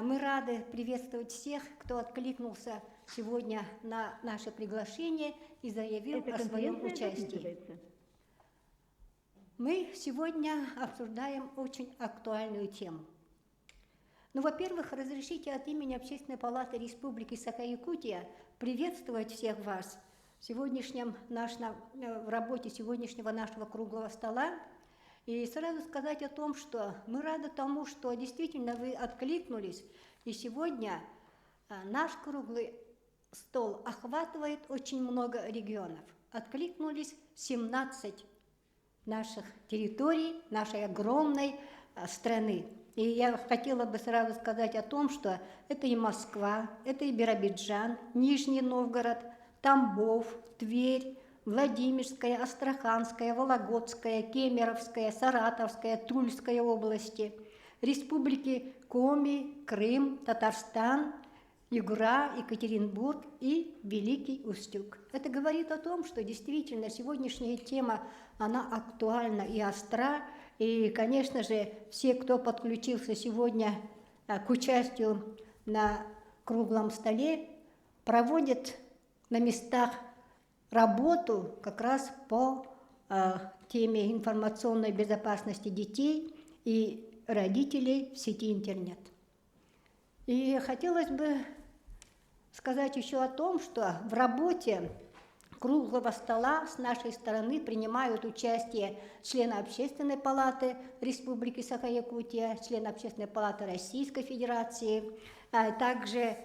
Мы рады приветствовать всех, кто откликнулся сегодня на наше приглашение и заявил о своем участии. Мы сегодня обсуждаем очень актуальную тему. Ну, во-первых, разрешите от имени Общественной палаты Республики Саха-Якутия приветствовать всех вас в работе сегодняшнего нашего круглого стола. И сразу сказать о том, что мы рады тому, что действительно вы откликнулись, и сегодня наш круглый стол охватывает очень много регионов. Откликнулись 17 наших территорий, нашей огромной страны. И я хотела бы сразу сказать о том, что это и Москва, это и Биробиджан, Нижний Новгород, Тамбов, Тверь, Владимирская, Астраханская, Вологодская, Кемеровская, Саратовская, Тульская области, республики Коми, Крым, Татарстан, Югра, Екатеринбург и Великий Устюг. Это говорит о том, что действительно сегодняшняя тема, она актуальна и остра. И, конечно же, все, кто подключился сегодня к участию на круглом столе, проводят на местах работу как раз по теме информационной безопасности детей и родителей в сети интернет. И хотелось бы сказать еще о том, что в работе круглого стола с нашей стороны принимают участие члены Общественной палаты Республики Саха-Якутия, члены Общественной палаты Российской Федерации, также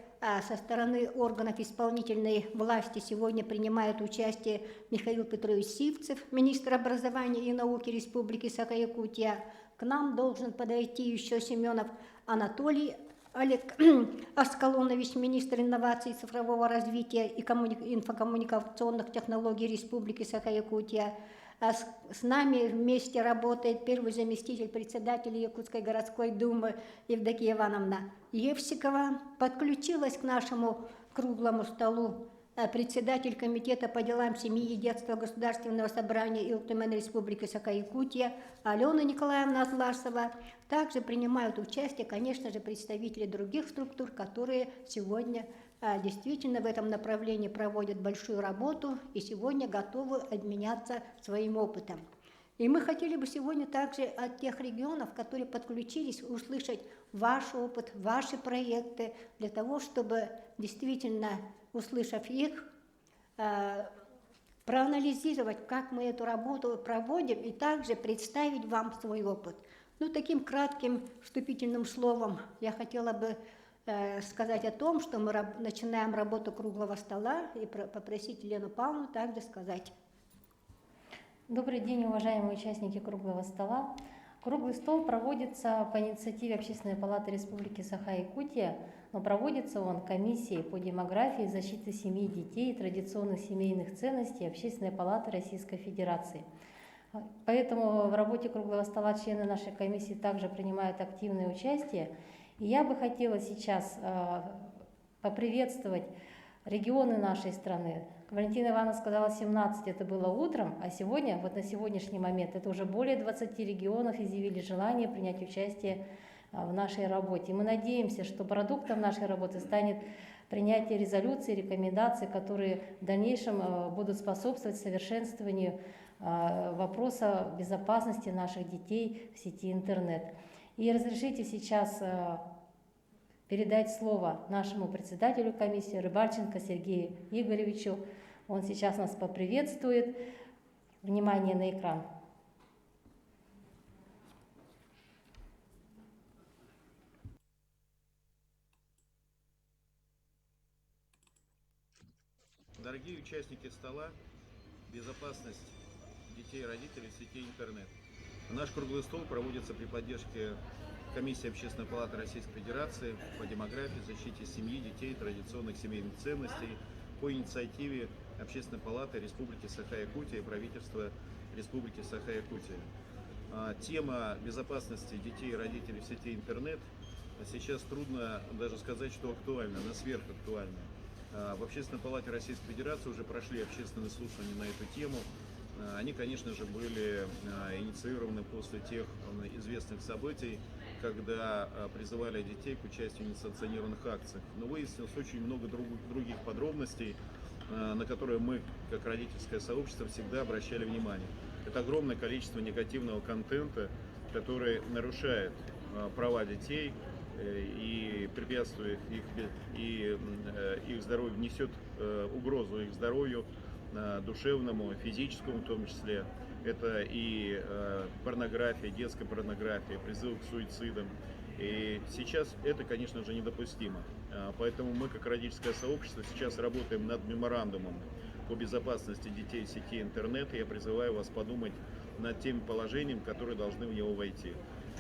со стороны органов исполнительной власти сегодня принимает участие Михаил Петрович Сивцев, министр образования и науки Республики Саха-Якутия. К нам должен подойти еще Семенов Анатолий Олег Аскалонович, министр инноваций, цифрового развития и инфокоммуникационных технологий Республики Саха-Якутия. С нами вместе работает первый заместитель председателя Якутской городской думы Евдокия Ивановна Евсикова. Подключилась к нашему круглому столу председатель комитета по делам семьи и детства Государственного собрания ИЛТМН Республики Саха-Якутия Алена Николаевна Атласова. Также принимают участие, конечно же, представители других структур, которые сегодня действительно в этом направлении проводят большую работу и сегодня готовы обменяться своим опытом. И мы хотели бы сегодня также от тех регионов, которые подключились, услышать ваш опыт, ваши проекты, для того, чтобы действительно, услышав их, проанализировать, как мы эту работу проводим, и также представить вам свой опыт. Ну, таким кратким вступительным словом я хотела бы сказать о том, что мы начинаем работу круглого стола, и попросить Елену Павловну также сказать. Добрый день, уважаемые участники круглого стола. Круглый стол проводится по инициативе Общественной палаты Республики Саха-Якутия, но проводится он комиссией по демографии, защите семьи, детей и традиционных семейных ценностей Общественной палаты Российской Федерации. Поэтому в работе круглого стола члены нашей комиссии также принимают активное участие. И я бы хотела сейчас поприветствовать регионы нашей страны. Валентина Ивановна сказала 17, это было утром, а сегодня, вот на сегодняшний момент, это уже более 20 регионов изъявили желание принять участие в нашей работе. Мы надеемся, что продуктом нашей работы станет принятие резолюций, рекомендаций, которые в дальнейшем будут способствовать совершенствованию вопроса безопасности наших детей в сети интернет. И разрешите сейчас передать слово нашему председателю комиссии Рыбальченко Сергею Игоревичу. Он сейчас нас поприветствует. Внимание на экран. Дорогие участники стола, безопасность детей и родителей в сети интернет. Наш круглый стол проводится при поддержке Комиссии Общественной палаты Российской Федерации по демографии, защите семьи, детей, традиционных семейных ценностей по инициативе Общественной палаты Республики Саха-Якутия и правительства Республики Саха-Якутия. Тема безопасности детей и родителей в сети интернет сейчас трудно даже сказать, что актуальна, она сверхактуальна. В Общественной палате Российской Федерации уже прошли общественные слушания на эту тему. Они, конечно же, были инициированы после тех известных событий, когда призывали детей к участию в несанкционированных акциях. Но выяснилось очень много других подробностей, на которые мы, как родительское сообщество, всегда обращали внимание. Это огромное количество негативного контента, который нарушает права детей и препятствует их здоровью, несет угрозу их здоровью, душевному, физическому в том числе. Это и порнография, детская порнография, призывы к суицидам. И сейчас это, конечно же, недопустимо. Поэтому мы, как родительское сообщество, сейчас работаем над меморандумом по безопасности детей в сети интернет. И я призываю вас подумать над теми положениями, которые должны в него войти.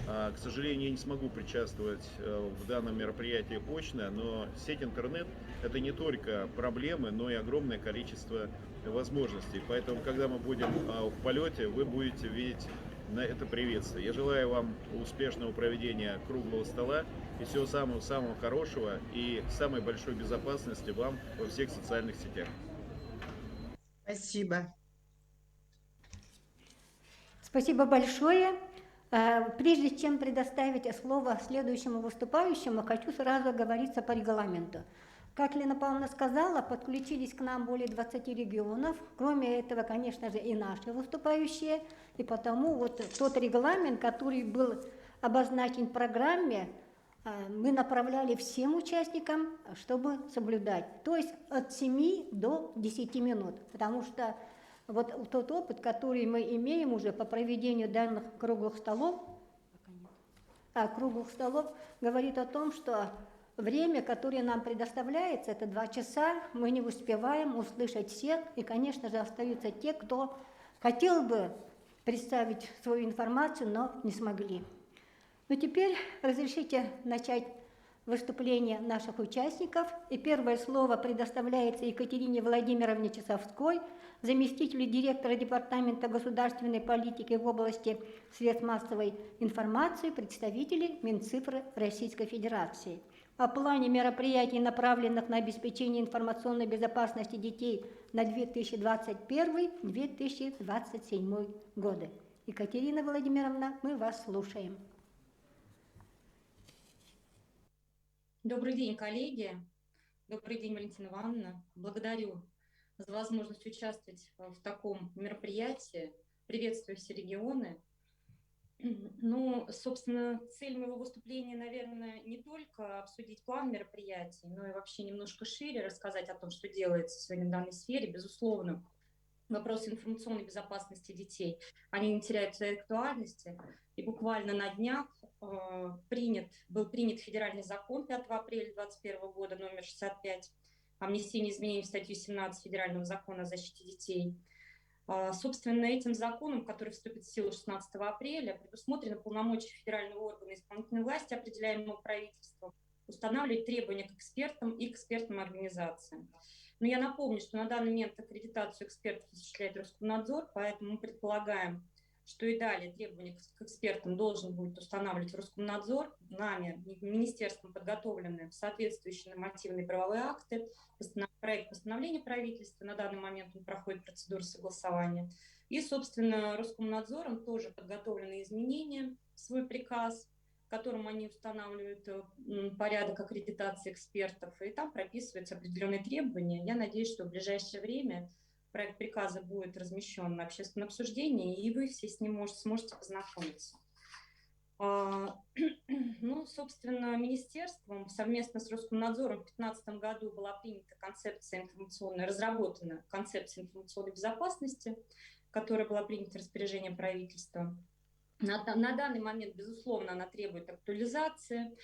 К сожалению, я не смогу причастствовать в данном мероприятии очно, но сеть интернет – это не только проблемы, но и огромное количество возможностей. Поэтому, когда мы будем в полете, вы будете видеть на это приветствие. Я желаю вам успешного проведения круглого стола и всего самого хорошего и самой большой безопасности вам во всех социальных сетях. Спасибо. Спасибо большое. Прежде чем предоставить слово следующему выступающему, хочу сразу оговориться по регламенту. Как Лена Павловна сказала, подключились к нам более 20 регионов, кроме этого, конечно же, и наши выступающие, и потому вот тот регламент, который был обозначен в программе, мы направляли всем участникам, чтобы соблюдать, то есть от 7 до 10 минут, потому что вот тот опыт, который мы имеем уже по проведению данных круглых столов, говорит о том, что время, которое нам предоставляется, это 2 часа, мы не успеваем услышать всех, и, конечно же, остаются те, кто хотел бы представить свою информацию, но не смогли. Но теперь разрешите начать выступление наших участников. И первое слово предоставляется Екатерине Владимировне Часовской, заместителю директора Департамента государственной политики в области средств массовой информации, представителей Минцифры Российской Федерации. О плане мероприятий, направленных на обеспечение информационной безопасности детей на 2021-2027 годы. Екатерина Владимировна, мы вас слушаем. Добрый день, коллеги. Добрый день, Валентина Ивановна. Благодарю за возможность участвовать в таком мероприятии. Приветствую все регионы. Ну, собственно, цель моего выступления, наверное, не только обсудить план мероприятий, но и вообще немножко шире рассказать о том, что делается сегодня в данной сфере. Безусловно, вопросы информационной безопасности детей, они не теряют своей актуальности. И буквально на днях был принят федеральный закон 5 апреля 2021 года, номер 65, о внесении изменений в статью 17 Федерального закона о защите детей. Собственно, этим законом, который вступит в силу 16 апреля, предусмотрено полномочия федерального органа исполнительной власти, определяемого правительством, устанавливать требования к экспертам и к экспертным организациям. Но я напомню, что на данный момент аккредитацию экспертов осуществляет Роскомнадзор, поэтому мы предполагаем, что и далее требования к экспертам должен будет устанавливать Роскомнадзор. Нами, министерством, подготовлены соответствующие нормативные правовые акты, проект постановления правительства, на данный момент он проходит процедуру согласования. И, собственно, Роскомнадзором тоже подготовлены изменения в свой приказ, в котором они устанавливают порядок аккредитации экспертов, и там прописываются определенные требования. Я надеюсь, что в ближайшее время проект приказа будет размещен на общественном обсуждении, и вы все с ним сможете познакомиться. Ну, собственно, министерством совместно с Роскомнадзором в 2015 году была принята разработана концепция информационной безопасности, которая была принята распоряжением правительства. На данный момент, безусловно, она требует актуализации.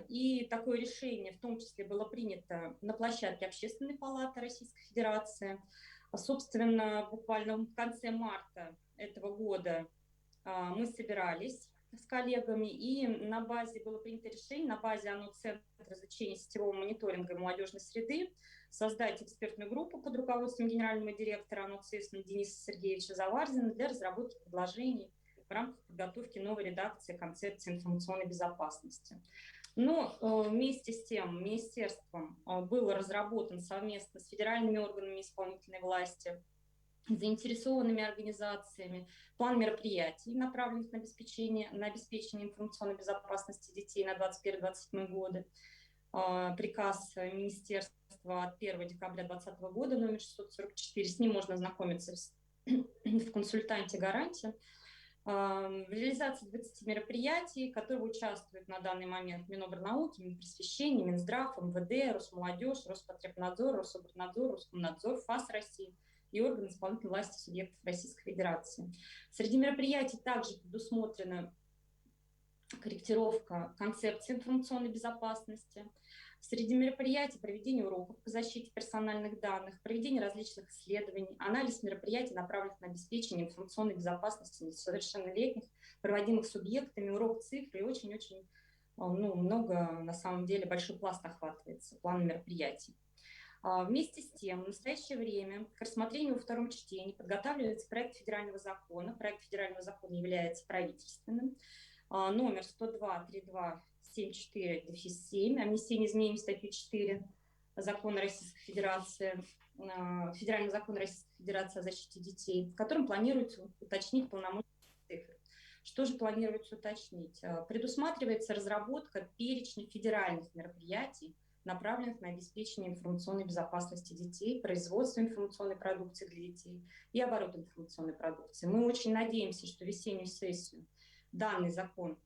И такое решение в том числе было принято на площадке Общественной палаты Российской Федерации. Собственно, буквально в конце марта этого года мы собирались с коллегами, и на базе было принято решение, на базе Центра изучения сетевого мониторинга и молодежной среды, создать экспертную группу под руководством генерального директора Дениса Сергеевича Заварзина для разработки предложений в рамках подготовки новой редакции концепции информационной безопасности. Но вместе с тем министерством был разработан совместно с федеральными органами исполнительной власти заинтересованными организациями, план мероприятий, направленных на обеспечение информационной безопасности детей на 2021-2027 годы, приказ Министерства от 1 декабря 2020 года номер 644, с ним можно ознакомиться в консультанте «Гарантия». В реализации 20 мероприятий, которые участвуют на данный момент Минобрнауки, Минпросвещения, Минздрав, МВД, Росмолодежь, Роспотребнадзор, Рособорнадзор, Роскомнадзор, ФАС России и органы исполнительной власти субъектов Российской Федерации. Среди мероприятий также предусмотрена корректировка концепции информационной безопасности. Среди мероприятий проведение уроков по защите персональных данных, проведение различных исследований, анализ мероприятий, направленных на обеспечение информационной безопасности несовершеннолетних, проводимых субъектами, урок цифр и очень-очень много, на самом деле, большой пласт охватывается план мероприятий. Вместе с тем, в настоящее время к рассмотрению во втором чтении подготавливается проект федерального закона. Проект федерального закона является правительственным. Номер 102-3274-7 о внесении изменений в статью 4 Закона Российской Федерации, Федерального закона Российской Федерации о защите детей, в котором планируется уточнить полномочия цифр. Что же планируется уточнить? Предусматривается разработка перечня федеральных мероприятий, направленных на обеспечение информационной безопасности детей, производство информационной продукции для детей и оборот информационной продукции. Мы очень надеемся, что в весеннюю сессию данный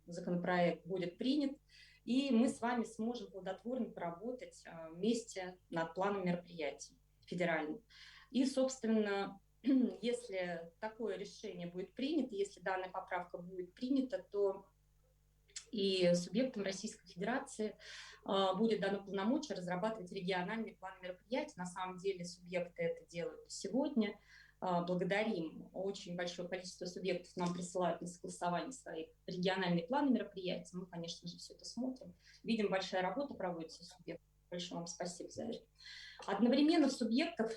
законопроект будет принят, и мы с вами сможем плодотворно поработать вместе над планом мероприятий федеральным. И, собственно, если такое решение будет принято, если данная поправка будет принята, то и субъектам Российской Федерации будет дано полномочия разрабатывать региональные планы мероприятий. На самом деле субъекты это делают сегодня. Благодарим. Очень большое количество субъектов нам присылают на согласование своих региональные планы мероприятий. Мы, конечно же, все это смотрим. Видим, большая работа проводится у субъектов. Большое вам спасибо за это. Одновременно субъектов,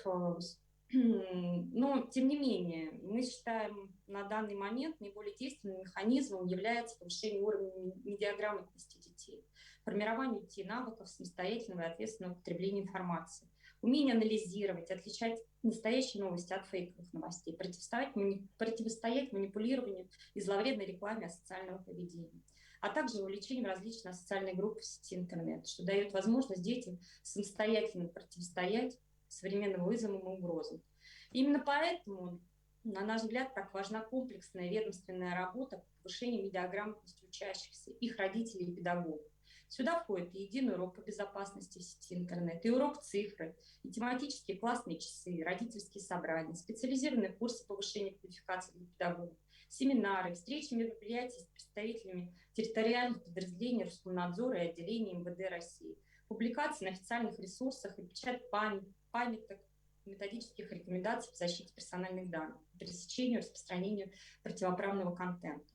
но тем не менее, мы считаем на данный момент наиболее действенным механизмом является повышение уровня медиаграмотности детей, формирование детей навыков самостоятельного и ответственного потребления информации, умение анализировать, отличать настоящие новости от фейковых новостей, противостоять манипулированию и зловредной рекламе асоциального поведения, а также вовлечением различных социальных групп в сети интернет, что дает возможность детям самостоятельно противостоять современным вызовам и угрозам. Именно поэтому, на наш взгляд, так важна комплексная ведомственная работа по повышению медиаграмотности учащихся, их родителей и педагогов. Сюда входит и единый урок по безопасности в сети интернет, и урок цифры, и тематические классные часы, родительские собрания, специализированные курсы повышения квалификации для педагогов, семинары, встречи, мероприятия с представителями территориальных подразделений Роскомнадзора и отделений МВД России, публикации на официальных ресурсах и печать памяток, методических рекомендаций по защите персональных данных, пресечению и распространению противоправного контента.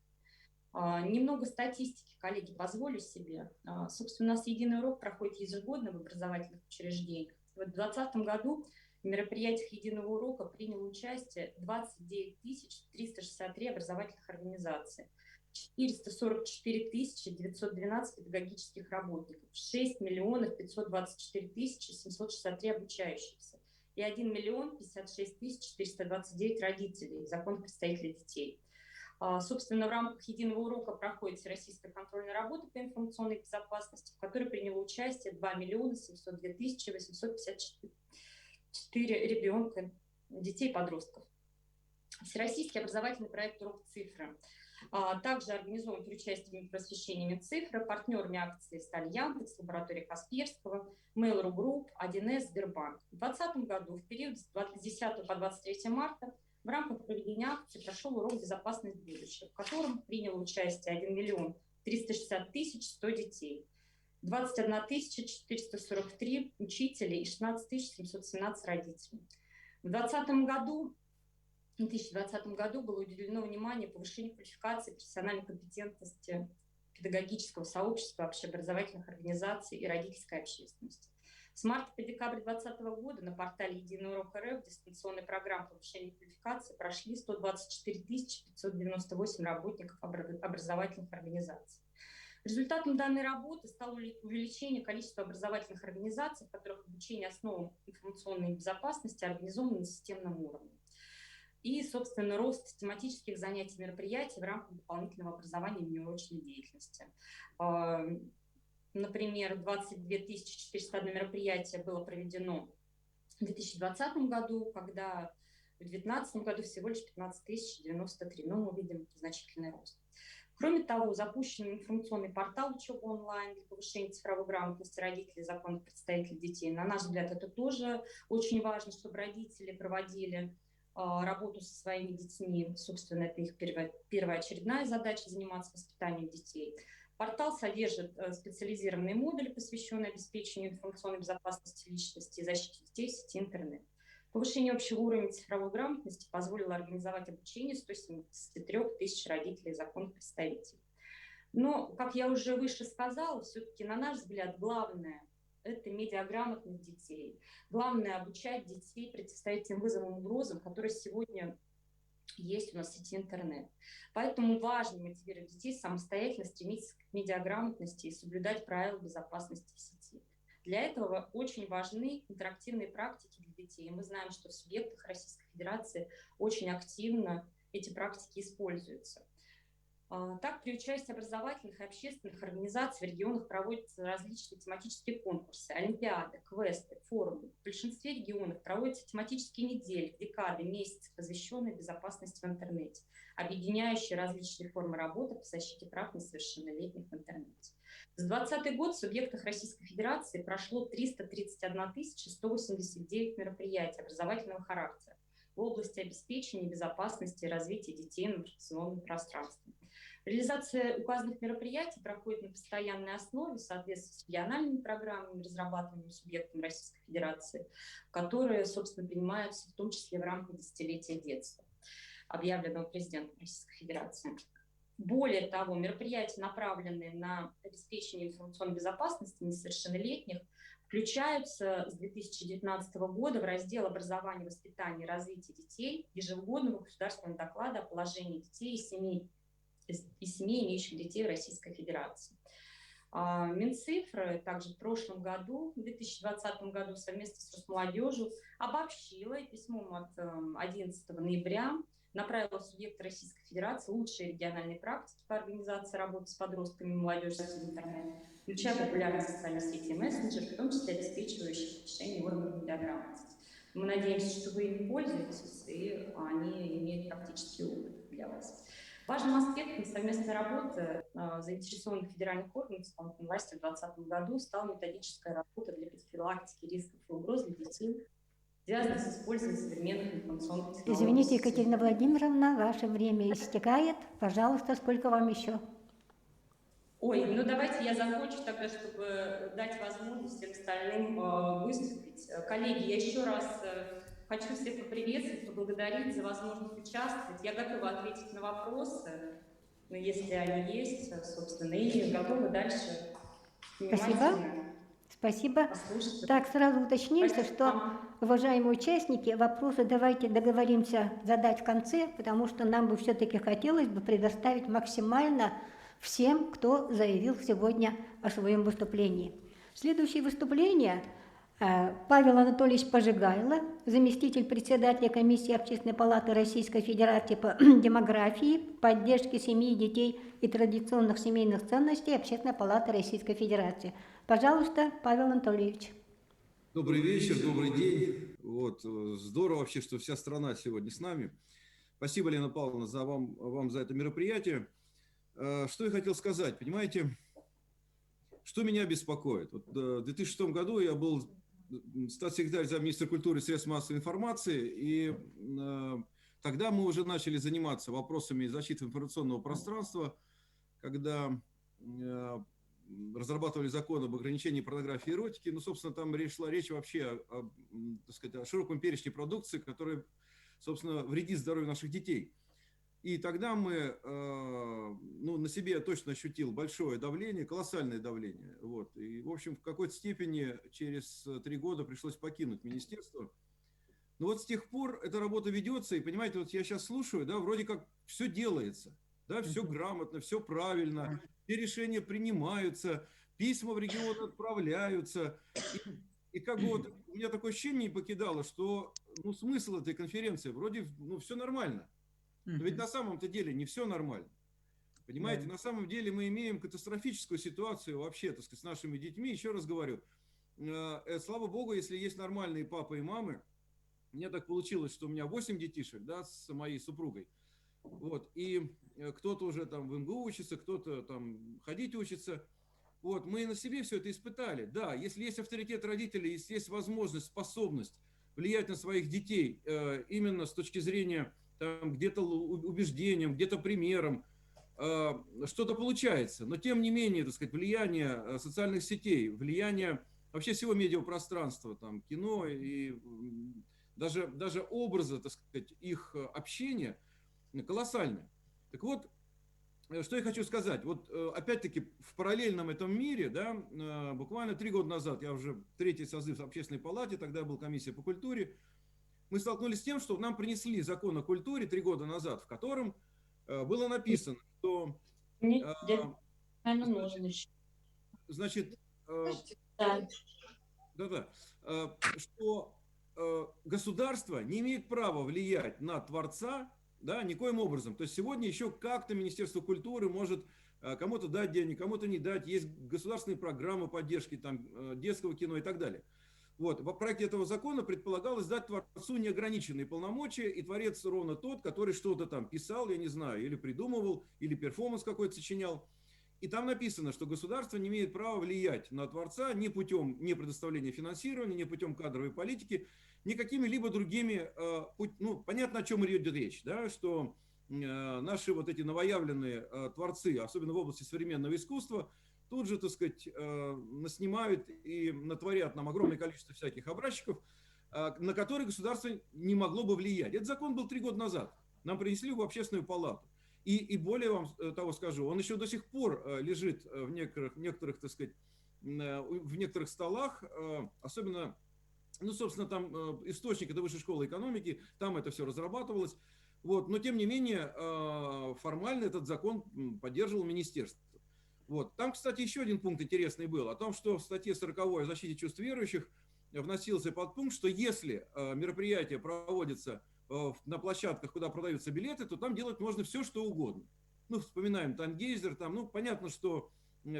Немного статистики, коллеги, позволю себе. Собственно, у нас единый урок проходит ежегодно в образовательных учреждениях. В 2020 году в мероприятиях единого урока приняло участие 29 363 образовательных организаций, 444 912 педагогических работников, 6 524 763 обучающихся и 1 56 429 родителей, законных представителей детей. Собственно, в рамках единого урока проходит всероссийская контрольная работа по информационной безопасности, в которой приняло участие 2 702 854 ребенка, детей и подростков. Всероссийский образовательный проект «Урок цифры». Также организован при участии Минпросвещения Минцифры, партнерами акции стали Яндекс, лаборатория Касперского, Mail.ru Group, 1С, Сбербанк. В 2020 году, в период с 10 по 23 марта, в рамках проведения акции прошел урок «Безопасность будущего», в котором приняло участие 1 360 100 детей, 21 443 учителей и 16 717 родителей. В 2020 году было уделено внимание повышению квалификации, профессиональной компетентности педагогического сообщества, общеобразовательных организаций и родительской общественности. С марта по декабрь 2020 года на портале «Единый урок РФ» дистанционной программы повышения квалификации прошли 124 598 работников образовательных организаций. Результатом данной работы стало увеличение количества образовательных организаций, в которых обучение основам информационной безопасности организовано на системном уровне. и, собственно, рост тематических занятий и мероприятий в рамках дополнительного образования и внеурочной деятельности. Например, 22 401 мероприятие было проведено в 2020 году, когда в 2019 году всего лишь 15 093. Но мы видим значительный рост. Кроме того, запущен информационный портал «Учеба онлайн» для повышения цифровой грамотности родителей, законных представителей детей. На наш взгляд, это тоже очень важно, чтобы родители проводили работу со своими детьми. Собственно, это их первоочередная задача — заниматься воспитанием детей. Портал содержит специализированные модули, посвященные обеспечению информационной безопасности личности и защите детей в сети интернет. Повышение общего уровня цифровой грамотности позволило организовать обучение 173 тысяч родителей и законных представителей. Но, как я уже выше сказала, все-таки, на наш взгляд, главное – это медиаграмотность детей. Главное – обучать детей противостоять тем вызовам и угрозам, которые сегодня есть у нас в сети интернет. Поэтому важно мотивировать детей самостоятельно стремиться к медиаграмотности и соблюдать правила безопасности в сети. Для этого очень важны интерактивные практики для детей. Мы знаем, что в субъектах Российской Федерации очень активно эти практики используются. Так, при участии образовательных и общественных организаций в регионах проводятся различные тематические конкурсы, олимпиады, квесты, форумы. В большинстве регионов проводятся тематические недели, декады, месяцы, посвященные безопасности в интернете, объединяющие различные формы работы по защите прав несовершеннолетних в интернете. За 2020 год в субъектах Российской Федерации прошло 331 189 мероприятий образовательного характера в области обеспечения безопасности и развития детей в информационном пространстве. Реализация указанных мероприятий проходит на постоянной основе в соответствии с региональными программами, разрабатываемыми субъектами Российской Федерации, которые, собственно, принимаются в том числе в рамках десятилетия детства, объявленного президентом Российской Федерации. Более того, мероприятия, направленные на обеспечение информационной безопасности несовершеннолетних, включаются с 2019 года в раздел «Образование, воспитание и развитие детей» ежегодного государственного доклада о положении детей и семей, имеющих детей в Российской Федерации. Минцифры также в прошлом году, в 2020 году, совместно с Росмолодежью обобщила и письмом от 11 ноября направила в субъекты Российской Федерации лучшие региональные практики по организации работы с подростками и молодежью в интернете, включая популярные социальные сети и мессенджеры, в том числе обеспечивающие повышение уровня медиаграмотности. Мы надеемся, что вы ими пользуетесь, и они имеют практический опыт для вас. Важным аспектом совместной работы заинтересованных федеральных органов исполнительной власти в 2020 году стала методическая работа для профилактики рисков и угроз для детей, связанных с использованием современных информационных технологий. Извините, Екатерина Владимировна, ваше время истекает. Пожалуйста, сколько вам еще? Ой, ну давайте я закончу тогда, чтобы дать возможность всем остальным выступить. Коллеги, я еще раз хочу всех поприветствовать, поблагодарить за возможность участвовать. Я готова ответить на вопросы, если они есть, собственно, и готова дальше внимательно Спасибо. послушать. Так, сразу уточнимся, Спасибо что, вам. уважаемые участники, вопросы давайте договоримся задать в конце, потому что нам бы все-таки хотелось бы предоставить максимально всем, кто заявил сегодня о своем выступлении. Следующее выступление Павел Анатольевич Пожигайло, заместитель председателя комиссии Общественной палаты Российской Федерации по демографии, поддержке семьи, детей и традиционных семейных ценностей Общественной палаты Российской Федерации. Пожалуйста, Павел Анатольевич. Добрый вечер, добрый день. Вот, здорово вообще, что вся страна сегодня с нами. Спасибо, Лена Павловна, вам за это мероприятие. Что я хотел сказать, понимаете, что меня беспокоит? Вот в 2006 году я был статс-секретарь замминистра культуры и средств массовой информации, и тогда мы уже начали заниматься вопросами защиты информационного пространства, когда разрабатывали закон об ограничении порнографии и эротики. Ну, собственно, там шла речь вообще так сказать, о широком перечне продукции, которая, собственно, вредит здоровью наших детей. И тогда мы, на себе я точно ощутил большое давление, колоссальное давление. Вот. И, в общем, в какой-то степени через 3 года пришлось покинуть министерство. Но вот с тех пор эта работа ведется, и, понимаете, вот я сейчас слушаю, да, вроде как все делается, да, все грамотно, все правильно, все решения принимаются, письма в регион отправляются. И И как бы вот у меня такое ощущение не покидало, что ну, смысл этой конференции вроде ну, все нормально. Но ведь на самом-то деле не все нормально. Понимаете, Да. на самом деле мы имеем катастрофическую ситуацию вообще, так сказать, с нашими детьми. Еще раз говорю, слава богу, если есть нормальные папы и мамы. Мне так получилось, что у меня 8 детишек, да, с моей супругой. Вот, и кто-то уже там в МГУ учится, кто-то там ходить учится. Вот, мы на себе все это испытали. Да, если есть авторитет родителей, если есть возможность, способность влиять на своих детей, именно с точки зрения там, где-то убеждением, где-то примером, что-то получается. Но тем не менее, так сказать, влияние социальных сетей, влияние вообще всего медиапространства, там, кино и даже образа, так сказать, их общения колоссальное. Так вот, что я хочу сказать. Вот опять-таки в параллельном этом мире, да, буквально 3 года назад, я уже третий созыв Общественной палаты, тогда была комиссия по культуре, мы столкнулись с тем, что нам принесли закон о культуре 3 года назад, в котором было написано, что значит, Да. да-да, что государство не имеет права влиять на творца, да, никоим образом. То есть сегодня еще как-то Министерство культуры может кому-то дать денег, кому-то не дать. Есть государственные программы поддержки там, детского кино и так далее. Вот. В проекте этого закона предполагалось дать творцу неограниченные полномочия, и творец ровно тот, который что-то там писал, я не знаю, или придумывал, или перформанс какой-то сочинял. И там написано, что государство не имеет права влиять на творца ни путем не предоставления финансирования, ни путем кадровой политики, ни какими-либо другими, ну, понятно, о чем идет речь, да, что наши вот эти новоявленные творцы, особенно в области современного искусства, тут же, так сказать, наснимают и натворят нам огромное количество всяких образчиков, на которые государство не могло бы влиять. Этот закон был 3 года назад. Нам принесли его в Общественную палату. И более вам того скажу, он еще до сих пор лежит в некоторых, так сказать, в некоторых столах, особенно, ну, собственно, там источник это Высшая школа экономики, там это все разрабатывалось. Вот. Но, тем не менее, формально этот закон поддерживал министерство. Вот. Там, кстати, еще один пункт интересный был, о том, что в статье 40 о защите чувств верующих вносился подпункт, что если мероприятие проводится на площадках, куда продаются билеты, то там делать можно все, что угодно. Ну, вспоминаем Тангейзер, там, ну, понятно, что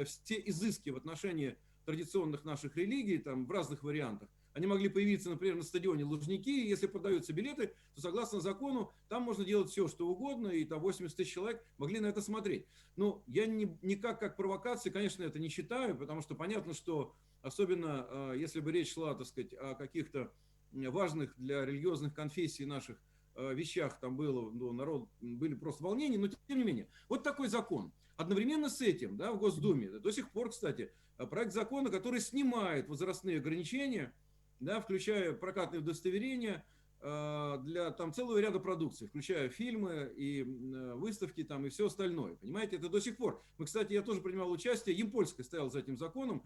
все изыски в отношении традиционных наших религий, там, в разных вариантах, они могли появиться, например, на стадионе Лужники, и если продаются билеты, то, согласно закону, там можно делать все, что угодно, и там 80 тысяч человек могли на это смотреть. Но я никак как провокации, конечно, это не считаю, потому что понятно, что особенно если бы речь шла, так сказать, о каких-то важных для религиозных конфессий наших вещах, там было, ну, народ, были просто волнения, но тем не менее. Вот такой закон. Одновременно с этим, да, в Госдуме, до сих пор, кстати, проект закона, который снимает возрастные ограничения, да, включая прокатные удостоверения для там целого ряда продукций, включая фильмы и выставки там и все остальное. Понимаете, это до сих пор. Мы, кстати, я тоже принимал участие, Ямпольская стоял за этим законом,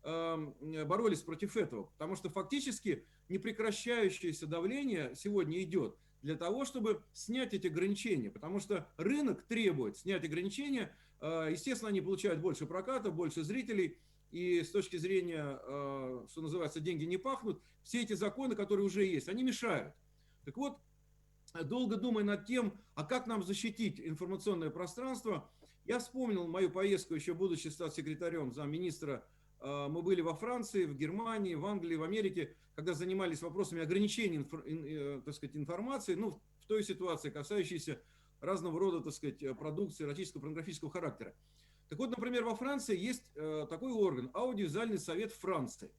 боролись против этого, потому что фактически непрекращающееся давление сегодня идет для того, чтобы снять эти ограничения, потому что рынок требует снять ограничения, естественно, они получают больше проката, больше зрителей, и с точки зрения, что называется, деньги не пахнут, все эти законы, которые уже есть, они мешают. Так вот, долго думая над тем, а как нам защитить информационное пространство, я вспомнил мою поездку, еще будучи статс-секретарем замминистра. Мы были во Франции, в Германии, в Англии, в Америке, когда занимались вопросами ограничения, так сказать, информации, ну, в той ситуации, касающейся разного рода, так сказать, продукции эротического, порнографического характера. Так вот, например, во Франции есть такой орган, аудиовизуальный совет Франции.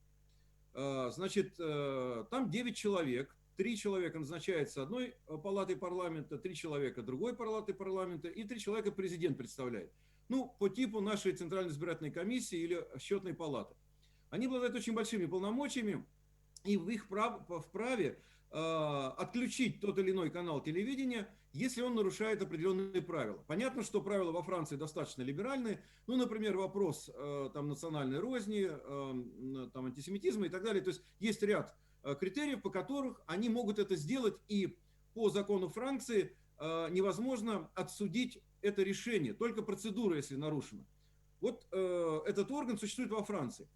Значит, там 9 человек, 3 человека назначаются одной палатой парламента, 3 человека другой палатой парламента и 3 человека президент представляет. Ну, по типу нашей Центральной избирательной комиссии или счетной палаты. Они обладают очень большими полномочиями, и в их вправе отключить тот или иной канал телевидения, если он нарушает определенные правила. Понятно, что правила во Франции достаточно либеральные. Ну, например, вопрос там, национальной розни, там, антисемитизма и так далее. То есть есть ряд критериев, по которых они могут это сделать, и по закону Франции невозможно отсудить это решение, только процедура, если нарушена. Вот этот орган существует во Франции.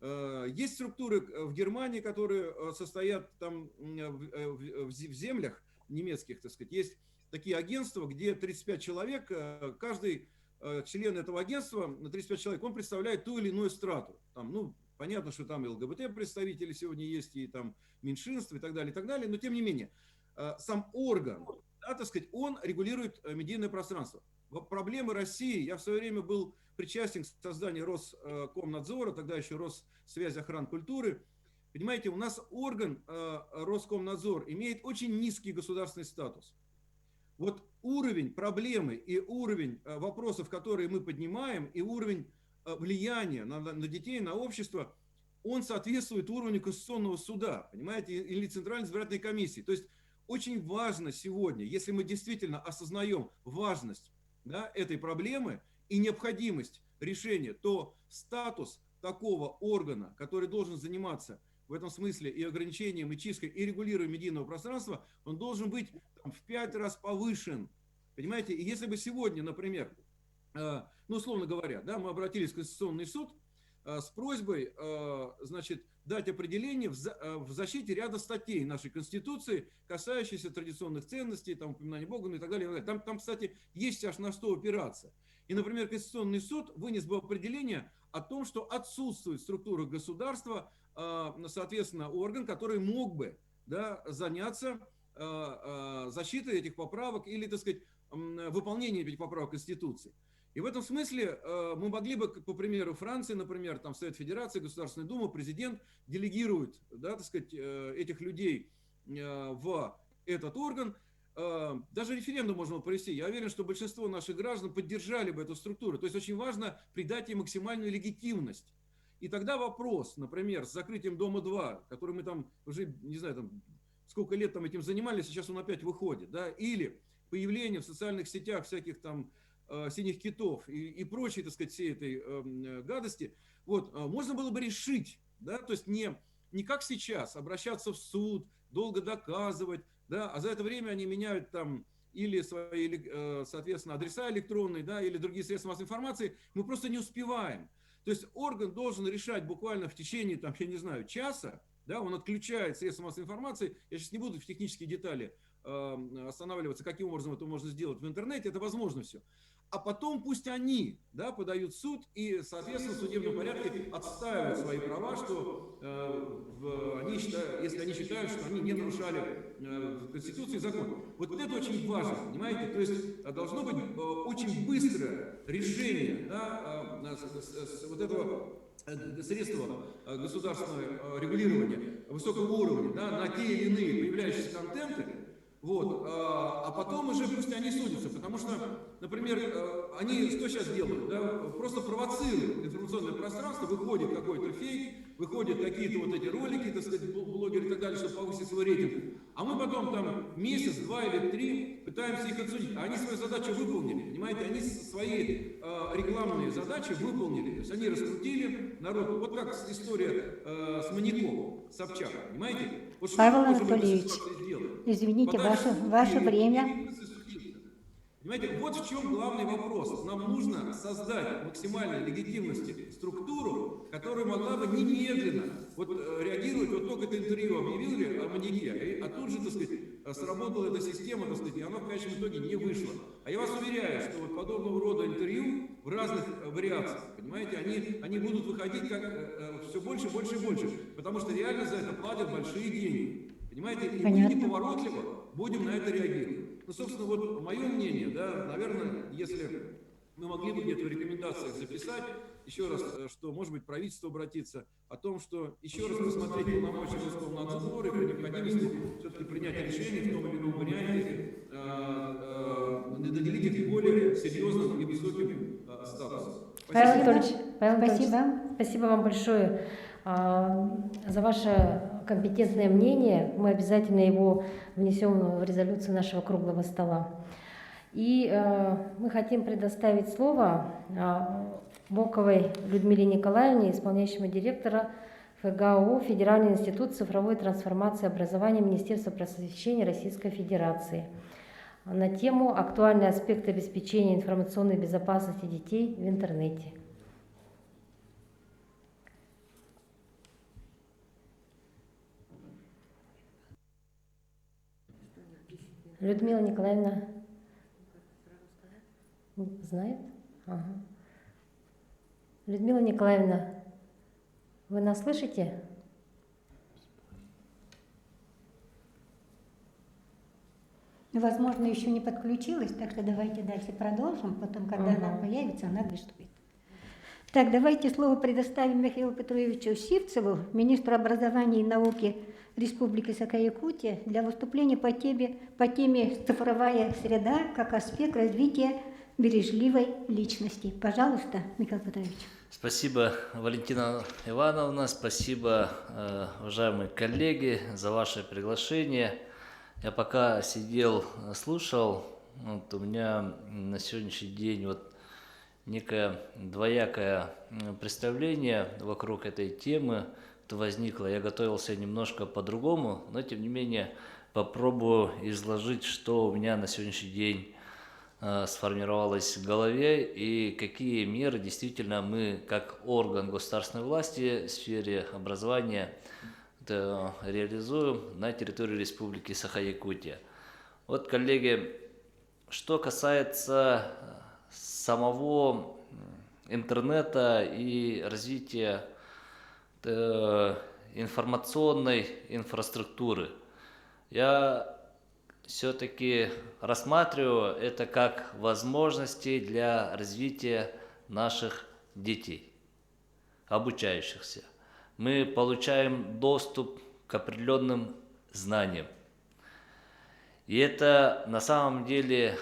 Есть структуры в Германии, которые состоят там в землях немецких, так сказать. Есть такие агентства, где 35 человек, каждый член этого агентства, на 35 человек, он представляет ту или иную страту. Там, ну, понятно, что там и ЛГБТ-представители сегодня есть, и там меньшинства и так далее, но тем не менее, сам орган, да, так сказать, он регулирует медийное пространство. Проблемы России, я в свое время был причастен к созданию Роскомнадзора, тогда еще Россвязьохранкультуры. Понимаете, у нас орган Роскомнадзор имеет очень низкий государственный статус. Вот уровень проблемы и уровень вопросов, которые мы поднимаем, и уровень влияния на детей, на общество, он соответствует уровню Конституционного суда, понимаете, или Центральной избирательной комиссии. То есть очень важно сегодня, если мы действительно осознаем важность, да, этой проблемы и необходимость решения, то статус такого органа, который должен заниматься в этом смысле и ограничением, и чисткой, и регулированием медийного пространства, он должен быть там, в 5 раз повышен. Понимаете, и если бы сегодня, например, ну, условно говоря, да, мы обратились в Конституционный суд с просьбой, значит, дать определение в защите ряда статей нашей Конституции, касающихся традиционных ценностей, там, упоминания Бога, ну, и так далее. Там, кстати, есть аж на что опираться. И, например, Конституционный суд вынес бы определение о том, что отсутствует в структурах государства, соответственно, орган, который мог бы, да, заняться защитой этих поправок или, так сказать, выполнением этих поправок Конституции. И в этом смысле мы могли бы, по примеру Франции, например, там Совет Федерации, Государственная Дума, президент делегирует, да, так сказать, этих людей в этот орган. Даже референдум можно провести. Я уверен, что большинство наших граждан поддержали бы эту структуру. То есть очень важно придать ей максимальную легитимность. И тогда вопрос, например, с закрытием Дома-2, который мы там уже, не знаю, там, сколько лет там этим занимались, сейчас он опять выходит, да, или появление в социальных сетях всяких там синих китов и прочей, так сказать, всей этой гадости, вот, можно было бы решить, да, то есть не как сейчас, обращаться в суд, долго доказывать, да, а за это время они меняют там или свои, соответственно, адреса электронные, да, или другие средства массовой информации, мы просто не успеваем. То есть орган должен решать буквально в течение, там, я не знаю, часа, да, он отключает средства массовой информации, я сейчас не буду в технические детали останавливаться, каким образом это можно сделать в интернете, это возможно все. А потом пусть они, да, подают в суд и, соответственно, в судебном порядке отстаивают свои права, что если они считают, что они не нарушали Конституцию и закон. Вот это очень важно, понимаете? То есть должно быть очень быстрое решение, да, вот этого средства государственного регулирования высокого уровня, да, на те или иные появляющиеся контенты. Вот. А потом уже пусть они судятся, потому что, например, они что сейчас делают? Да? Просто провоцируют информационное пространство, выходит какой-то фейк, выходят какие-то вот эти ролики, так сказать, блогеры и так далее, чтобы повысить свой рейтинг. А мы потом там месяц, 2 или 3 пытаемся их отсудить. А они свою задачу выполнили, понимаете? Они свои рекламные задачи выполнили. То есть они раскрутили народ. Вот как история с Маньяком, Собчак, понимаете? Вот Павел Анатольевич, извините, ваше время. Понимаете, вот в чем главный вопрос. Нам нужно создать максимальной легитимности структуру, которая могла бы немедленно вот, реагировать. Вот только это интервью объявили о маньяке, а тут же, так сказать, сработала эта система, так сказать, и она в конечном итоге не вышла. А я вас уверяю, что вот подобного рода интервью в разных вариациях, понимаете, они будут выходить как все больше, больше и больше, потому что реально за это платят большие деньги. Понимаете, и мы неповоротливо будем на это реагировать. Ну, собственно, вот мое мнение, да, наверное, если мы могли бы где-то в рекомендациях записать, еще раз, что, может быть, правительство обратиться о том, что еще раз посмотреть полномочия Роскомнадзора и при необходимости все-таки принять решение в том или ином варианте, наделить их более серьезным и высоким статусом. Павел Анатольевич, Спасибо. Спасибо вам большое за ваше компетентное мнение. Мы обязательно его внесем в резолюцию нашего круглого стола. И мы хотим предоставить слово Боковой Людмиле Николаевне, исполняющему директора ФГАО Федеральный институт цифровой трансформации образования Министерства просвещения Российской Федерации на тему «Актуальные аспекты обеспечения информационной безопасности детей в интернете». Людмила Николаевна знает? Ага. Людмила Николаевна, вы нас слышите? Возможно, еще не подключилась, так что давайте дальше продолжим. Потом, когда она появится, она выступит. Так, давайте слово предоставим Михаилу Петровичу Сивцеву, министру образования и науки Республики Саха-Якутия, для выступления по теме «Цифровая среда как аспект развития бережливой личности». Пожалуйста, Михаил Петрович. Спасибо, Валентина Ивановна, спасибо, уважаемые коллеги, за ваше приглашение. Я пока сидел, слушал, вот у меня на сегодняшний день вот некое двоякое представление вокруг этой темы возникло. Я готовился немножко по-другому, но тем не менее попробую изложить, что у меня на сегодняшний день сформировалось в голове и какие меры действительно мы, как орган государственной власти в сфере образования, реализуем на территории Республики Саха-Якутия. Вот, коллеги, что касается самого интернета и развития информационной инфраструктуры, я все-таки рассматриваю это как возможности для развития наших детей, обучающихся. Мы получаем доступ к определенным знаниям. И это на самом деле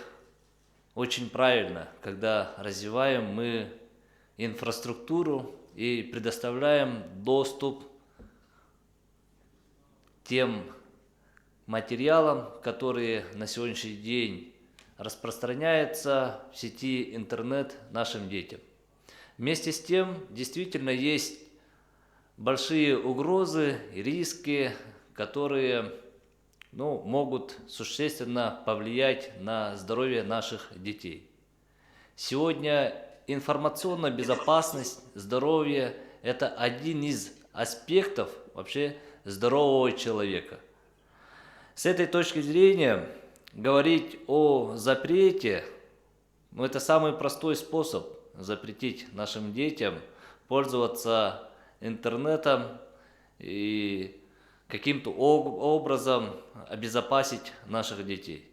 очень правильно, когда развиваем мы инфраструктуру и предоставляем доступ к тем материалам, которые на сегодняшний день распространяются в сети интернет нашим детям. Вместе с тем, действительно есть большие угрозы и риски, которые могут существенно повлиять на здоровье наших детей. Сегодня информационная безопасность, здоровье – это один из аспектов вообще здорового человека. С этой точки зрения говорить о запрете, это самый простой способ запретить нашим детям пользоваться интернетом и каким-то образом обезопасить наших детей.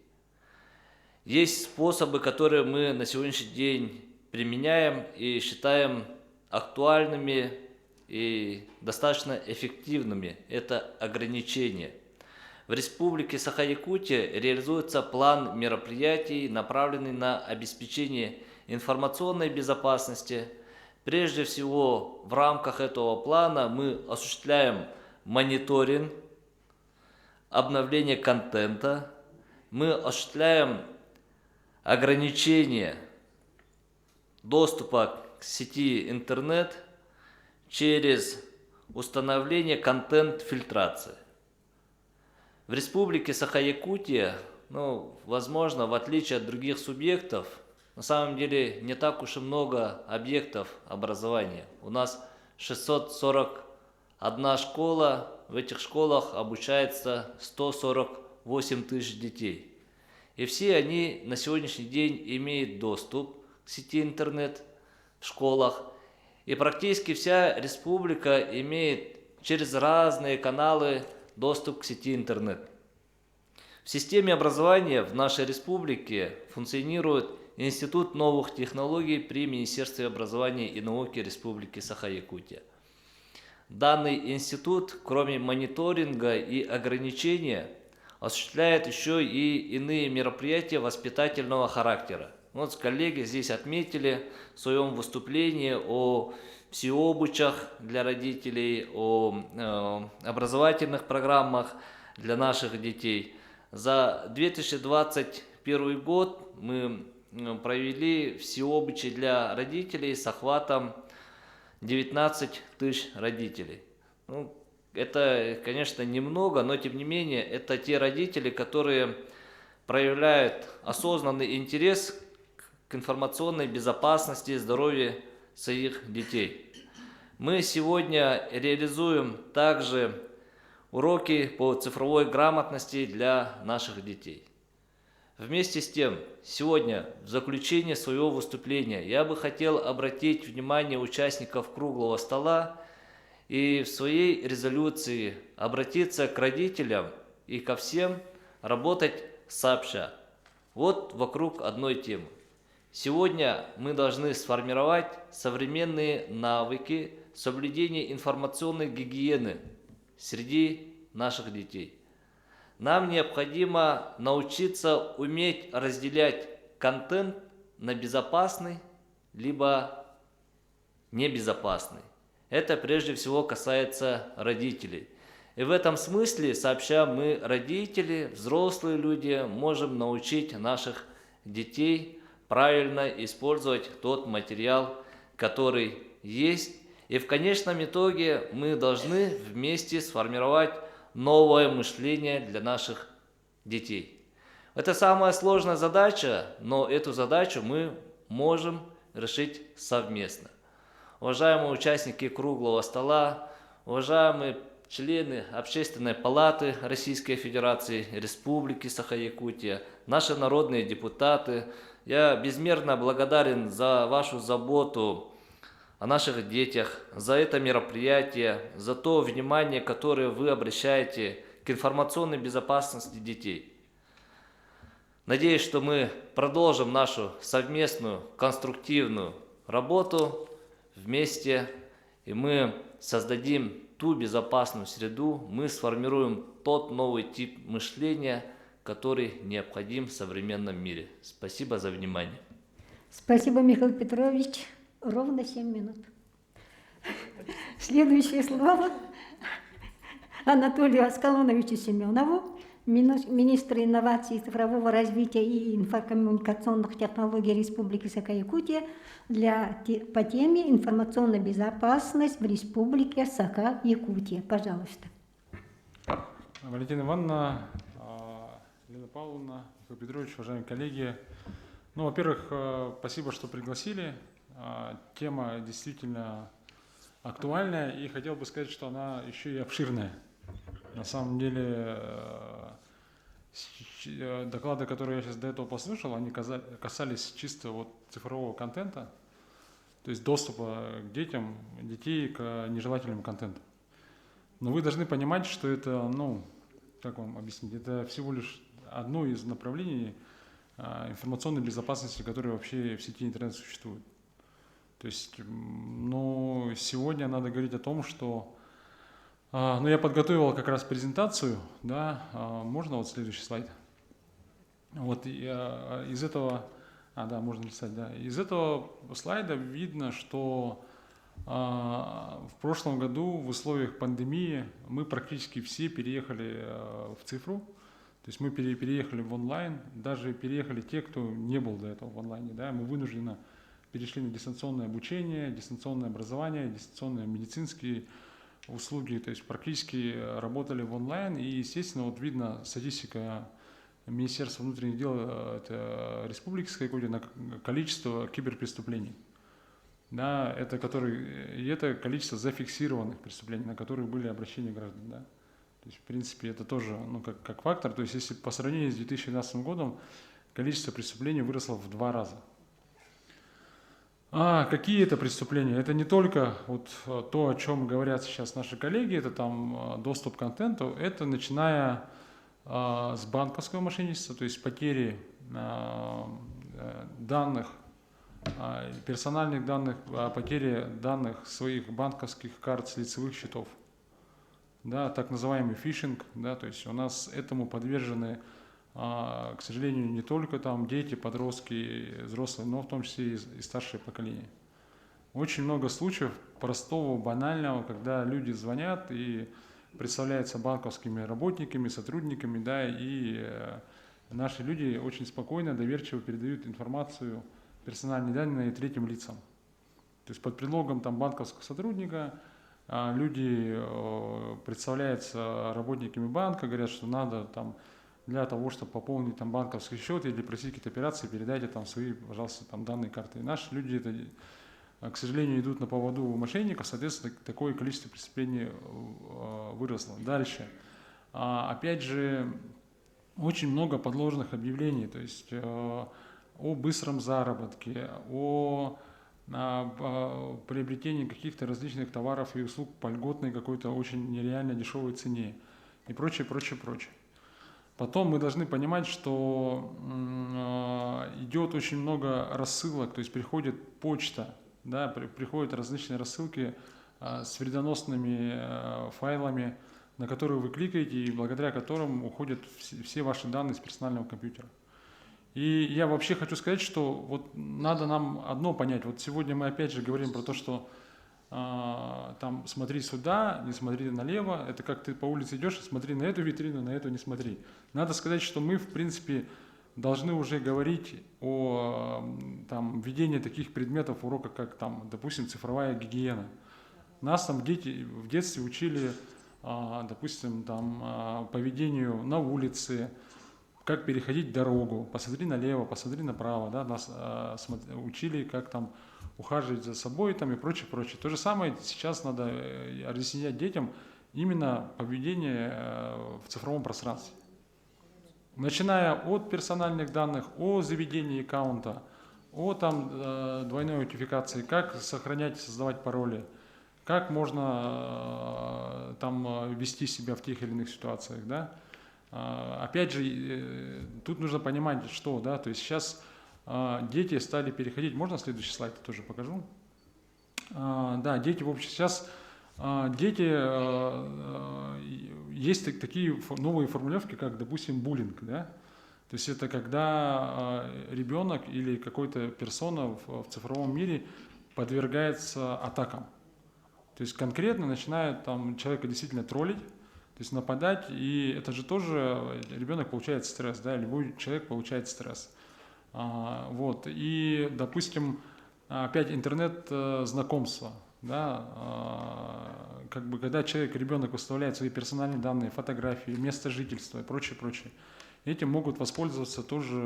Есть способы, которые мы на сегодняшний день применяем и считаем актуальными и достаточно эффективными. Это ограничения. В Республике Саха-Якутия реализуется план мероприятий, направленный на обеспечение информационной безопасности. Прежде всего, в рамках этого плана мы осуществляем мониторинг, обновление контента, мы осуществляем ограничение доступа к сети интернет через установление контент-фильтрации. В Республике Саха-Якутия, возможно, в отличие от других субъектов, на самом деле не так уж и много объектов образования. У нас 641 школа, в этих школах обучается 148 тысяч детей. И все они на сегодняшний день имеют доступ к сети интернет в школах. И практически вся республика имеет через разные каналы доступ к сети интернет. В системе образования в нашей республике функционирует Институт новых технологий при Министерстве образования и науки Республики Саха-Якутия. Данный институт, кроме мониторинга и ограничения, осуществляет еще и иные мероприятия воспитательного характера. Вот коллеги здесь отметили в своем выступлении о всеобучах для родителей, о образовательных программах для наших детей. За 2021 год мы провели всеобучи для родителей с охватом 19 тысяч родителей. Это, конечно, немного, но тем не менее, это те родители, которые проявляют осознанный интерес к информационной безопасности и здоровью своих детей. Мы сегодня реализуем также уроки по цифровой грамотности для наших детей. Вместе с тем, сегодня в заключение своего выступления я бы хотел обратить внимание участников круглого стола и в своей резолюции обратиться к родителям и ко всем работать сообща. Вот вокруг одной темы. Сегодня мы должны сформировать современные навыки соблюдения информационной гигиены среди наших детей. Нам необходимо научиться уметь разделять контент на безопасный либо небезопасный. Это прежде всего касается родителей. И в этом смысле, сообща, мы, родители, взрослые люди, можем научить наших детей правильно использовать тот материал, который есть. И в конечном итоге мы должны вместе сформировать новое мышление для наших детей. Это самая сложная задача, но эту задачу мы можем решить совместно. Уважаемые участники круглого стола, уважаемые члены Общественной палаты Российской Федерации, Республики Саха-Якутия, наши народные депутаты, я безмерно благодарен за вашу заботу о наших детях, за это мероприятие, за то внимание, которое вы обращаете к информационной безопасности детей. Надеюсь, что мы продолжим нашу совместную конструктивную работу вместе, и мы создадим ту безопасную среду, мы сформируем тот новый тип мышления, который необходим в современном мире. Спасибо за внимание. Спасибо, Михаил Петрович. Ровно 7 минут. Следующее слово Анатолию Аскалоновичу Семенову, министру инноваций, цифрового развития и инфокоммуникационных технологий Республики Саха-Якутия по теме «Информационная безопасность в Республике Саха-Якутия». Пожалуйста. Валентина Ивановна, Лена Павловна, Михаил Петрович, уважаемые коллеги. Ну, во-первых, спасибо, что пригласили. Тема действительно актуальная, и хотел бы сказать, что она еще и обширная. На самом деле, доклады, которые я сейчас до этого послушал, они касались чисто вот цифрового контента, то есть доступа к детей к нежелательному контенту. Но вы должны понимать, что это, ну, как вам объяснить, это всего лишь одно из направлений информационной безопасности, которые вообще в сети интернет существуют. То есть, ну, сегодня надо говорить о том, что, ну, я подготовил как раз презентацию, да, можно вот следующий слайд? Вот из этого, да, можно листать, да, из этого слайда видно, что в прошлом году в условиях пандемии мы практически все переехали в цифру, то есть мы переехали в онлайн, даже переехали те, кто не был до этого в онлайне, да, мы вынуждены перешли на дистанционное обучение, дистанционное образование, дистанционные медицинские услуги, то есть практически работали в онлайн. И, естественно, вот видно статистика Министерства внутренних дел это Республики Саха-Якутия на количество киберпреступлений. Да, это количество зафиксированных преступлений, на которые были обращения граждан. Да. То есть, в принципе, это тоже, ну, как фактор. То есть, если по сравнению с 2012 годом количество преступлений выросло в 2 раза. Какие это преступления? Это не только вот то, о чем говорят сейчас наши коллеги, это там доступ к контенту, это начиная с банковского мошенничества, то есть потери данных, персональных данных, потери данных своих банковских карт с лицевых счетов, да, так называемый фишинг, да, то есть у нас этому подвержены, к сожалению, не только там дети, подростки, взрослые, но в том числе и старшее поколение. Очень много случаев простого, банального, когда люди звонят и представляются банковскими работниками, сотрудниками, да, и наши люди очень спокойно, доверчиво передают информацию, персональные данные третьим лицам. То есть под предлогом там банковского сотрудника люди представляются работниками банка, говорят, что надо там для того, чтобы пополнить там банковский счет или просить какие-то операции, передайте там свои, пожалуйста, там данные карты. И наши люди, это, к сожалению, идут на поводу у мошенников, соответственно, такое количество преступлений выросло. Дальше. Опять же, очень много подложных объявлений, то есть о быстром заработке, о приобретении каких-то различных товаров и услуг по льготной какой-то очень нереально дешевой цене и прочее, прочее, прочее. Потом мы должны понимать, что идет очень много рассылок, то есть приходит почта, да, приходят различные рассылки с вредоносными файлами, на которые вы кликаете и благодаря которым уходят все ваши данные с персонального компьютера. И я вообще хочу сказать, что вот надо нам одно понять. Вот сегодня мы опять же говорим про то, что там смотри сюда, не смотри налево. Это как ты по улице идешь, смотри на эту витрину, на эту не смотри. Надо сказать, что мы, в принципе, должны уже говорить о там, введении таких предметов в уроках, как, там, допустим, цифровая гигиена. Нас там дети в детстве учили, допустим, там, поведению на улице, как переходить дорогу, посмотри налево, посмотри направо, да, нас учили, как там ухаживать за собой там, и прочее, прочее. То же самое сейчас надо разъяснять детям именно поведение в цифровом пространстве. Начиная от персональных данных, о заведении аккаунта, о там, двойной аутентификации, как сохранять и создавать пароли, как можно там вести себя в тех или иных ситуациях, да. Опять же, тут нужно понимать, что, да, то есть сейчас дети стали переходить, можно следующий слайд тоже покажу? Да, дети, в общем, сейчас дети, есть такие новые формулировки, как, допустим, буллинг, да, то есть это когда ребенок или какой-то персона в цифровом мире подвергается атакам, то есть конкретно начинает там человека действительно троллить, то есть нападать, и это же тоже ребенок получает стресс, да, любой человек получает стресс. Вот, и, допустим, опять интернет-знакомство, да, как бы когда человек, ребенок выставляет свои персональные данные, фотографии, место жительства и прочее, прочее, этим могут воспользоваться тоже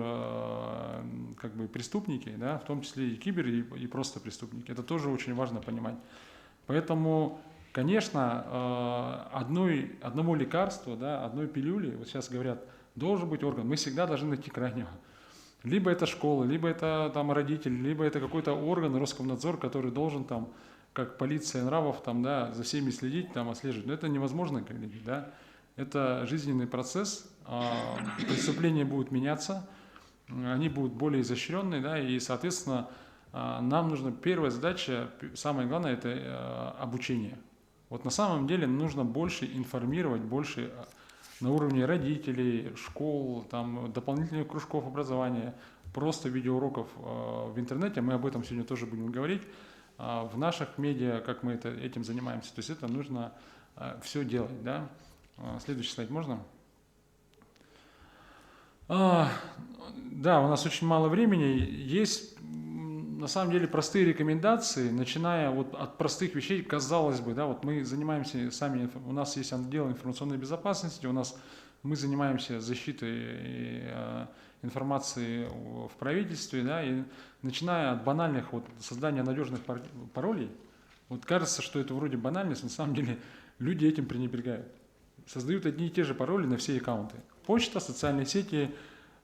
как бы преступники, да, в том числе и кибер, и просто преступники. Это тоже очень важно понимать. Поэтому, конечно, одного лекарства, да, одной пилюли, вот сейчас говорят, должен быть орган, мы всегда должны найти крайнего. Либо это школа, либо это там родители, либо это какой-то орган, Роскомнадзор, который должен там, как полиция нравов, там, да, за всеми следить, там, отслеживать. Но это невозможно, коллеги, да. Это жизненный процесс, преступления будут меняться, они будут более изощренные, да, и, соответственно, нам нужно, первая задача, самое главное, это обучение. Вот на самом деле нужно больше информировать, больше на уровне родителей, школ, там, дополнительных кружков образования, просто видеоуроков в интернете, мы об этом сегодня тоже будем говорить, в наших медиа, как мы этим занимаемся, то есть это нужно все делать, да. Следующий слайд можно? Да, у нас очень мало времени, есть на самом деле простые рекомендации, начиная вот от простых вещей, казалось бы, да, вот мы занимаемся сами, у нас есть отдел информационной безопасности, мы занимаемся защитой информации в правительстве, да, и начиная от банальных вот создания надежных паролей, вот кажется, что это вроде банальность, на самом деле люди этим пренебрегают, создают одни и те же пароли на все аккаунты, почта, социальные сети,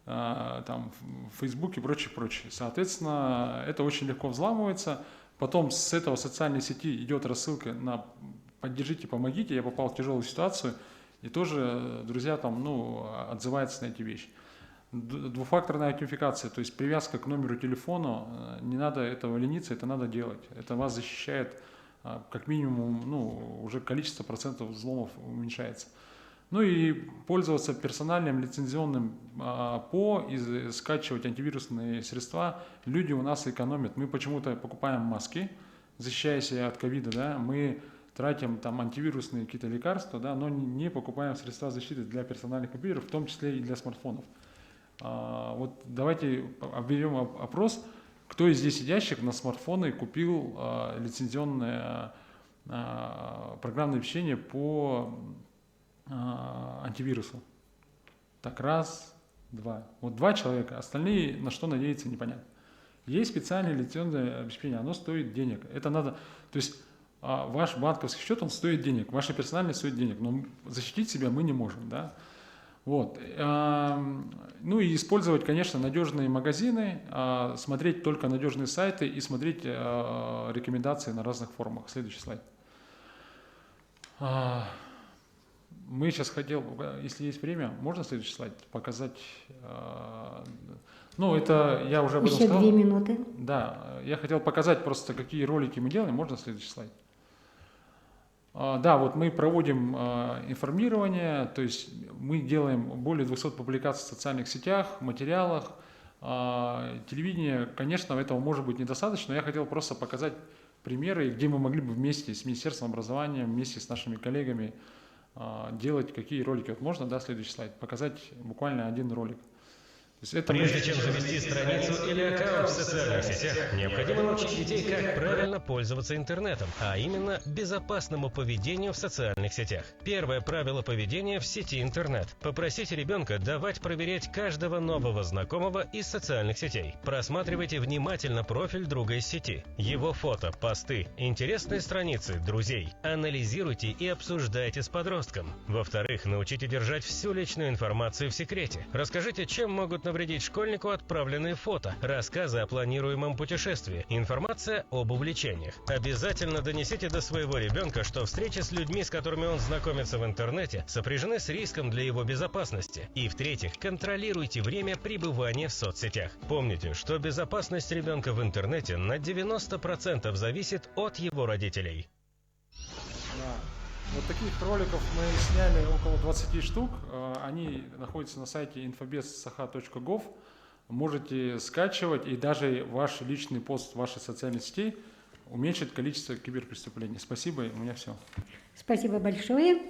там, в Фейсбуке и прочее, прочее. Соответственно, это очень легко взламывается. Потом с этого социальной сети идет рассылка на «поддержите, помогите, я попал в тяжелую ситуацию». И тоже друзья там, ну, отзываются на эти вещи. Двухфакторная аутентификация, то есть привязка к номеру телефона, не надо этого лениться, это надо делать. Это вас защищает как минимум, ну, уже количество процентов взломов уменьшается. Ну и пользоваться персональным лицензионным ПО и скачивать антивирусные средства. Люди у нас экономят. Мы почему-то покупаем маски, защищаясь от ковида, да, мы тратим там антивирусные какие-то лекарства, да, но не покупаем средства защиты для персональных компьютеров, в том числе и для смартфонов. Вот давайте объявим опрос, кто из здесь сидящих на смартфоны купил лицензионное программное обеспечение по антивирусу. Так, раз, два. Вот 2 человека, остальные на что надеяться непонятно. Есть специальное лицензионное обеспечение, оно стоит денег. Это надо, то есть ваш банковский счет, он стоит денег, ваши персональные стоят денег, но защитить себя мы не можем, да. Вот. Ну и использовать, конечно, надежные магазины, смотреть только надежные сайты и смотреть рекомендации на разных форумах. Следующий слайд. Мы сейчас хотел, если есть время, можно следующий слайд показать? Ну, это я уже об этом Еще сказал. 2 минуты. Да, я хотел показать просто, какие ролики мы делаем. Можно следующий слайд? Да, вот мы проводим информирование, то есть мы делаем более 200 публикаций в социальных сетях, материалах, телевидение. Конечно, этого может быть недостаточно, но я хотел просто показать примеры, где мы могли бы вместе с Министерством образования, вместе с нашими коллегами делать какие ролики. Вот можно, да, следующий слайд, показать буквально один ролик. То есть это Прежде чем завести страницу или аккаунт в социальных сетях, необходимо научить детей, как правильно пользоваться интернетом, а именно безопасному поведению в социальных сетях. Первое правило поведения в сети интернет. Попросите ребенка давать проверять каждого нового знакомого из социальных сетей. Просматривайте внимательно профиль друга из сети, его фото, посты, интересные страницы, друзей. Анализируйте и обсуждайте с подростком. Во-вторых, научите держать всю личную информацию в секрете. Расскажите, чем могут навредить школьнику отправленные фото, рассказы о планируемом путешествии, информация об увлечениях. Обязательно донесите до своего ребенка, что встречи с людьми, с которыми он знакомится в интернете, сопряжены с риском для его безопасности. И в-третьих, контролируйте время пребывания в соцсетях. Помните, что безопасность ребенка в интернете на 90% зависит от его родителей. Да. Вот таких роликов мы сняли около 20 штук. Они находятся на сайте infobezsaha.gov. Можете скачивать, и даже ваш личный пост в вашей социальной сети уменьшит количество киберпреступлений. Спасибо, у меня все. Спасибо большое.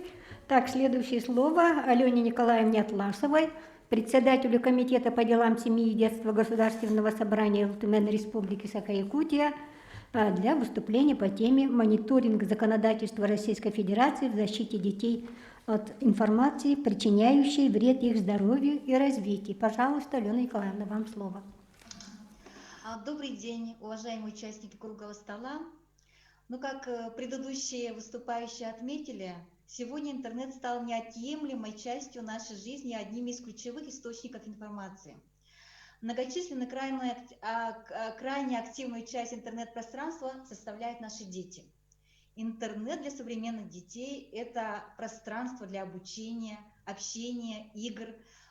Так, следующее слово Алене Николаевне Атласовой, председателю Комитета по делам семьи и детства Государственного собрания ЛТМН Республики Саха-Якутия, для выступления по теме «Мониторинг законодательства Российской Федерации в защите детей от информации, причиняющей вред их здоровью и развитию». Пожалуйста, Алена Николаевна, вам слово. Добрый день, уважаемые участники круглого стола. Ну, как предыдущие выступающие отметили, сегодня интернет стал неотъемлемой частью нашей жизни, одним из ключевых источников информации. Многочисленную крайне активную часть интернет-пространства составляют наши дети. Интернет для современных детей – это пространство для обучения, общения, игр,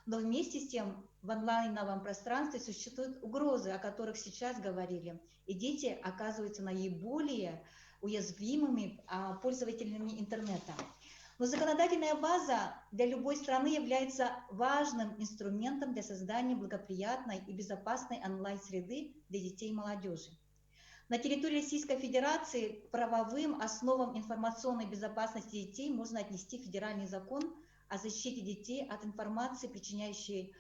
но вместе с тем в онлайновом пространстве существуют угрозы, о которых сейчас говорили, и дети оказываются наиболее уязвимыми пользователями интернета. Но законодательная база для любой страны является важным инструментом для создания благоприятной и безопасной онлайн-среды для детей и молодежи. На территории Российской Федерации к правовым основам информационной безопасности детей можно отнести Федеральный закон о защите детей от информации, причиняющей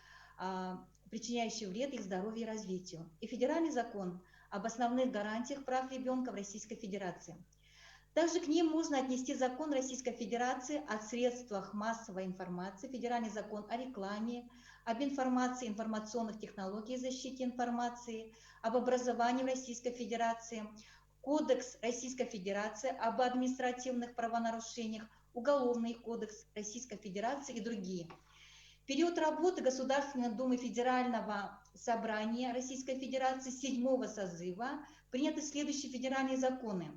вред их здоровью и развитию, и Федеральный закон об основных гарантиях прав ребенка в Российской Федерации. Также к ним можно отнести закон Российской Федерации о средствах массовой информации, Федеральный закон о рекламе, об информации и информационных технологиях защите информации, об образовании в Российской Федерации, Кодекс Российской Федерации об административных правонарушениях, Уголовный кодекс Российской Федерации и другие. В период работы Государственной Думы Федерального собрания Российской Федерации 7-го созыва приняты следующие федеральные законы.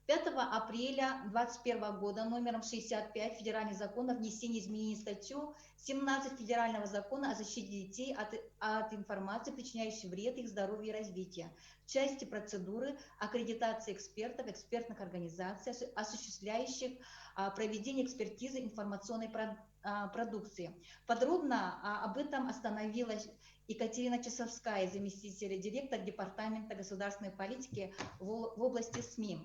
5 апреля 2021 года номером 65 Федеральный закон о внесении изменений в статью 17 Федерального закона о защите детей от информации, причиняющей вред их здоровью и развитию, в части процедуры аккредитации экспертов, экспертных организаций, осуществляющих проведение экспертизы информационной продукции. Подробно об этом остановилась Екатерина Часовская, заместитель директора Департамента государственной политики в области СМИ.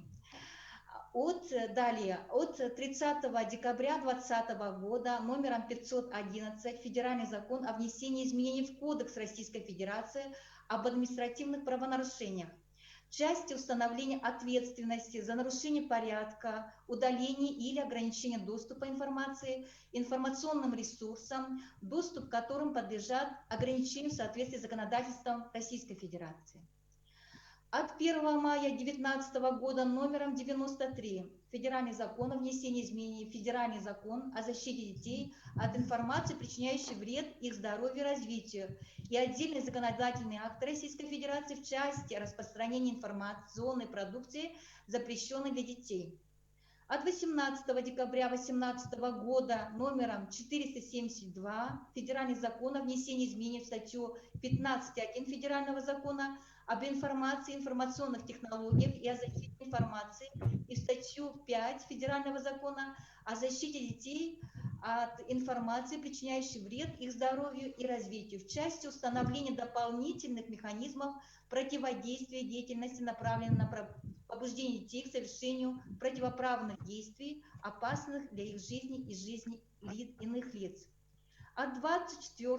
От 30 декабря 2020 года номером 511 Федеральный закон о внесении изменений в Кодекс Российской Федерации об административных правонарушениях в части установления ответственности за нарушение порядка, удаление или ограничение доступа информации, информационным ресурсам, доступ к которым подлежат ограничению в соответствии с законодательством Российской Федерации. От 1 мая 2019 года номером 93 Федеральный закон о внесении изменений в Федеральный закон о защите детей от информации, причиняющей вред их здоровью и развитию, и отдельный законодательный акт Российской Федерации в части распространения информационной продукции, запрещенной для детей. От 18 декабря 2018 года номером 472 Федеральный закон о внесении изменений в статью 15.1 Федерального закона об информации, информационных технологиях и о защите информации и в статью 5 Федерального закона о защите детей от информации, причиняющей вред их здоровью и развитию в части установления дополнительных механизмов противодействия деятельности, направленной на побуждение детей к совершению противоправных действий, опасных для их жизни и жизни иных лиц. От 24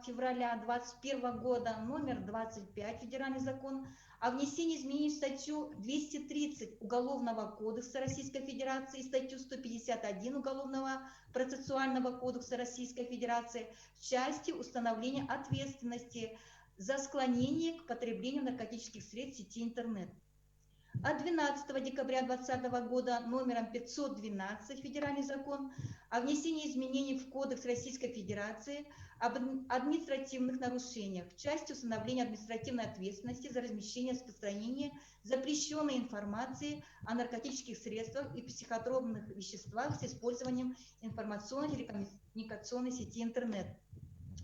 февраля 2021 года номер 25 Федеральный закон о внесении изменений в статью 230 Уголовного кодекса Российской Федерации и статью 151 Уголовного процессуального кодекса Российской Федерации в части установления ответственности за склонение к потреблению наркотических средств в сети интернет. От 12 декабря 2020 года номером 512 Федеральный закон о внесении изменений в Кодекс Российской Федерации об административных нарушениях в части установления административной ответственности за размещение и распространение запрещенной информации о наркотических средствах и психотропных веществах с использованием информационно-телекоммуникационной сети интернет.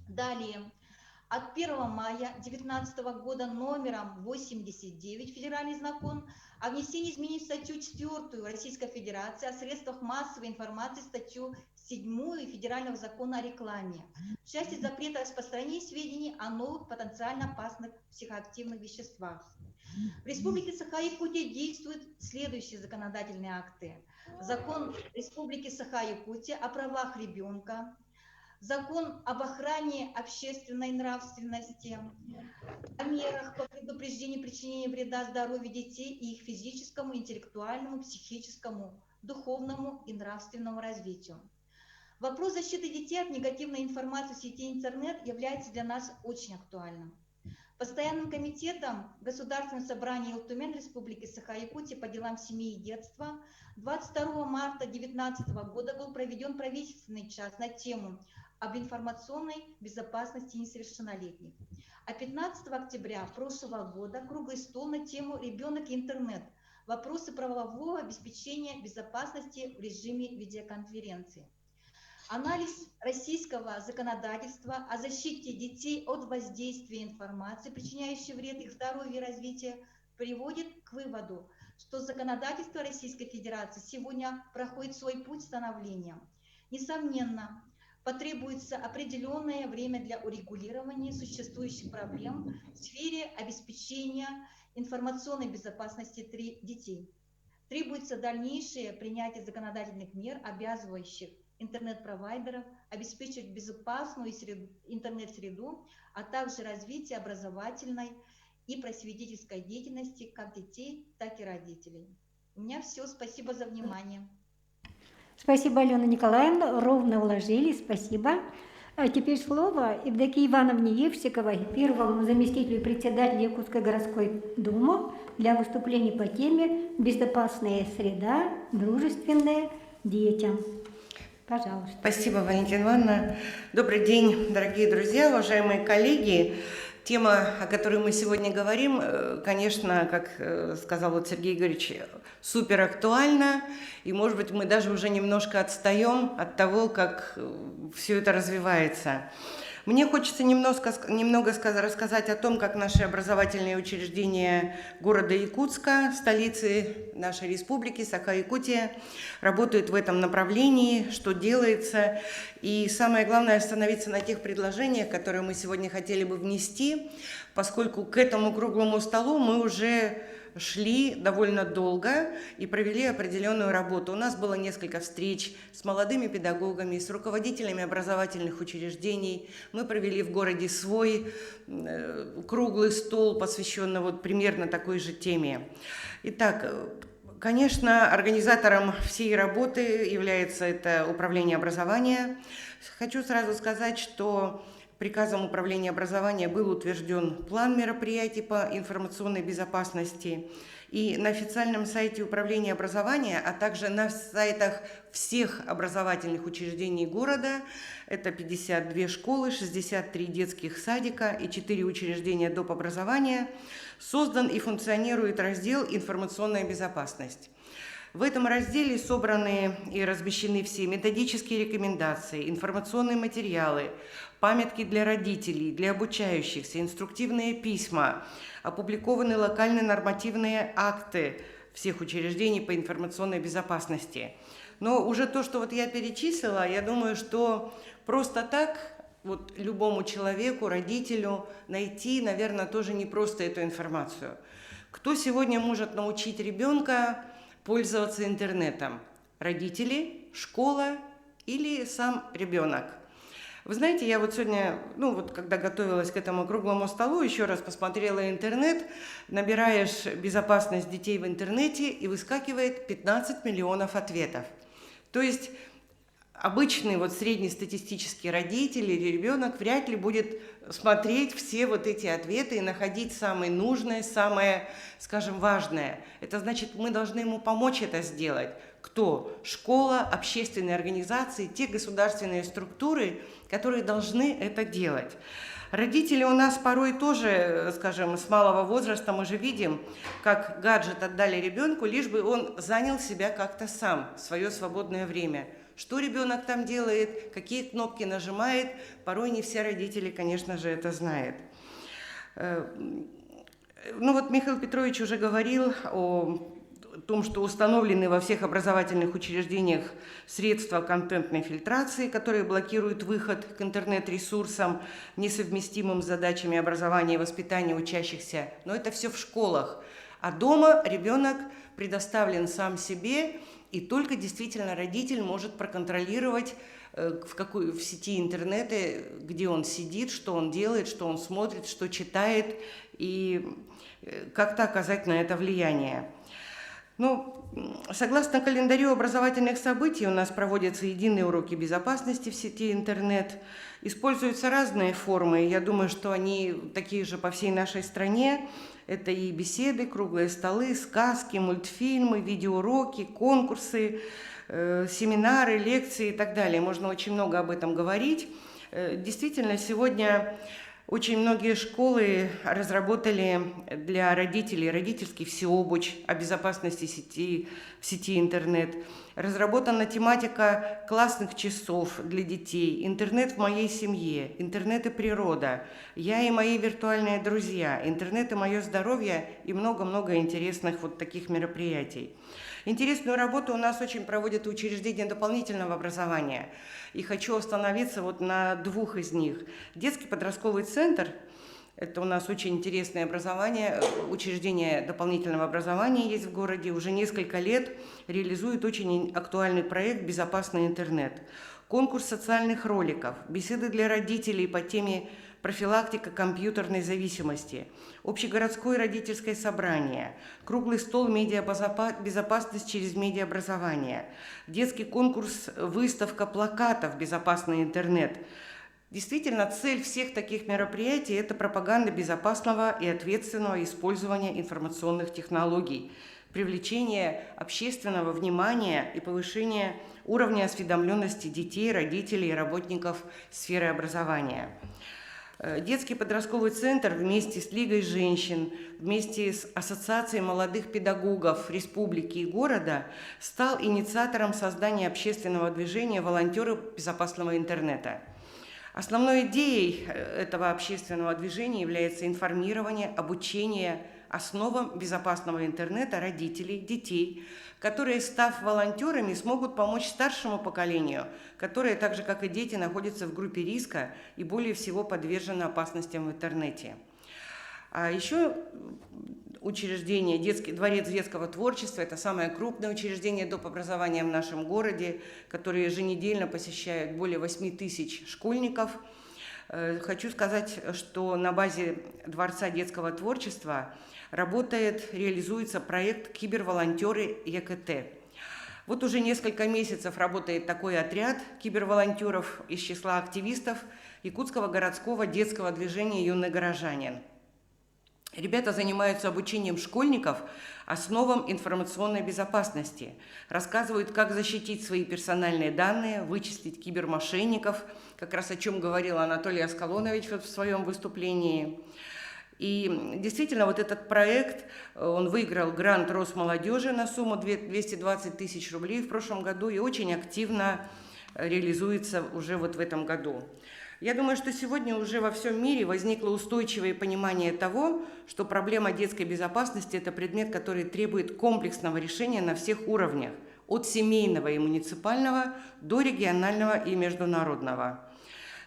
Далее. От 1 мая 2019 года номером 89 Федеральный закон о внесении изменений в статью 4 Российской Федерации о средствах массовой информации, статью 7 Федерального закона о рекламе в части запрета распространения сведений о новых потенциально опасных психоактивных веществах. В Республике Саха-Якутия действуют следующие законодательные акты. Закон Республики Саха-Якутия о правах ребенка, Закон об охране общественной нравственности, о мерах по предупреждению причинения вреда здоровью детей и их физическому, интеллектуальному, психическому, духовному и нравственному развитию. Вопрос защиты детей от негативной информации в сети интернет является для нас очень актуальным. Постоянным комитетом Государственного собрания Илтумен Республики Саха-Якутия по делам семьи и детства 22 марта 2019 года был проведен правительственный час на тему об информационной безопасности несовершеннолетних. А 15 октября прошлого года круглый стол на тему «Ребенок и интернет. Вопросы правового обеспечения безопасности в режиме видеоконференции». Анализ российского законодательства о защите детей от воздействия информации, причиняющей вред их здоровью и развитию, приводит к выводу, что законодательство Российской Федерации сегодня проходит свой путь становления. Несомненно, потребуется определенное время для урегулирования существующих проблем в сфере обеспечения информационной безопасности детей. Требуется дальнейшее принятие законодательных мер, обязывающих интернет-провайдеров обеспечивать безопасную интернет-среду, а также развитие образовательной и просветительской деятельности как детей, так и родителей. У меня все. Спасибо за внимание. Спасибо, Алена Николаевна, ровно уложились, спасибо. А теперь слово Евдокии Ивановне Евсиковой, первому заместителю председателя Якутской городской думы, для выступления по теме «Безопасная среда, дружественная детям». Пожалуйста. Спасибо, Валентина Ивановна. Добрый день, дорогие друзья, уважаемые коллеги. Тема, о которой мы сегодня говорим, конечно, как сказал вот Сергей Игоревич, супер актуальна. И, может быть, мы даже уже немножко отстаем от того, как все это развивается. Мне хочется немного рассказать о том, как наши образовательные учреждения города Якутска, столицы нашей республики, Саха-Якутия, работают в этом направлении, что делается. И самое главное – остановиться на тех предложениях, которые мы сегодня хотели бы внести, поскольку к этому круглому столу мы уже шли довольно долго и провели определенную работу. У нас было несколько встреч с молодыми педагогами, с руководителями образовательных учреждений. Мы провели в городе свой круглый стол, посвященный вот примерно такой же теме. Итак, конечно, организатором всей работы является это управление образования. Хочу сразу сказать, что приказом управления образования был утвержден план мероприятий по информационной безопасности. И на официальном сайте Управления образования, а также на сайтах всех образовательных учреждений города, это 52 школы, 63 детских садика и 4 учреждения доп. Образования, создан и функционирует раздел «Информационная безопасность». В этом разделе собраны и размещены все методические рекомендации, информационные материалы, памятки для родителей, для обучающихся, инструктивные письма, опубликованы локальные нормативные акты всех учреждений по информационной безопасности. Но уже то, что вот я перечислила, я думаю, что просто так вот любому человеку, родителю найти, наверное, тоже не просто эту информацию. Кто сегодня может научить ребенка пользоваться интернетом? Родители, школа или сам ребенок? Вы знаете, я вот сегодня, когда готовилась к этому круглому столу, еще раз посмотрела интернет, набираешь «безопасность детей в интернете» и выскакивает 15 миллионов ответов. То есть обычный среднестатистический родитель или ребенок вряд ли будет смотреть все вот эти ответы и находить самое нужное, самое, скажем, важное. Это значит, мы должны ему помочь это сделать. Кто? Школа, общественные организации, те государственные структуры, которые должны это делать. Родители у нас порой тоже, скажем, с малого возраста мы же видим, как гаджет отдали ребенку, лишь бы он занял себя как-то сам, в свое свободное время. Что ребенок там делает, какие кнопки нажимает, порой не все родители, конечно же, это знают. Михаил Петрович уже говорил о том, что установлены во всех образовательных учреждениях средства контентной фильтрации, которые блокируют выход к интернет-ресурсам, несовместимым с задачами образования и воспитания учащихся. Но это все в школах. А дома ребенок предоставлен сам себе, и только действительно родитель может проконтролировать в сети интернета, где он сидит, что он делает, что он смотрит, что читает, и как-то оказать на это влияние. Согласно календарю образовательных событий у нас проводятся единые уроки безопасности в сети интернет. Используются разные формы, я думаю, что они такие же по всей нашей стране. Это и беседы, круглые столы, сказки, мультфильмы, видеоуроки, конкурсы, семинары, лекции и так далее. Можно очень много об этом говорить. Действительно, сегодня очень многие школы разработали для родителей родительский всеобуч о безопасности в сети интернет. Разработана тематика классных часов для детей, интернет в моей семье, интернет и природа, я и мои виртуальные друзья, интернет и мое здоровье и много-много интересных таких мероприятий. Интересную работу у нас очень проводят учреждения дополнительного образования. И хочу остановиться на двух из них. Детский подростковый центр – это у нас очень интересное образование, учреждение дополнительного образования есть в городе. Уже несколько лет реализует очень актуальный проект «Безопасный интернет». Конкурс социальных роликов, беседы для родителей по теме профилактика компьютерной зависимости, общегородское родительское собрание, круглый стол «Медиабезопасность через медиаобразование», детский конкурс «Выставка плакатов. Безопасный интернет». Действительно, цель всех таких мероприятий – это пропаганда безопасного и ответственного использования информационных технологий, привлечение общественного внимания и повышение уровня осведомленности детей, родителей и работников сферы образования. Детский подростковый центр вместе с Лигой женщин, вместе с Ассоциацией молодых педагогов республики и города стал инициатором создания общественного движения «Волонтеры безопасного интернета». Основной идеей этого общественного движения является информирование, обучение основам безопасного интернета родителей, детей, которые, став волонтерами, смогут помочь старшему поколению, которое, так же как и дети, находится в группе риска и более всего подвержено опасностям в интернете. А еще учреждение «Дворец детского творчества» – это самое крупное учреждение доп. Образования в нашем городе, которое еженедельно посещает более 8 тысяч школьников. Хочу сказать, что на базе Дворца детского творчества реализуется проект «Киберволонтеры ЕКТ». Вот уже несколько месяцев работает такой отряд киберволонтеров из числа активистов Якутского городского детского движения «Юный горожанин». Ребята занимаются обучением школьников основам информационной безопасности, рассказывают, как защитить свои персональные данные, вычислить кибермошенников, как раз о чем говорил Анатолий Аскалонович в своем выступлении. И действительно, вот этот проект, он выиграл грант Росмолодежи на сумму 220 тысяч рублей в прошлом году и очень активно реализуется уже вот в этом году. Я думаю, что сегодня уже во всем мире возникло устойчивое понимание того, что проблема детской безопасности – это предмет, который требует комплексного решения на всех уровнях, от семейного и муниципального до регионального и международного.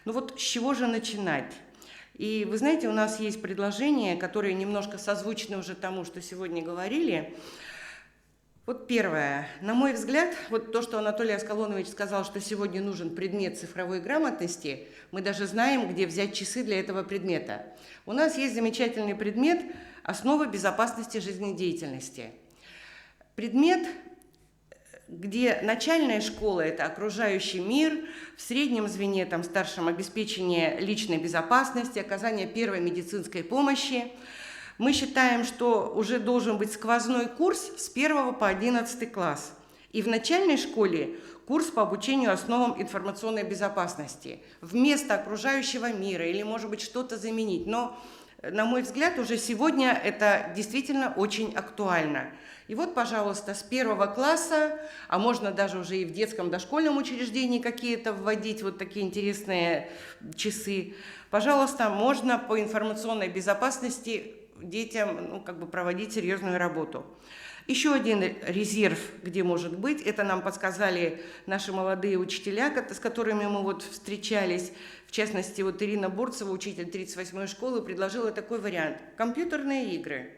Ну вот с чего же начинать? И вы знаете, у нас есть предложения, которые немножко созвучны уже тому, что сегодня говорили. Вот первое. На мой взгляд, вот то, что Анатолий Аскалонович сказал, что сегодня нужен предмет цифровой грамотности, мы даже знаем, где взять часы для этого предмета. У нас есть замечательный предмет «Основы безопасности жизнедеятельности». Предмет, где начальная школа – это окружающий мир, в среднем звене, там, старшем обеспечение личной безопасности, оказание первой медицинской помощи. Мы считаем, что уже должен быть сквозной курс с 1 по 11 класс. И в начальной школе курс по обучению основам информационной безопасности. Вместо окружающего мира или, может быть, что-то заменить. Но, на мой взгляд, уже сегодня это действительно очень актуально. И вот, пожалуйста, с 1 класса, а можно даже уже и в детском дошкольном учреждении какие-то вводить вот такие интересные часы, пожалуйста, можно по информационной безопасности детям проводить серьезную работу. Еще один резерв, где может быть, это нам подсказали наши молодые учителя, с которыми мы вот встречались. В частности, вот Ирина Бурцева, учитель 38-й школы, предложила такой вариант. Компьютерные игры.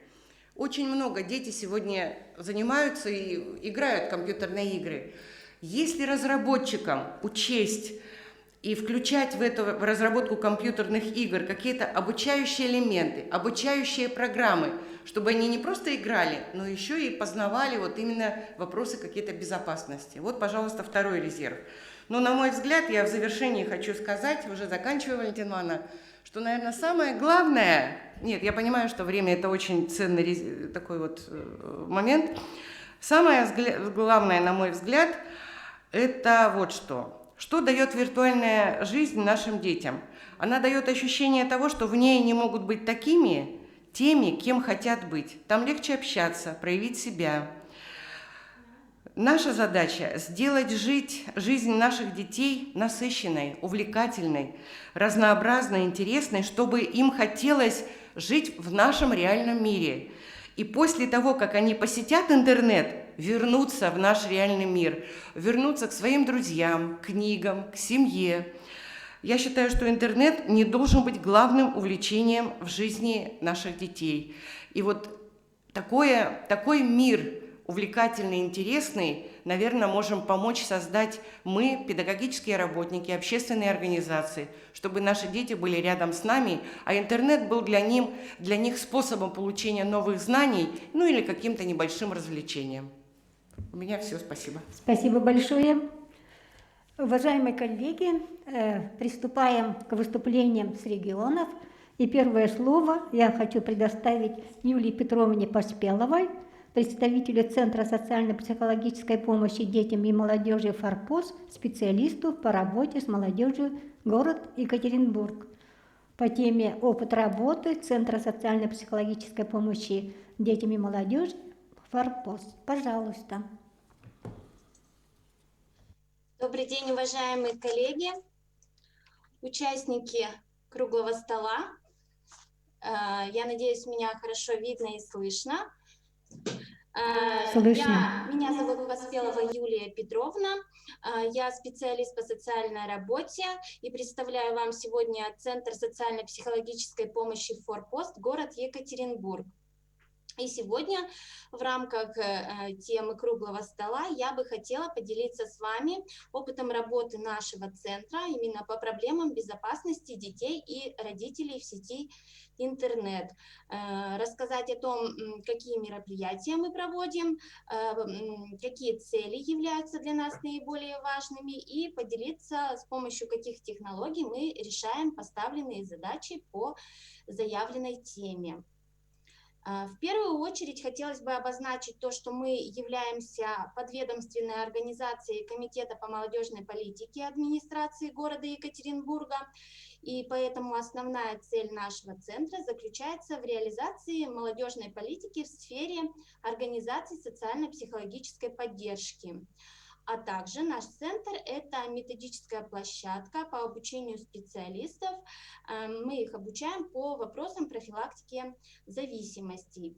Очень много детей сегодня занимаются и играют в компьютерные игры. Если разработчикам учесть и включать в разработку компьютерных игр какие-то обучающие элементы, обучающие программы, чтобы они не просто играли, но еще и познавали вот именно вопросы какие-то безопасности. Вот, пожалуйста, второй резерв. Но, на мой взгляд, я в завершении хочу сказать, уже заканчиваю, Валентина Ивановна, что, наверное, самое главное, нет, я понимаю, что время – это очень ценный такой вот момент, самое главное, на мой взгляд, это вот что. Что дает виртуальная жизнь нашим детям? Она дает ощущение того, что в ней они могут быть теми, кем хотят быть. Там легче общаться, проявить себя. Наша задача – сделать жизнь наших детей насыщенной, увлекательной, разнообразной, интересной, чтобы им хотелось жить в нашем реальном мире. И после того, как они посетят интернет, вернуться в наш реальный мир, вернуться к своим друзьям, книгам, к семье. Я считаю, что интернет не должен быть главным увлечением в жизни наших детей. И вот такой мир увлекательный, интересный, наверное, можем помочь создать мы, педагогические работники, общественные организации, чтобы наши дети были рядом с нами, а интернет был для них способом получения новых знаний, ну или каким-то небольшим развлечением. У меня все, спасибо. Спасибо большое. Уважаемые коллеги, приступаем к выступлениям с регионов. И первое слово я хочу предоставить Юлии Петровне Поспеловой, представителю Центра социально-психологической помощи детям и молодежи «Форпост», специалисту по работе с молодежью город Екатеринбург. По теме «Опыт работы Центра социально-психологической помощи детям и молодежи «Форпост». Пожалуйста. Добрый день, уважаемые коллеги, участники круглого стола. Я надеюсь, меня хорошо видно и слышно. Меня зовут Поспелова Юлия Петровна, я специалист по социальной работе и представляю вам сегодня Центр социально-психологической помощи «Форпост», город Екатеринбург. И сегодня в рамках темы круглого стола я бы хотела поделиться с вами опытом работы нашего центра именно по проблемам безопасности детей и родителей в сети интернет, рассказать о том, какие мероприятия мы проводим, какие цели являются для нас наиболее важными, и поделиться, с помощью каких технологий мы решаем поставленные задачи по заявленной теме. В первую очередь хотелось бы обозначить то, что мы являемся подведомственной организацией Комитета по молодежной политике администрации города Екатеринбурга, и поэтому основная цель нашего центра заключается в реализации молодежной политики в сфере организации социально-психологической поддержки. А также наш центр – это методическая площадка по обучению специалистов. Мы их обучаем по вопросам профилактики зависимостей.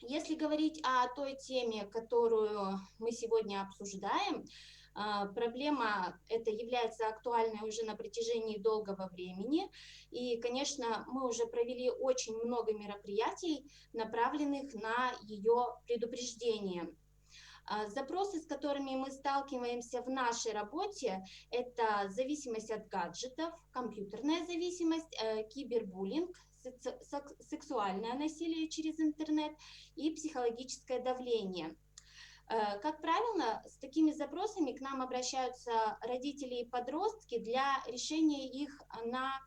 Если говорить о той теме, которую мы сегодня обсуждаем, проблема эта является актуальной уже на протяжении долгого времени. И, конечно, мы уже провели очень много мероприятий, направленных на ее предупреждение. Запросы, с которыми мы сталкиваемся в нашей работе, это зависимость от гаджетов, компьютерная зависимость, кибербуллинг, сексуальное насилие через интернет и психологическое давление. Как правило, с такими запросами к нам обращаются родители и подростки для решения их на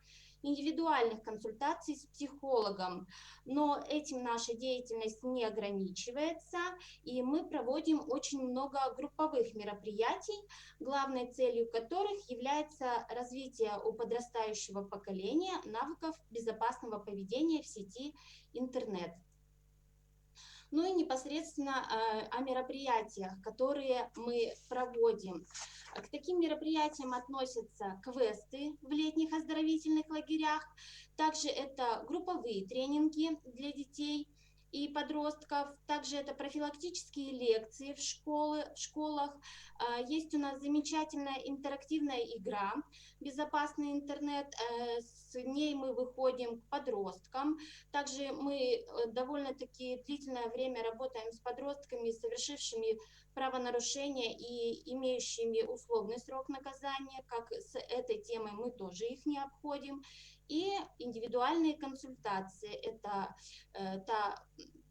индивидуальных консультаций с психологом, но этим наша деятельность не ограничивается, и мы проводим очень много групповых мероприятий, главной целью которых является развитие у подрастающего поколения навыков безопасного поведения в сети интернет. Ну и непосредственно о мероприятиях, которые мы проводим. К таким мероприятиям относятся квесты в летних оздоровительных лагерях, также это групповые тренинги для детей и подростков, также это профилактические лекции в школах. Есть у нас замечательная интерактивная игра «Безопасный интернет», с ней мы выходим к подросткам. Также мы довольно-таки длительное время работаем с подростками, совершившими правонарушения и имеющими условный срок наказания, как с этой темой мы тоже их не обходим. И индивидуальные консультации – это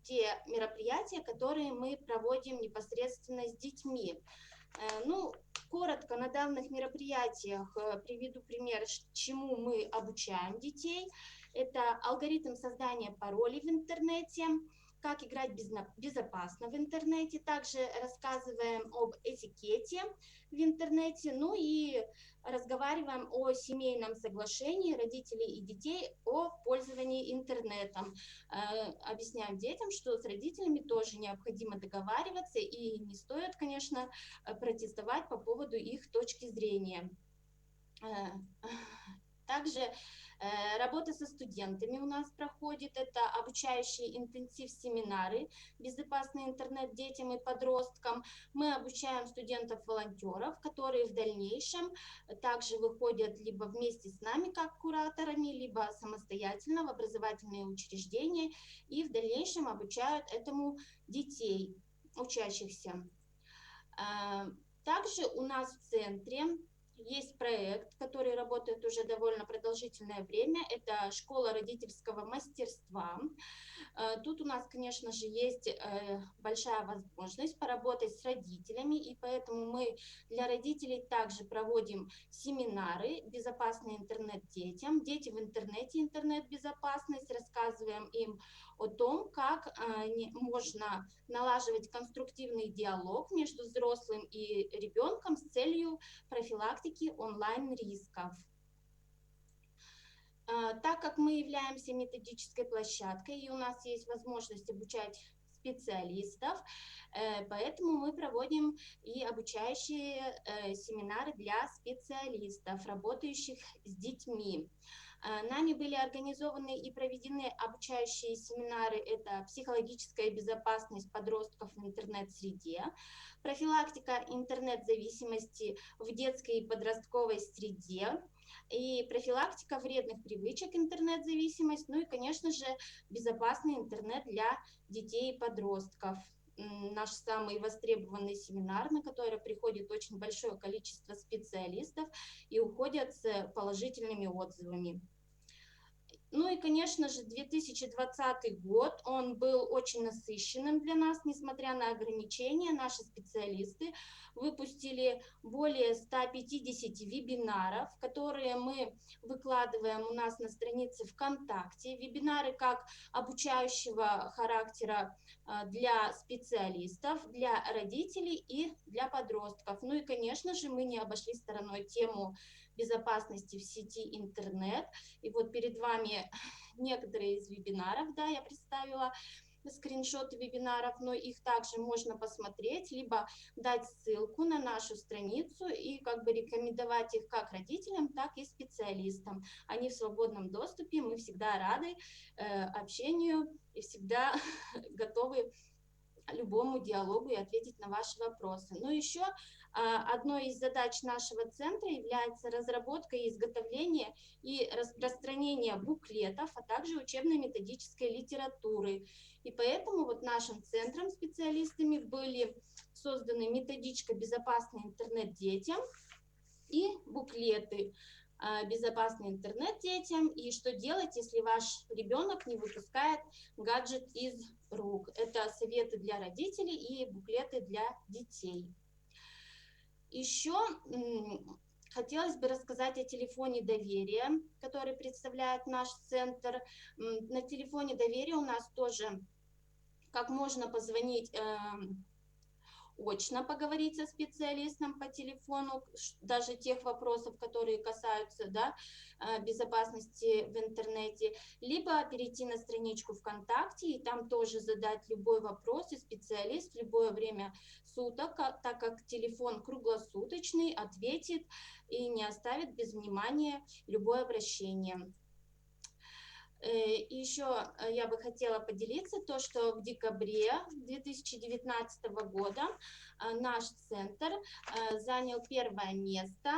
те мероприятия, которые мы проводим непосредственно с детьми. Ну, коротко на данных мероприятиях приведу пример, чему мы обучаем детей. Это алгоритм создания паролей в интернете, как играть безопасно в интернете. Также рассказываем об этикете в интернете, ну и разговариваем о семейном соглашении родителей и детей о пользовании интернетом. Объясняем детям, что с родителями тоже необходимо договариваться и не стоит, конечно, протестовать по поводу их точки зрения. Также работа со студентами у нас проходит, это обучающие интенсив-семинары «Безопасный интернет детям и подросткам». Мы обучаем студентов-волонтеров, которые в дальнейшем также выходят либо вместе с нами как кураторами, либо самостоятельно в образовательные учреждения и в дальнейшем обучают этому детей, учащихся. Также у нас в центре есть проект, который работает уже довольно продолжительное время. Это школа родительского мастерства. Тут у нас, конечно же, есть большая возможность поработать с родителями, и поэтому мы для родителей также проводим семинары «Безопасный интернет детям», «Дети в интернете. Интернет-безопасность». Рассказываем им о том, как можно налаживать конструктивный диалог между взрослым и ребенком с целью профилактики онлайн-рисков. Так как мы являемся методической площадкой и у нас есть возможность обучать специалистов, поэтому мы проводим и обучающие семинары для специалистов, работающих с детьми. Нами были организованы и проведены обучающие семинары, это психологическая безопасность подростков в интернет-среде, профилактика интернет-зависимости в детской и подростковой среде, и профилактика вредных привычек интернет-зависимость, ну и, конечно же, безопасный интернет для детей и подростков. Наш самый востребованный семинар, на который приходит очень большое количество специалистов и уходят с положительными отзывами. Ну и, конечно же, 2020 год, он был очень насыщенным для нас, несмотря на ограничения. Наши специалисты выпустили более 150 вебинаров, которые мы выкладываем у нас на странице ВКонтакте. Вебинары как обучающего характера для специалистов, для родителей и для подростков. Ну и, конечно же, мы не обошли стороной тему безопасности в сети интернет. И вот перед вами некоторые из вебинаров, да, я представила скриншоты вебинаров, но их также можно посмотреть, либо дать ссылку на нашу страницу и как бы рекомендовать их как родителям, так и специалистам. Они в свободном доступе, мы всегда рады общению и всегда готовы любому диалогу и ответить на ваши вопросы. Но еще одной из задач нашего центра является разработка и изготовление и распространение буклетов, а также учебно-методической литературы. И поэтому вот нашим центром специалистами были созданы методичка «Безопасный интернет детям» и буклеты «Безопасный интернет детям» и «Что делать, если ваш ребенок не выпускает гаджет из рук». Это советы для родителей и буклеты для детей. Еще хотелось бы рассказать о телефоне доверия, который представляет наш центр. На телефоне доверия у нас тоже как можно позвонить очно, поговорить со специалистом по телефону, даже тех вопросов, которые касаются, да, безопасности в интернете, либо перейти на страничку ВКонтакте и там тоже задать любой вопрос, и специалист в любое время суток, так как телефон круглосуточный, ответит и не оставит без внимания любое обращение. И еще я бы хотела поделиться то, что в декабре 2019 года наш центр занял первое место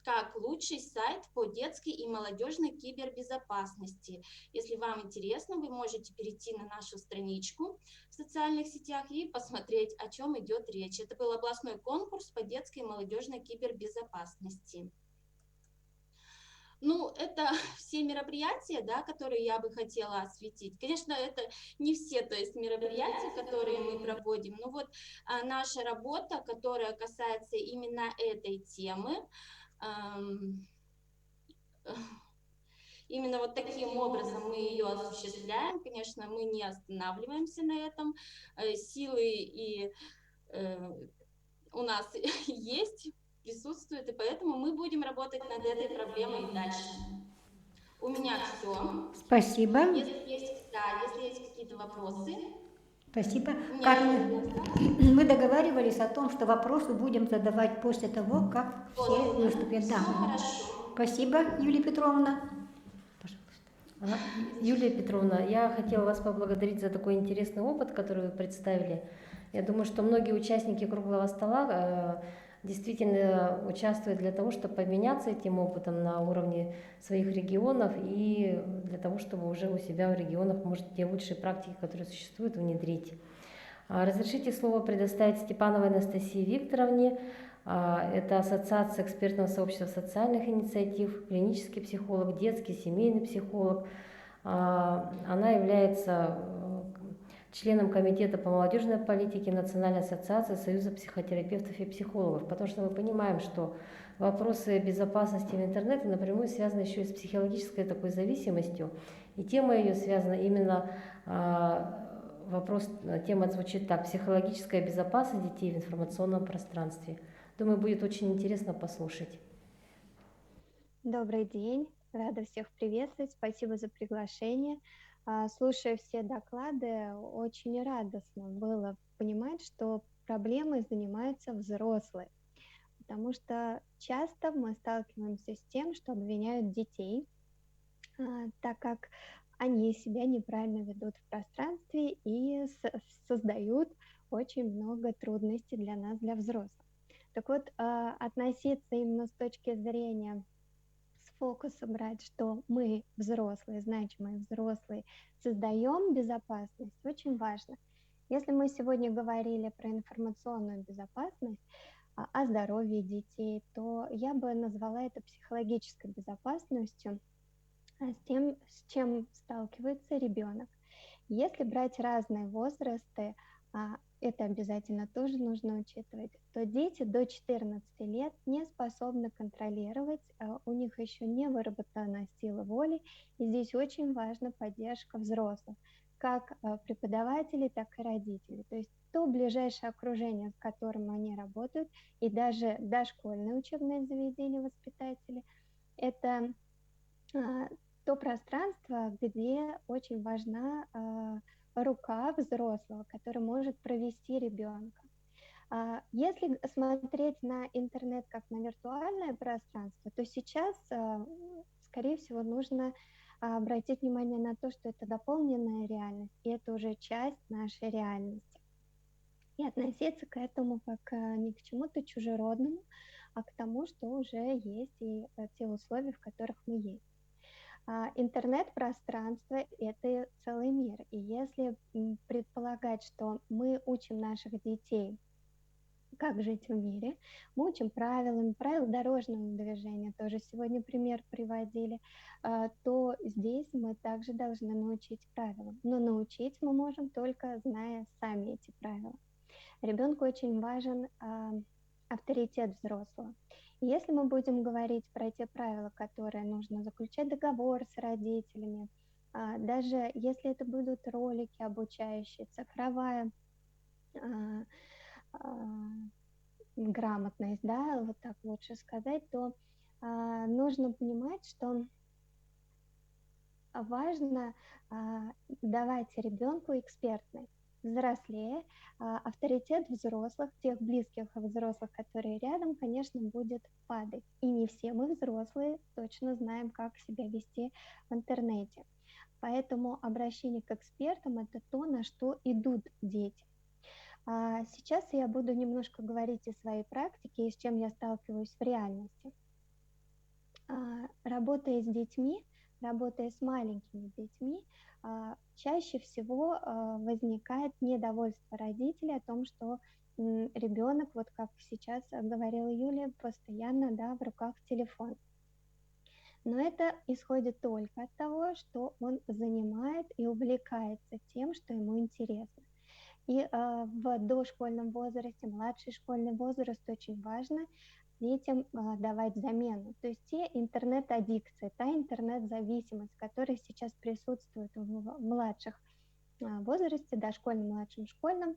как лучший сайт по детской и молодежной кибербезопасности. Если вам интересно, вы можете перейти на нашу страничку в социальных сетях и посмотреть, о чем идет речь. Это был областной конкурс по детской и молодежной кибербезопасности. Ну, это все мероприятия, да, которые я бы хотела осветить. Конечно, это не все, то есть мероприятия, которые мы проводим, но вот наша работа, которая касается именно этой темы, именно вот таким образом мы ее осуществляем. Конечно, мы не останавливаемся на этом. Силы и у нас есть, присутствует, и поэтому мы будем работать над этой проблемой и дальше. У меня все. Спасибо. Если есть какие-то вопросы. Спасибо. Мы договаривались о том, что вопросы будем задавать после того, как все выступят. Да. Спасибо, Юлия Петровна. Юлия Петровна, я хотела вас поблагодарить за такой интересный опыт, который вы представили. Я думаю, что многие участники круглого стола действительно участвуют для того, чтобы поменяться этим опытом на уровне своих регионов и для того, чтобы уже у себя в регионах, может, те лучшие практики, которые существуют, внедрить. Разрешите слово предоставить Степановой Анастасии Викторовне. Это Ассоциация экспертного сообщества социальных инициатив, клинический психолог, детский, семейный психолог. Она является членом Комитета по молодежной политике Национальной ассоциации Союза психотерапевтов и психологов, потому что мы понимаем, что вопросы безопасности в интернете напрямую связаны еще и с психологической такой зависимостью, и тема ее связана именно, тема звучит так: психологическая безопасность детей в информационном пространстве. Думаю, будет очень интересно послушать. Добрый день, рада всех приветствовать, спасибо за приглашение. Слушая все доклады, очень радостно было понимать, что проблемой занимаются взрослые, потому что часто мы сталкиваемся с тем, что обвиняют детей, так как они себя неправильно ведут в пространстве и создают очень много трудностей для нас, для взрослых. Так вот, относиться именно с точки зрения фокуса брать, что мы взрослые, значимые взрослые, создаем безопасность, очень важно. Если мы сегодня говорили про информационную безопасность, о здоровье детей, то я бы назвала это психологической безопасностью, с чем сталкивается ребенок. Если брать разные возрасты, это обязательно тоже нужно учитывать, то дети до 14 лет не способны контролировать, у них еще не выработана сила воли, и здесь очень важна поддержка взрослых, как преподавателей, так и родителей. То есть то ближайшее окружение, с которым они работают, и даже дошкольное учебное заведение воспитатели, это то пространство, где очень важна рука взрослого, который может провести ребенка. Если смотреть на интернет как на виртуальное пространство, то сейчас, скорее всего, нужно обратить внимание на то, что это дополненная реальность, и это уже часть нашей реальности. И относиться к этому как не к чему-то чужеродному, а к тому, что уже есть, и те условия, в которых мы есть. Интернет-пространство — это целый мир. И если предполагать, что мы учим наших детей, как жить в мире, мы учим правил дорожного движения, тоже сегодня пример приводили, то здесь мы также должны научить правилам. Но научить мы можем только зная сами эти правила. Ребенку очень важен авторитет взрослого. И если мы будем говорить про те правила, которые нужно заключать договор с родителями, даже если это будут ролики обучающие, цифровая грамотность, да, вот так лучше сказать, то нужно понимать, что важно давать ребенку экспертность. Взрослее, авторитет взрослых, тех близких взрослых, которые рядом, конечно, будет падать. И не все мы взрослые точно знаем, как себя вести в интернете. Поэтому обращение к экспертам — это то, на что идут дети. Сейчас я буду немножко говорить о своей практике и с чем я сталкиваюсь в реальности. Работая с детьми, работая с маленькими детьми, чаще всего возникает недовольство родителей о том, что ребенок, вот как сейчас говорила Юлия, постоянно, да, в руках телефон. Но это исходит только от того, что он занимает и увлекается тем, что ему интересно. И в дошкольном возрасте, младший школьный возраст очень важно детям давать замену. То есть те интернет-аддикции, та интернет-зависимость, которая сейчас присутствует в младших возрасте, дошкольном, младшем школьном,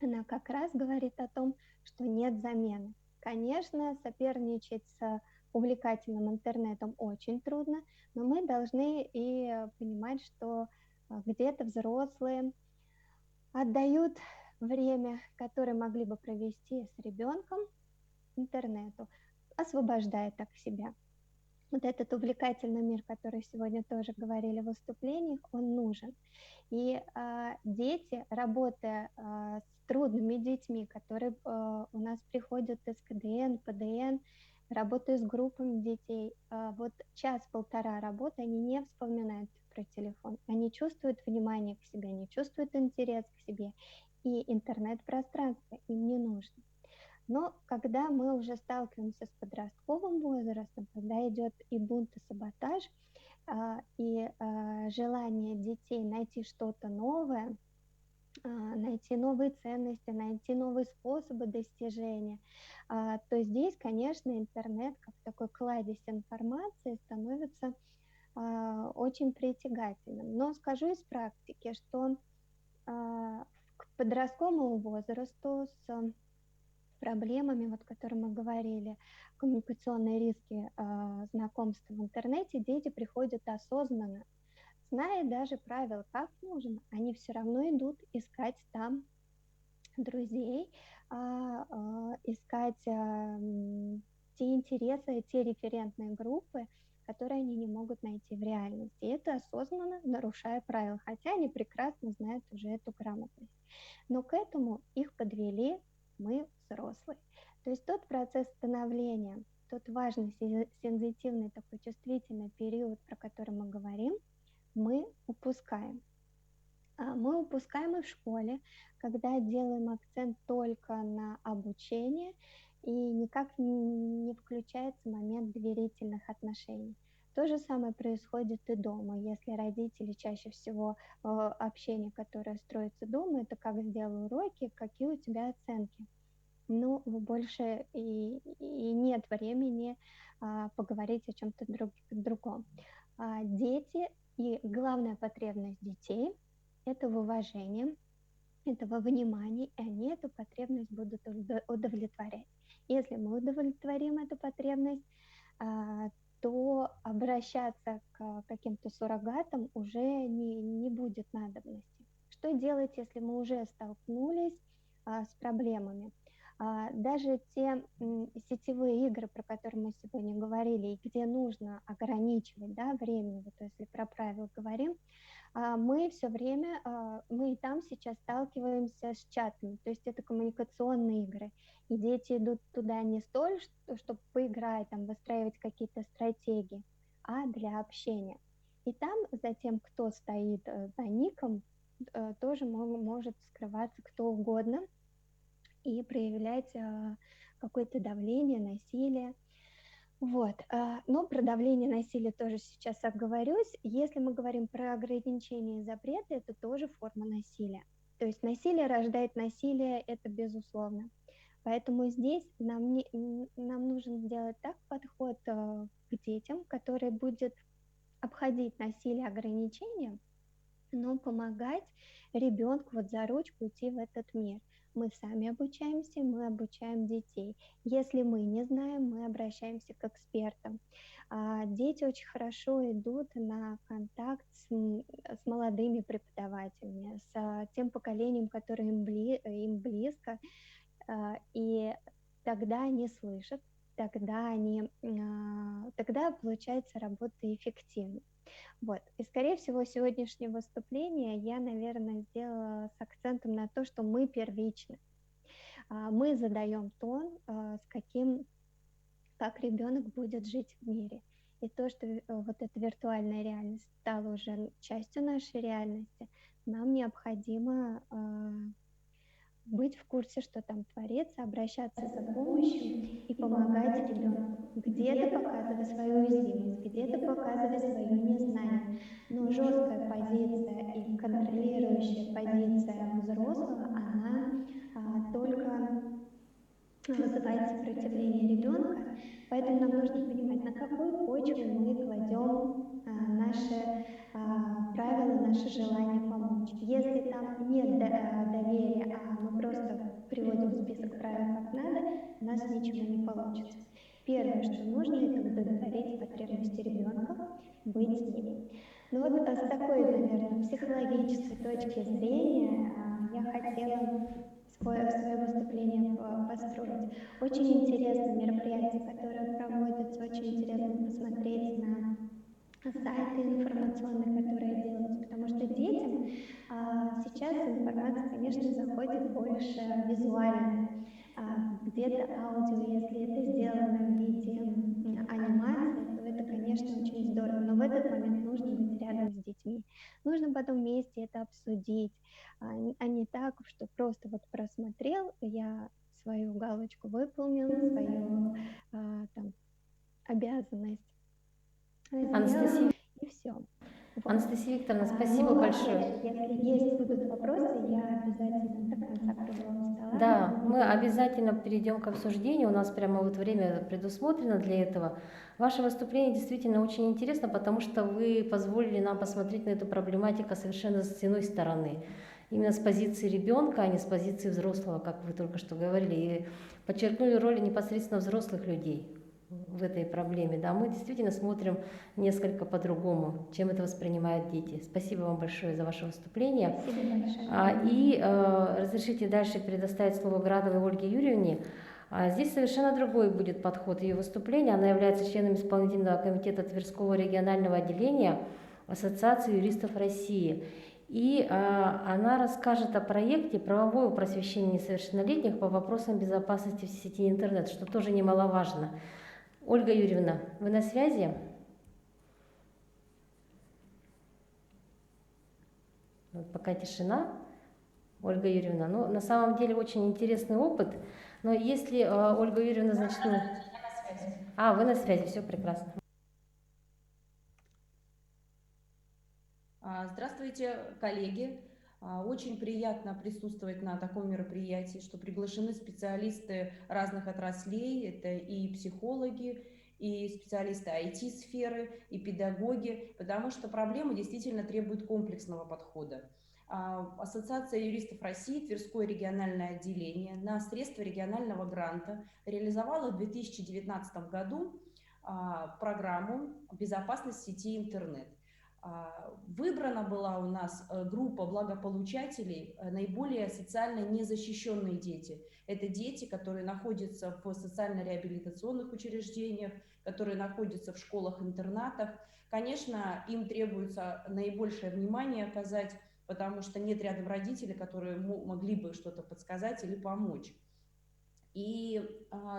она как раз говорит о том, что нет замены. Конечно, соперничать с увлекательным интернетом очень трудно, но мы должны и понимать, что где-то взрослые отдают время, которое могли бы провести с ребенком, интернету, освобождая так себя. Вот этот увлекательный мир, который сегодня тоже говорили в выступлениях, он нужен. И дети, работая с трудными детьми, которые у нас приходят из КДН, ПДН, работая с группами детей, вот час-полтора работы, они не вспоминают про телефон, они чувствуют внимание к себе, они чувствуют интерес к себе, и интернет-пространство им не нужно. Но когда мы уже сталкиваемся с подростковым возрастом, когда идет и бунт, и саботаж, и желание детей найти что-то новое, найти новые ценности, найти новые способы достижения, то здесь, конечно, интернет, как такой кладезь информации, становится очень притягательным. Но скажу из практики, что к подростковому возрасту с проблемами, вот, о которых мы говорили, коммуникационные риски знакомства в интернете, дети приходят осознанно, зная даже правила, как нужно, они все равно идут искать там друзей, искать те интересы, те референтные группы, которые они не могут найти в реальности. И это осознанно нарушая правила, хотя они прекрасно знают уже эту грамотность. Но к этому их подвели мы, взрослые. То есть тот процесс становления, тот важный сензитивный такой чувствительный период, про который мы говорим, мы упускаем. Мы упускаем и в школе, когда делаем акцент только на обучение и никак не включается момент доверительных отношений. То же самое происходит и дома. Если родители чаще всего общение, которое строится дома, это как сделал уроки, какие у тебя оценки. Ну, больше и нет времени поговорить о чем-то другом. Дети и главная потребность детей – это в уважении, это во внимании, и они эту потребность будут удовлетворять. Если мы удовлетворим эту потребность, то обращаться к каким-то суррогатам уже не будет надобности. Что делать, если мы уже столкнулись с проблемами? Даже те сетевые игры, про которые мы сегодня говорили, и где нужно ограничивать, да, время, вот если про правила говорим, мы все время, мы и там сейчас сталкиваемся с чатами, то есть это коммуникационные игры, и дети идут туда не столь, чтобы поиграть, там, выстраивать какие-то стратегии, а для общения. И там за тем, кто стоит за ником, тоже может скрываться кто угодно и проявлять какое-то давление, насилие. Вот. Но про давление, насилие тоже сейчас оговорюсь. Если мы говорим про ограничения и запреты, это тоже форма насилия. То есть насилие рождает насилие, это безусловно. Поэтому здесь нам нужно сделать так подход к детям, который будет обходить насилие, ограничения, но помогать ребенку вот за ручку идти в этот мир. Мы сами обучаемся, мы обучаем детей. Если мы не знаем, мы обращаемся к экспертам. Дети очень хорошо идут на контакт с молодыми преподавателями, с тем поколением, которое им близко, и тогда они слышат, тогда получается работа эффективна. Вот. И, скорее всего, сегодняшнее выступление я, наверное, сделала с акцентом на то, что мы первичны. Мы задаем тон, как ребенок будет жить в мире. И то, что вот эта виртуальная реальность стала уже частью нашей реальности, нам необходимо быть в курсе, что там творится, обращаться за помощью и помогать ребенку. Где-то показывая свою уязвимость, где-то показывая свое незнание. Но жесткая позиция и контролирующая позиция взрослого, она только вызывает сопротивление ребенка. Поэтому нам нужно понимать, на какой почве мы кладем наши правила, наши желания помочь. Если там нет доверия, а мы просто приводим список правил как надо, у нас ничего не получится. Первое, что нужно, это удовлетворить потребности ребенка, быть с ним. Ну вот с такой, наверное, психологической точки зрения я хотела свое выступление построить. Очень интересное мероприятие, которое проводится, очень интересно посмотреть на сайты информационные, которые делаются, потому что детям сейчас информация, конечно, заходит больше визуально, где-то аудио, если это сделано в виде анимации, то это, конечно, очень здорово, но в этот момент нужно быть рядом с детьми, нужно потом вместе это обсудить, а не так, что просто вот просмотрел, я свою галочку выполнил, свою там, обязанность Анастасия, и все. Вот. Анастасия Викторовна, спасибо большое. Если есть будут вопросы, я обязательно до конца круглого стола. Да, мы обязательно перейдем к обсуждению. У нас прямо вот время предусмотрено для этого. Ваше выступление действительно очень интересно, потому что вы позволили нам посмотреть на эту проблематику совершенно с иной стороны. Именно с позиции ребенка, а не с позиции взрослого, как вы только что говорили. И подчеркнули роль непосредственно взрослых людей в этой проблеме. Да, мы действительно смотрим несколько по-другому, чем это воспринимают дети. Спасибо вам большое за ваше выступление. Спасибо большое. И разрешите дальше предоставить слово Градовой Ольге Юрьевне. Здесь совершенно другой будет подход ее выступления. Она является членом исполнительного комитета Тверского регионального отделения Ассоциации юристов России. И она расскажет о проекте «Правовое просвещение несовершеннолетних по вопросам безопасности в сети интернет», что тоже немаловажно. Ольга Юрьевна, вы на связи? Вот пока тишина. Ольга Юрьевна, ну, на самом деле очень интересный опыт, но если Ольга Юрьевна, значит... Вы на связи, все прекрасно. Здравствуйте, коллеги. Очень приятно присутствовать на таком мероприятии, что приглашены специалисты разных отраслей. Это и психологи, и специалисты IT-сферы, и педагоги, потому что проблема действительно требует комплексного подхода. Ассоциация юристов России, Тверское региональное отделение на средства регионального гранта реализовала в 2019 году программу «Безопасность сети интернет». Выбрана была у нас группа благополучателей, наиболее социально незащищенные дети. Это дети, которые находятся в социально-реабилитационных учреждениях, которые находятся в школах-интернатах. Конечно, им требуется наибольшее внимание оказать, потому что нет рядом родителей, которые могли бы что-то подсказать или помочь. И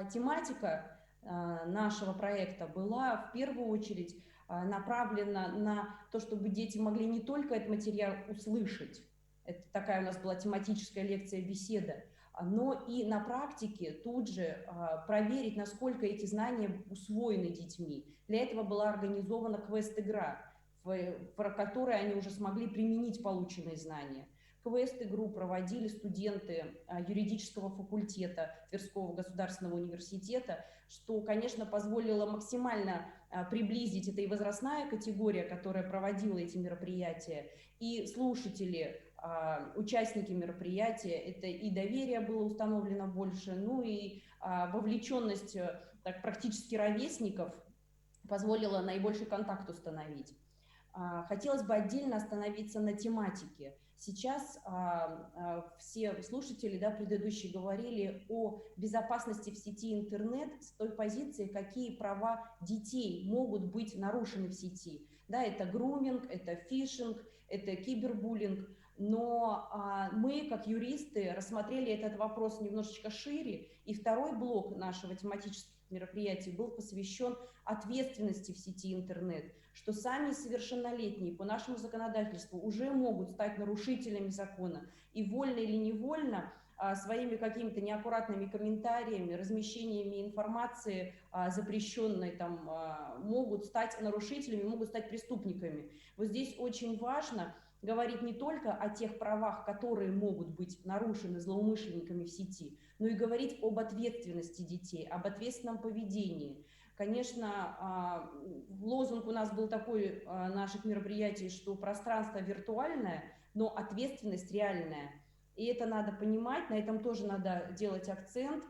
тематика нашего проекта была в первую очередь направлена на то, чтобы дети могли не только этот материал услышать, это такая у нас была тематическая лекция-беседа, но и на практике тут же проверить, насколько эти знания усвоены детьми. Для этого была организована квест-игра, в которой они уже смогли применить полученные знания. Квест-игру проводили студенты юридического факультета Тверского государственного университета, что, конечно, позволило максимально приблизить, это и возрастная категория, которая проводила эти мероприятия, и слушатели, участники мероприятия, это и доверие было установлено больше, ну и вовлеченность так, практически ровесников позволила наибольший контакт установить. Хотелось бы отдельно остановиться на тематике. Сейчас все слушатели, да, предыдущие говорили о безопасности в сети интернет с той позиции, какие права детей могут быть нарушены в сети. Да, это груминг, это фишинг, это кибербуллинг. Но мы, как юристы, рассмотрели этот вопрос немножечко шире. И второй блок нашего тематического мероприятия был посвящен ответственности в сети интернет, что сами совершеннолетние по нашему законодательству уже могут стать нарушителями закона и вольно или невольно своими какими-то неаккуратными комментариями, размещениями информации запрещенной там, могут стать нарушителями, могут стать преступниками. Вот здесь очень важно говорить не только о тех правах, которые могут быть нарушены злоумышленниками в сети, но и говорить об ответственности детей, об ответственном поведении. Конечно, лозунг у нас был такой наших мероприятий, что пространство виртуальное, но ответственность реальная. И это надо понимать, на этом тоже надо делать акцент.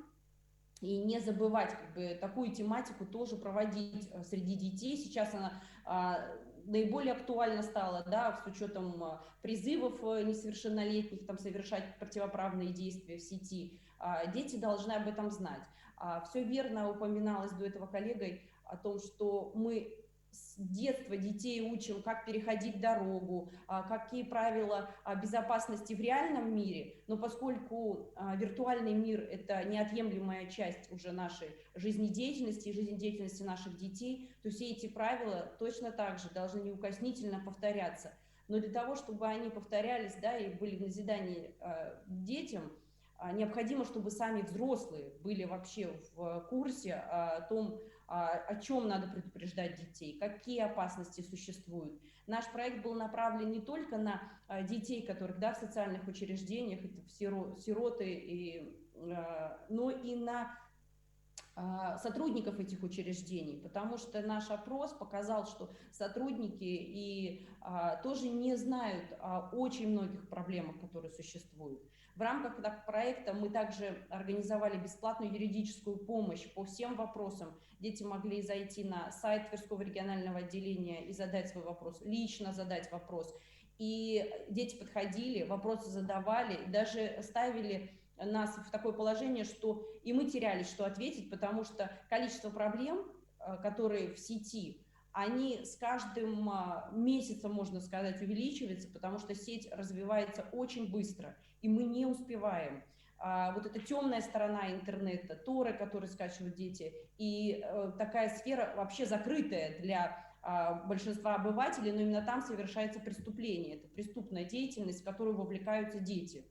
И не забывать как бы, такую тематику тоже проводить среди детей. Сейчас она наиболее актуально стало, да, с учетом призывов несовершеннолетних там, совершать противоправные действия в сети. Дети должны об этом знать. Все верно упоминалось до этого коллегой о том, что мы с детства детей учим, как переходить дорогу, какие правила безопасности в реальном мире, но поскольку виртуальный мир – это неотъемлемая часть уже нашей жизнедеятельности и жизнедеятельности наших детей, то все эти правила точно так же должны неукоснительно повторяться. Но для того, чтобы они повторялись, да, и были в назидании детям, необходимо, чтобы сами взрослые были вообще в курсе о том, о чем надо предупреждать детей, какие опасности существуют. Наш проект был направлен не только на детей, которых да, в социальных учреждениях, это сироты, но и на сотрудников этих учреждений, потому что наш опрос показал, что сотрудники тоже не знают о очень многих проблемах, которые существуют. В рамках проекта мы также организовали бесплатную юридическую помощь по всем вопросам. Дети могли зайти на сайт Тверского регионального отделения и задать свой вопрос, лично задать вопрос. И дети подходили, вопросы задавали, даже ставили нас в такое положение, что и мы терялись, что ответить, потому что количество проблем, которые в сети, они с каждым месяцем, можно сказать, увеличиваются, потому что сеть развивается очень быстро, и мы не успеваем. Вот эта темная сторона интернета, торы, которые скачивают дети, и такая сфера вообще закрытая для большинства обывателей, но именно там совершается преступление. Это преступная деятельность, в которую вовлекаются дети.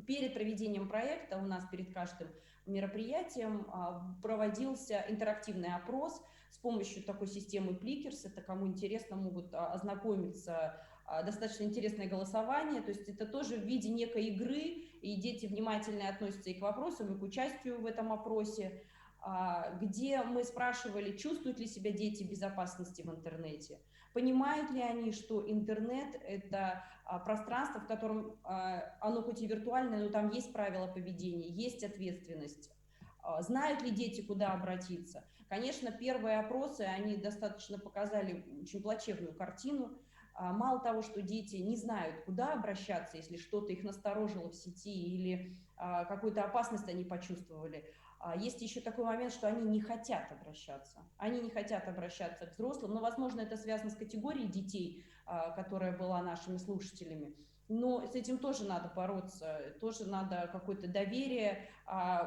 Перед проведением проекта у нас перед каждым мероприятием проводился интерактивный опрос с помощью такой системы Plickers. Это, кому интересно, могут ознакомиться. Достаточно интересное голосование, то есть это тоже в виде некой игры, и дети внимательно относятся и к вопросам, и к участию в этом опросе, где мы спрашивали, чувствуют ли себя дети в безопасности в интернете, понимают ли они, что интернет – это пространство, в котором оно хоть и виртуальное, но там есть правила поведения, есть ответственность, знают ли дети, куда обратиться. Конечно, первые опросы, они достаточно показали очень плачевную картину. Мало того, что дети не знают, куда обращаться, если что-то их насторожило в сети или какую-то опасность они почувствовали, есть еще такой момент, что они не хотят обращаться. Они не хотят обращаться к взрослым, но, возможно, это связано с категорией детей, которая была нашими слушателями. Но с этим тоже надо бороться, тоже надо какое-то доверие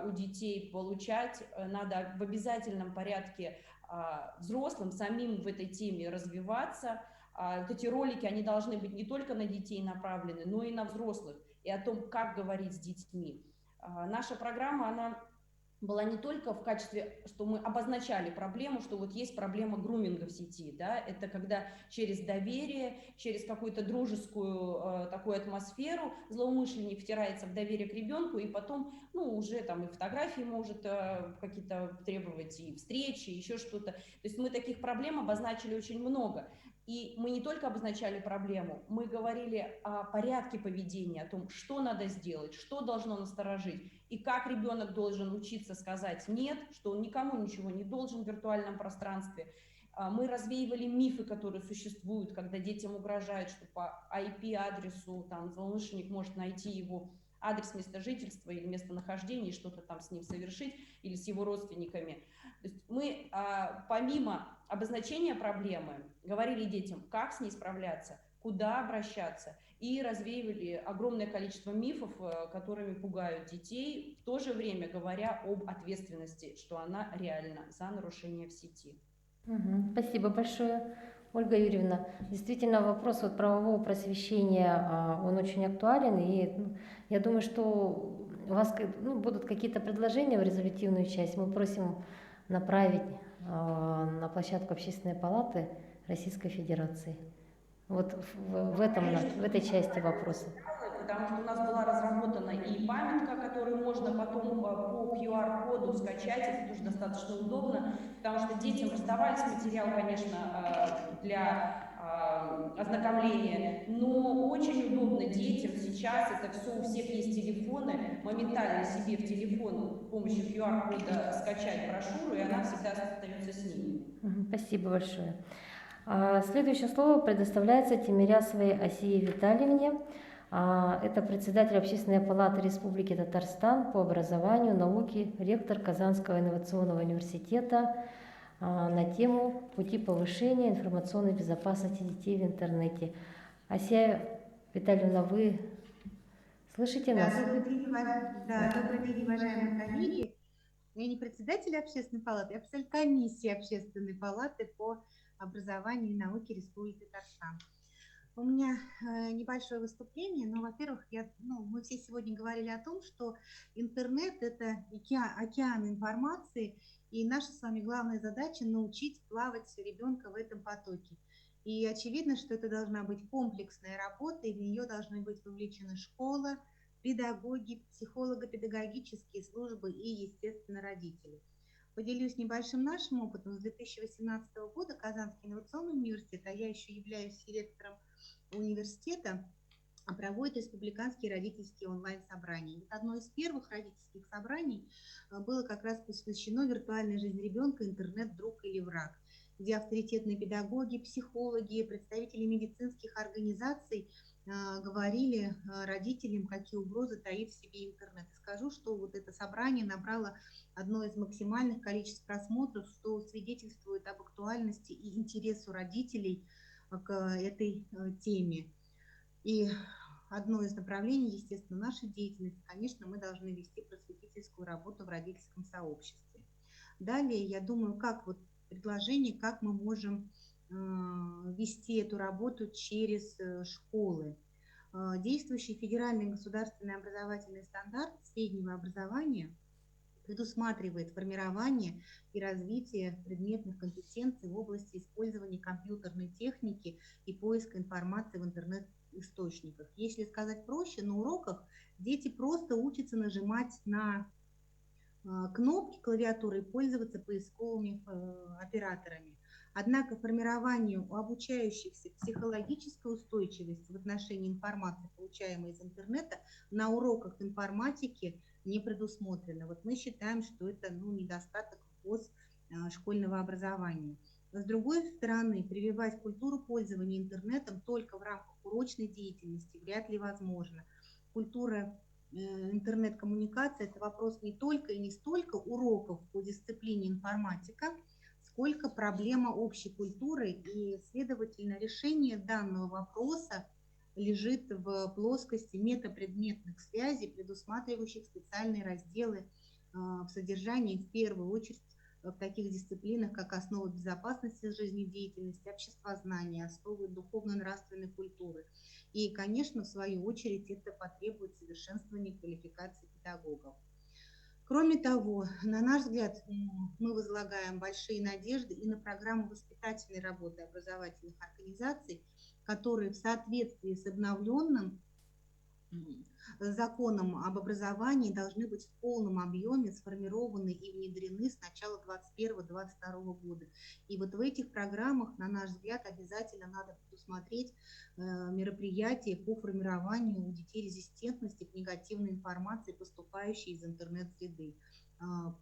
у детей получать, надо в обязательном порядке взрослым самим в этой теме развиваться. Вот эти ролики, они должны быть не только на детей направлены, но и на взрослых, и о том, как говорить с детьми. Наша программа, она была не только в качестве, что мы обозначали проблему, что вот есть проблема груминга в сети, да, это когда через доверие, через какую-то дружескую такую атмосферу злоумышленник втирается в доверие к ребенку, и потом, ну, уже там и фотографии может какие-то требовать, и встречи, еще что-то. То есть мы таких проблем обозначили очень много. И мы не только обозначали проблему, мы говорили о порядке поведения, о том, что надо сделать, что должно насторожить, и как ребенок должен учиться сказать «нет», что он никому ничего не должен в виртуальном пространстве. Мы развеивали мифы, которые существуют, когда детям угрожают, что по IP-адресу там злоумышленник может найти его адрес места жительства или местонахождения и что-то там с ним совершить, или с его родственниками. То есть мы помимо обозначения проблемы говорили детям, как с ней справляться, куда обращаться, и развеивали огромное количество мифов, которыми пугают детей, в то же время говоря об ответственности, что она реальна за нарушение в сети. Спасибо большое, Ольга Юрьевна. Действительно, вопрос вот правового просвещения, он очень актуален, и я думаю, что у вас будут какие-то предложения в резолютивную часть. Мы просим направить на площадку Общественной палаты Российской Федерации. Вот в этой части вопроса. Потому что у нас была разработана и памятка, которую можно потом по QR-коду скачать, это тоже достаточно удобно, потому что детям раздавались материал, конечно, для ознакомления, но очень удобно детям сейчас, это все, у всех есть телефоны, моментально себе в телефон с помощью QR-кода скачать брошюру, и она всегда остается с ними. Спасибо большое. Следующее слово предоставляется Тимирясовой Асии Витальевне. Это председатель Общественной палаты Республики Татарстан по образованию, науке, ректор Казанского инновационного университета на тему «Пути повышения информационной безопасности детей в интернете». Асия Витальевна, вы слышите нас? Добрый день, уважаемые коллеги. Я не председатель Общественной палаты, я председатель комиссии Общественной палаты по образованию и науке Республики Татарстан. У меня небольшое выступление, но, во-первых, мы все сегодня говорили о том, что интернет – это океан информации, и наша с вами главная задача – научить плавать ребенка в этом потоке. И очевидно, что это должна быть комплексная работа, и в нее должны быть вовлечены школа, педагоги, психолого-педагогические службы и, естественно, родители. Поделюсь небольшим нашим опытом. С 2018 года Казанский инновационный университет, а я еще являюсь ректором университета, проводит республиканские родительские онлайн-собрания. Одно из первых родительских собраний было как раз посвящено виртуальной жизни ребенка, интернет, друг или враг, где авторитетные педагоги, психологи, представители медицинских организаций говорили родителям, какие угрозы таит в себе интернет. Скажу, что вот это собрание набрало одно из максимальных количеств просмотров, что свидетельствует об актуальности и интересу родителей к этой теме. И одно из направлений, естественно, нашей деятельности, конечно, мы должны вести просветительскую работу в родительском сообществе. Далее, я думаю, предложение, как мы можем вести эту работу через школы. Действующий федеральный государственный образовательный стандарт среднего образования предусматривает формирование и развитие предметных компетенций в области использования компьютерной техники и поиска информации в интернет-источниках. Если сказать проще, на уроках дети просто учатся нажимать на кнопки клавиатуры и пользоваться поисковыми операторами. Однако формированию у обучающихся психологической устойчивости в отношении информации, получаемой из интернета, на уроках информатики не предусмотрено. Вот мы считаем, что это недостаток ВОЗ школьного образования. С другой стороны, прививать культуру пользования интернетом только в рамках урочной деятельности вряд ли возможно. Культура интернет-коммуникации – это вопрос не только и не столько уроков по дисциплине информатика, сколько проблема общей культуры, и, следовательно, решение данного вопроса лежит в плоскости метапредметных связей, предусматривающих специальные разделы в содержании, в первую очередь, в таких дисциплинах, как основы безопасности жизнедеятельности, обществознания, основы духовно-нравственной культуры. И, конечно, в свою очередь, это потребует совершенствования квалификации педагогов. Кроме того, на наш взгляд, мы возлагаем большие надежды и на программу воспитательной работы образовательных организаций, которые в соответствии с обновленным законом об образовании должны быть в полном объеме сформированы и внедрены с начала 2021-2022 года. И вот в этих программах, на наш взгляд, обязательно надо предусмотреть мероприятия по формированию у детей резистентности к негативной информации, поступающей из интернет-среды,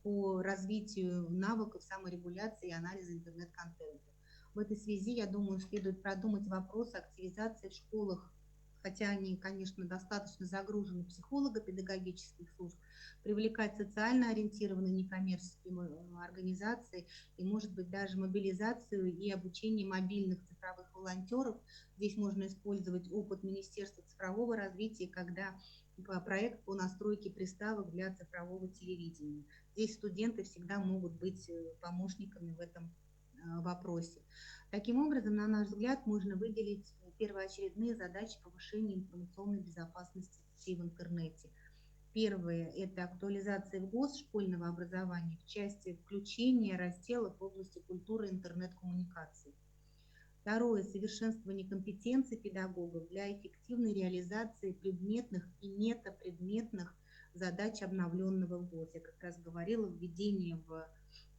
по развитию навыков саморегуляции и анализа интернет-контента. В этой связи, я думаю, следует продумать вопрос активизации в школах, хотя они, конечно, достаточно загружены психолого-педагогических служб, привлекать социально ориентированные некоммерческие организации и, может быть, даже мобилизацию и обучение мобильных цифровых волонтеров. Здесь можно использовать опыт Министерства цифрового развития, когда проект по настройке приставок для цифрового телевидения. Здесь студенты всегда могут быть помощниками в этом вопросе. Таким образом, на наш взгляд, можно выделить первоочередные задачи повышения информационной безопасности детей в интернете. Первое – это актуализация в ГОС школьного образования в части включения разделов в области культуры интернет-коммуникаций. Второе – совершенствование компетенций педагогов для эффективной реализации предметных и метапредметных задач обновленного ГОС. Я как раз говорила, введение в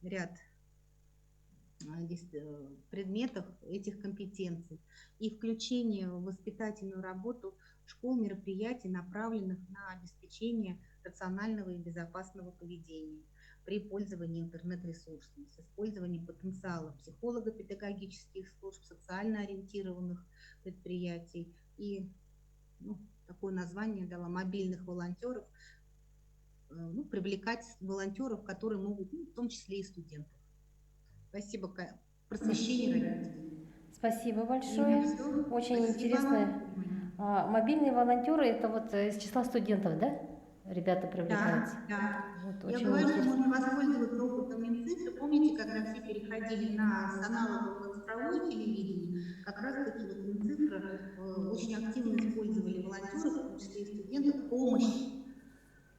ряд предметов этих компетенций и включение в воспитательную работу школ мероприятий, направленных на обеспечение рационального и безопасного поведения при пользовании интернет-ресурсами, с использованием потенциала психолого-педагогических служб, социально ориентированных предприятий и такое название дала мобильных волонтеров, привлекать волонтеров, которые могут, в том числе и студентов. Спасибо, просвещение родителей. Спасибо большое. Очень интересно. Мобильные волонтеры – это вот из числа студентов, да? Ребята привлекаются? Да. Вот, Я говорю, что можно воспользоваться опытом Минцифры. Помните, когда все переходили на аналоговое цифровое телевидение, как раз-таки Минцифра очень активно использовали волонтеров, в том числе и студентов, помощь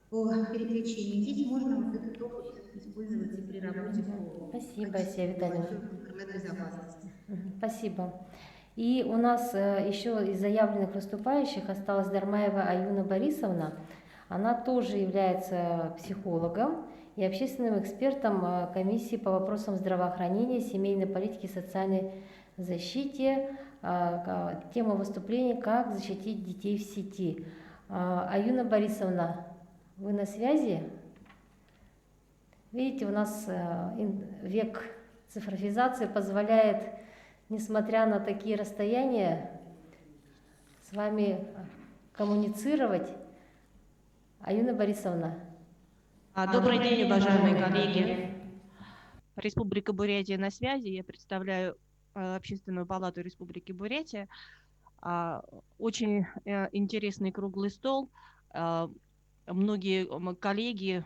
по переключению. Здесь можно вот этот опыт использовать и при работе по Спасибо, Асия Витальевна. интернет-безопасности. Спасибо. И у нас еще из заявленных выступающих осталась Дармаева Аюна Борисовна. Она тоже является психологом и общественным экспертом комиссии по вопросам здравоохранения, семейной политики и социальной защите. Тема выступления «Как защитить детей в сети». Аюна Борисовна, вы на связи? Видите, у нас век цифровизации позволяет, несмотря на такие расстояния, с вами коммуницировать. Аюна Борисовна. Добрый день, уважаемые коллеги. Республика Бурятия на связи. Я представляю Общественную палату Республики Бурятия. Очень интересный круглый стол. Многие коллеги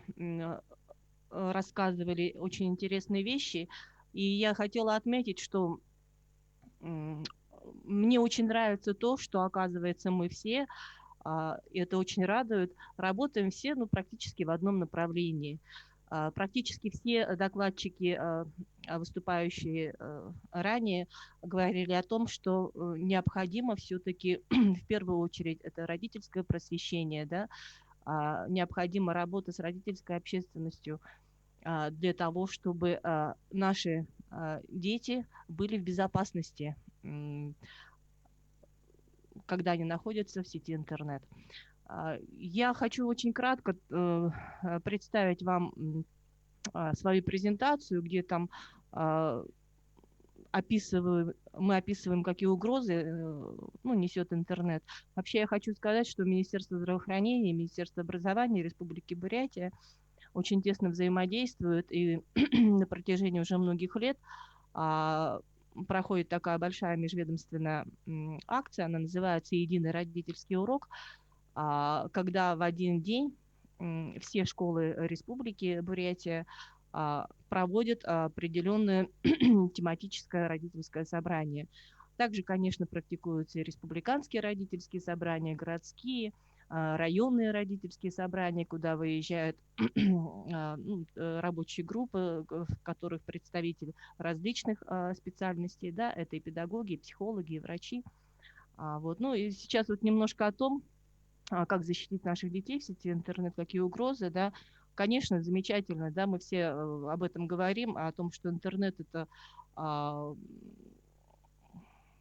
рассказывали очень интересные вещи. И я хотела отметить, что мне очень нравится то, что, оказывается, мы все, это очень радует, работаем все практически в одном направлении. Практически все докладчики, выступающие ранее, говорили о том, что необходимо все-таки в первую очередь это родительское просвещение, да, необходима работа с родительской общественностью для того, чтобы наши дети были в безопасности, когда они находятся в сети интернет. Я хочу очень кратко представить вам свою презентацию, где там мы описываем, какие угрозы несет интернет. Вообще я хочу сказать, что Министерство здравоохранения, Министерство образования Республики Бурятия очень тесно взаимодействуют, и на протяжении уже многих лет проходит такая большая межведомственная акция, она называется «Единый родительский урок», когда в один день все школы Республики Бурятия проводят определенное тематическое родительское собрание. Также, конечно, практикуются и республиканские родительские собрания, городские, районные родительские собрания, куда выезжают рабочие группы, в которых представители различных специальностей, да, это и педагоги, и психологи, и врачи. Ну и сейчас вот немножко о том, как защитить наших детей в сети интернет, какие угрозы, да. Конечно, замечательно, да, мы все об этом говорим, о том, что интернет это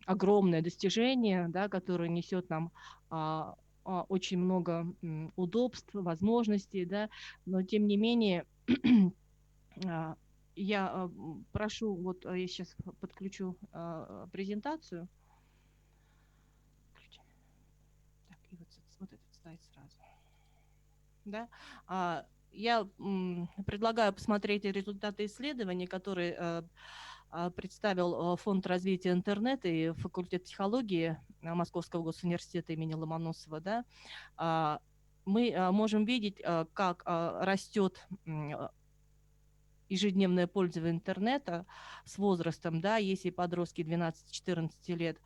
огромное достижение, да, которое несет нам очень много удобств, возможностей, да, но тем не менее я прошу, вот я сейчас подключу презентацию. Так, и вот этот слайд сразу. Да? Я предлагаю посмотреть результаты исследований, которые представил Фонд развития интернета и факультет психологии Московского госуниверситета имени Ломоносова. Да? Мы можем видеть, как растет ежедневное пользование интернета с возрастом, да, если подростки 12-14 лет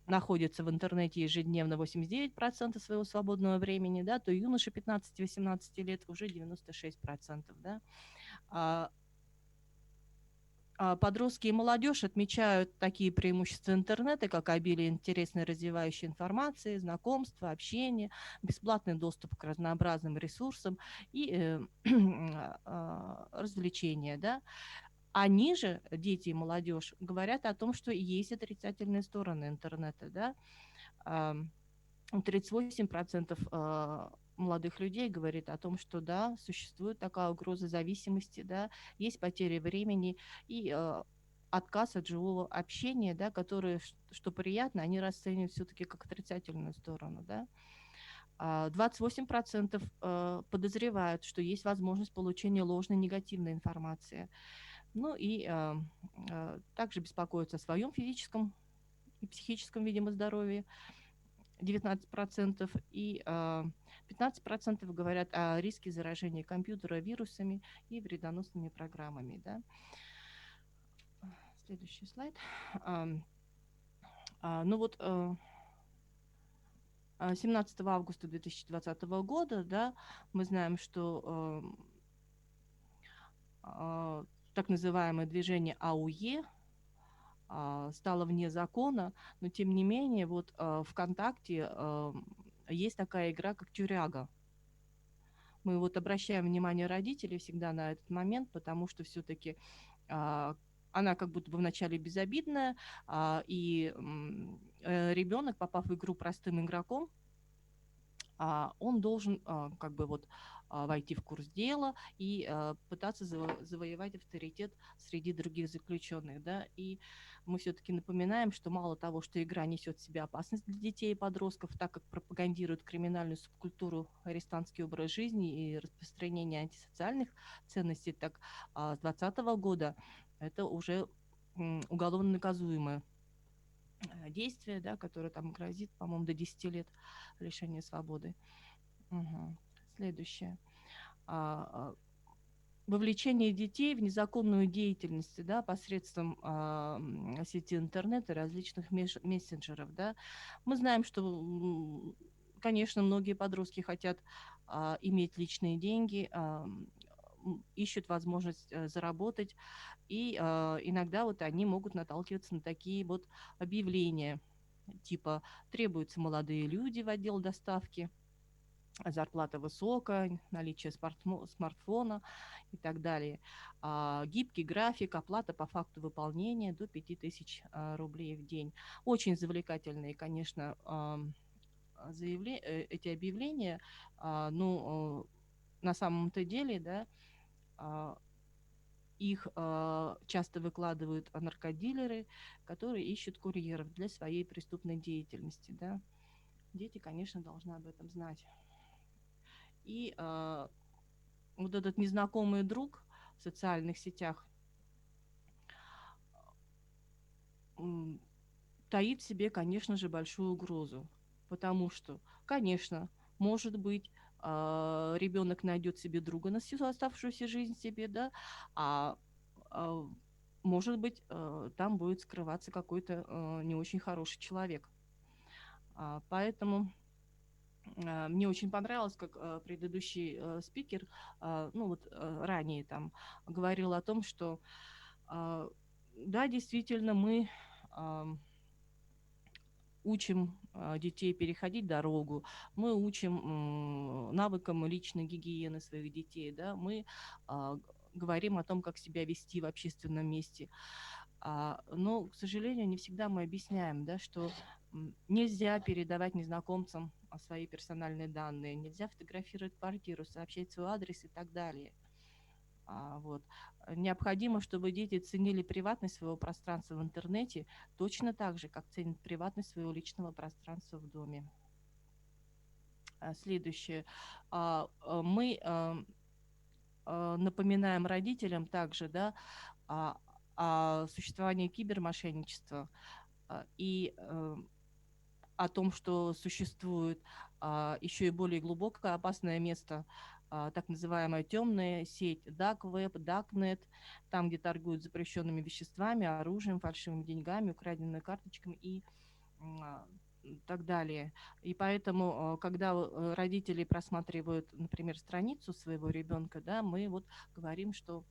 находятся в интернете ежедневно 89% своего свободного времени, да, то юноши 15-18 лет уже 96%. Да. Подростки и молодежь отмечают такие преимущества интернета, как обилие интересной развивающей информации, знакомства, общения, бесплатный доступ к разнообразным ресурсам и развлечения. Да. Они же, дети и молодежь, говорят о том, что есть отрицательные стороны интернета. Да. 38% молодых людей говорит о том, что да, существует такая угроза зависимости, да, есть потеря времени и отказ от живого общения, да, которые, что приятно, они расценивают все-таки как отрицательную сторону. Да. 28% подозревают, что есть возможность получения ложной негативной информации. Ну и также беспокоятся о своем физическом и психическом, видимо, здоровье. 19%, и 15% говорят о риске заражения компьютера вирусами и вредоносными программами. Да. Следующий слайд. Ну вот 17 августа 2020 года, да, мы знаем, что так называемое движение АУЕ стало вне закона, но тем не менее вот ВКонтакте есть такая игра, как тюряга. Мы вот обращаем внимание родителей всегда на этот момент, потому что все-таки она как будто бы вначале безобидная, и ребенок, попав в игру простым игроком, он должен как бы вот войти в курс дела и пытаться завоевать авторитет среди других заключенных. Да? И мы все-таки напоминаем, что мало того, что игра несет в себе опасность для детей и подростков, так как пропагандирует криминальную субкультуру, арестантский образ жизни и распространение антисоциальных ценностей, так с 2020 года это уже уголовно наказуемое действие, да, которое там грозит, по-моему, до 10 лет лишения свободы. Угу. Следующее. Вовлечение детей в незаконную деятельность, да, посредством сети интернета и различных мессенджеров. Да. Мы знаем, что, конечно, многие подростки хотят иметь личные деньги, ищут возможность заработать, и иногда вот они могут наталкиваться на такие вот объявления, типа требуются молодые люди в отдел доставки, зарплата высокая, наличие смартфона и так далее. Гибкий график, оплата по факту выполнения до 5000 рублей в день. Очень завлекательные, конечно, эти объявления. Ну, на самом-то деле, да, их часто выкладывают наркодилеры, которые ищут курьеров для своей преступной деятельности, да. Дети, конечно, должны об этом знать. И вот этот незнакомый друг в социальных сетях таит в себе, конечно же, большую угрозу. Потому что, конечно, может быть, ребенок найдет себе друга на всю оставшуюся жизнь себе, да, а может быть, там будет скрываться какой-то не очень хороший человек. Поэтому мне очень понравилось, как предыдущий спикер, ну вот ранее там говорил о том, что да, действительно, мы учим детей переходить дорогу, мы учим навыкам личной гигиены своих детей, да, мы говорим о том, как себя вести в общественном месте. Но, к сожалению, не всегда мы объясняем, да, что нельзя передавать незнакомцам свои персональные данные, нельзя фотографировать квартиру, сообщать свой адрес и так далее. Вот. Необходимо, чтобы дети ценили приватность своего пространства в интернете точно так же, как ценят приватность своего личного пространства в доме. Следующее. Мы напоминаем родителям также, да, о существовании кибермошенничества и о том, что существует еще и более глубокое опасное место, так называемая темная сеть, Dark Web, Darknet, там, где торгуют запрещенными веществами, оружием, фальшивыми деньгами, украденными карточками и так далее. И поэтому, когда родители просматривают, например, страницу своего ребенка, да, мы вот говорим, что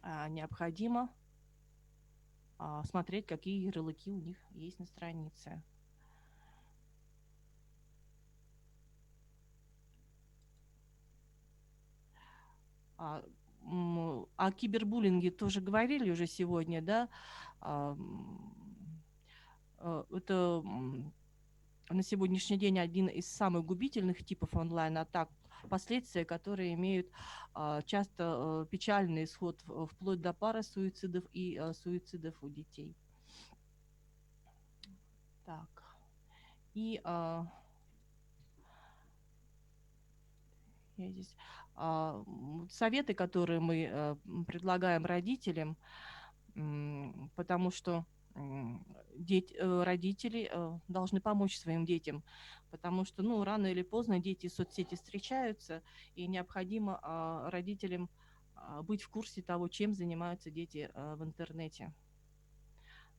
необходимо смотреть, какие ярлыки у них есть на странице. О кибербуллинге тоже говорили уже сегодня, да. Это на сегодняшний день один из самых губительных типов онлайн-атак, последствия, которые имеют часто печальный исход, вплоть до парасуицидов и суицидов у детей. Так. И я здесь советы, которые мы предлагаем родителям, потому что родители должны помочь своим детям, потому что, ну, рано или поздно дети в соцсети встречаются, и необходимо родителям быть в курсе того, чем занимаются дети в интернете.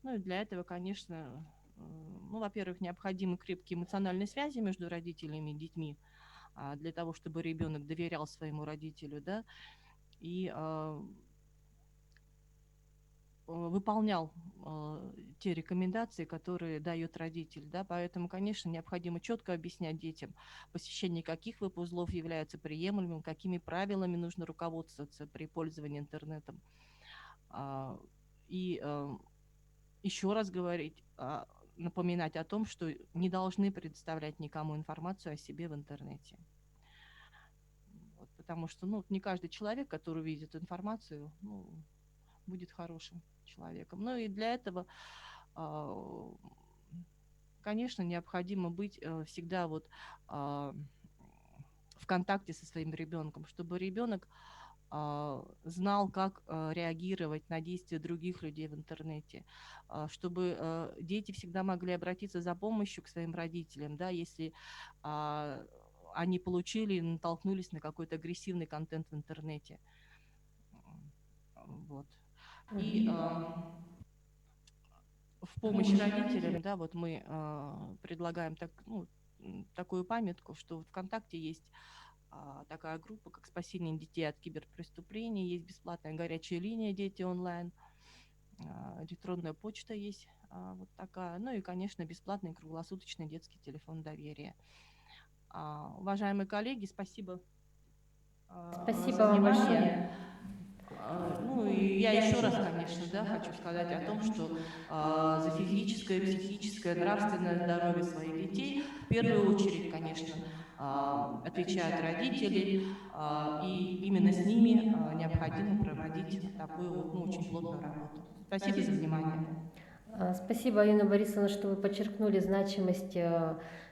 Ну и для этого, конечно, ну, во-первых, необходимы крепкие эмоциональные связи между родителями и детьми, для того, чтобы ребенок доверял своему родителю, да, и выполнял те рекомендации, которые дает родитель, да, поэтому, конечно, необходимо четко объяснять детям, посещение каких веб-узлов является приемлемым, какими правилами нужно руководствоваться при пользовании интернетом. И еще раз говорить, напоминать о том, что не должны предоставлять никому информацию о себе в интернете. Вот, потому что, ну, не каждый человек, который увидит информацию, ну, будет хорошим человеком. Ну и для этого, конечно, необходимо быть всегда вот в контакте со своим ребенком, чтобы ребенок знал, как реагировать на действия других людей в интернете, чтобы дети всегда могли обратиться за помощью к своим родителям, да, если они получили, натолкнулись на какой-то агрессивный контент в интернете. Вот. И в помощь родителям, да, вот мы предлагаем такую памятку, что в ВКонтакте есть такая группа, как «Спасение детей от киберпреступлений», есть бесплатная горячая линия «Дети онлайн», электронная почта есть вот такая, ну и, конечно, бесплатный круглосуточный детский телефон доверия. Уважаемые коллеги, спасибо. Спасибо за вам внимание. большое. Ну и я еще раз, конечно, да, хочу сказать о том, что за физическое, психическое, нравственное здоровье своих детей в первую очередь, конечно, отвечают родители, и именно с ними необходимо проводить такую вот, ну, очень плотную работу. Спасибо за внимание. Спасибо, Алина Борисовна, что вы подчеркнули значимость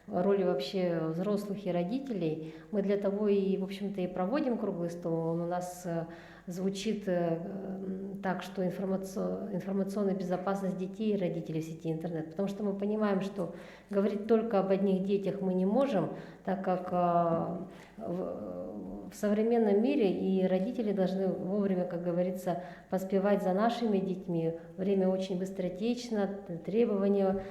роли вообще взрослых и родителей. Мы для того и, в общем-то, и проводим круглый стол. Он у нас звучит так, что информационная безопасность детей и родителей в сети интернет. Потому что мы понимаем, что говорить только об одних детях мы не можем, так как в современном мире и родители должны вовремя, как говорится, поспевать за нашими детьми. Время очень быстротечно, требования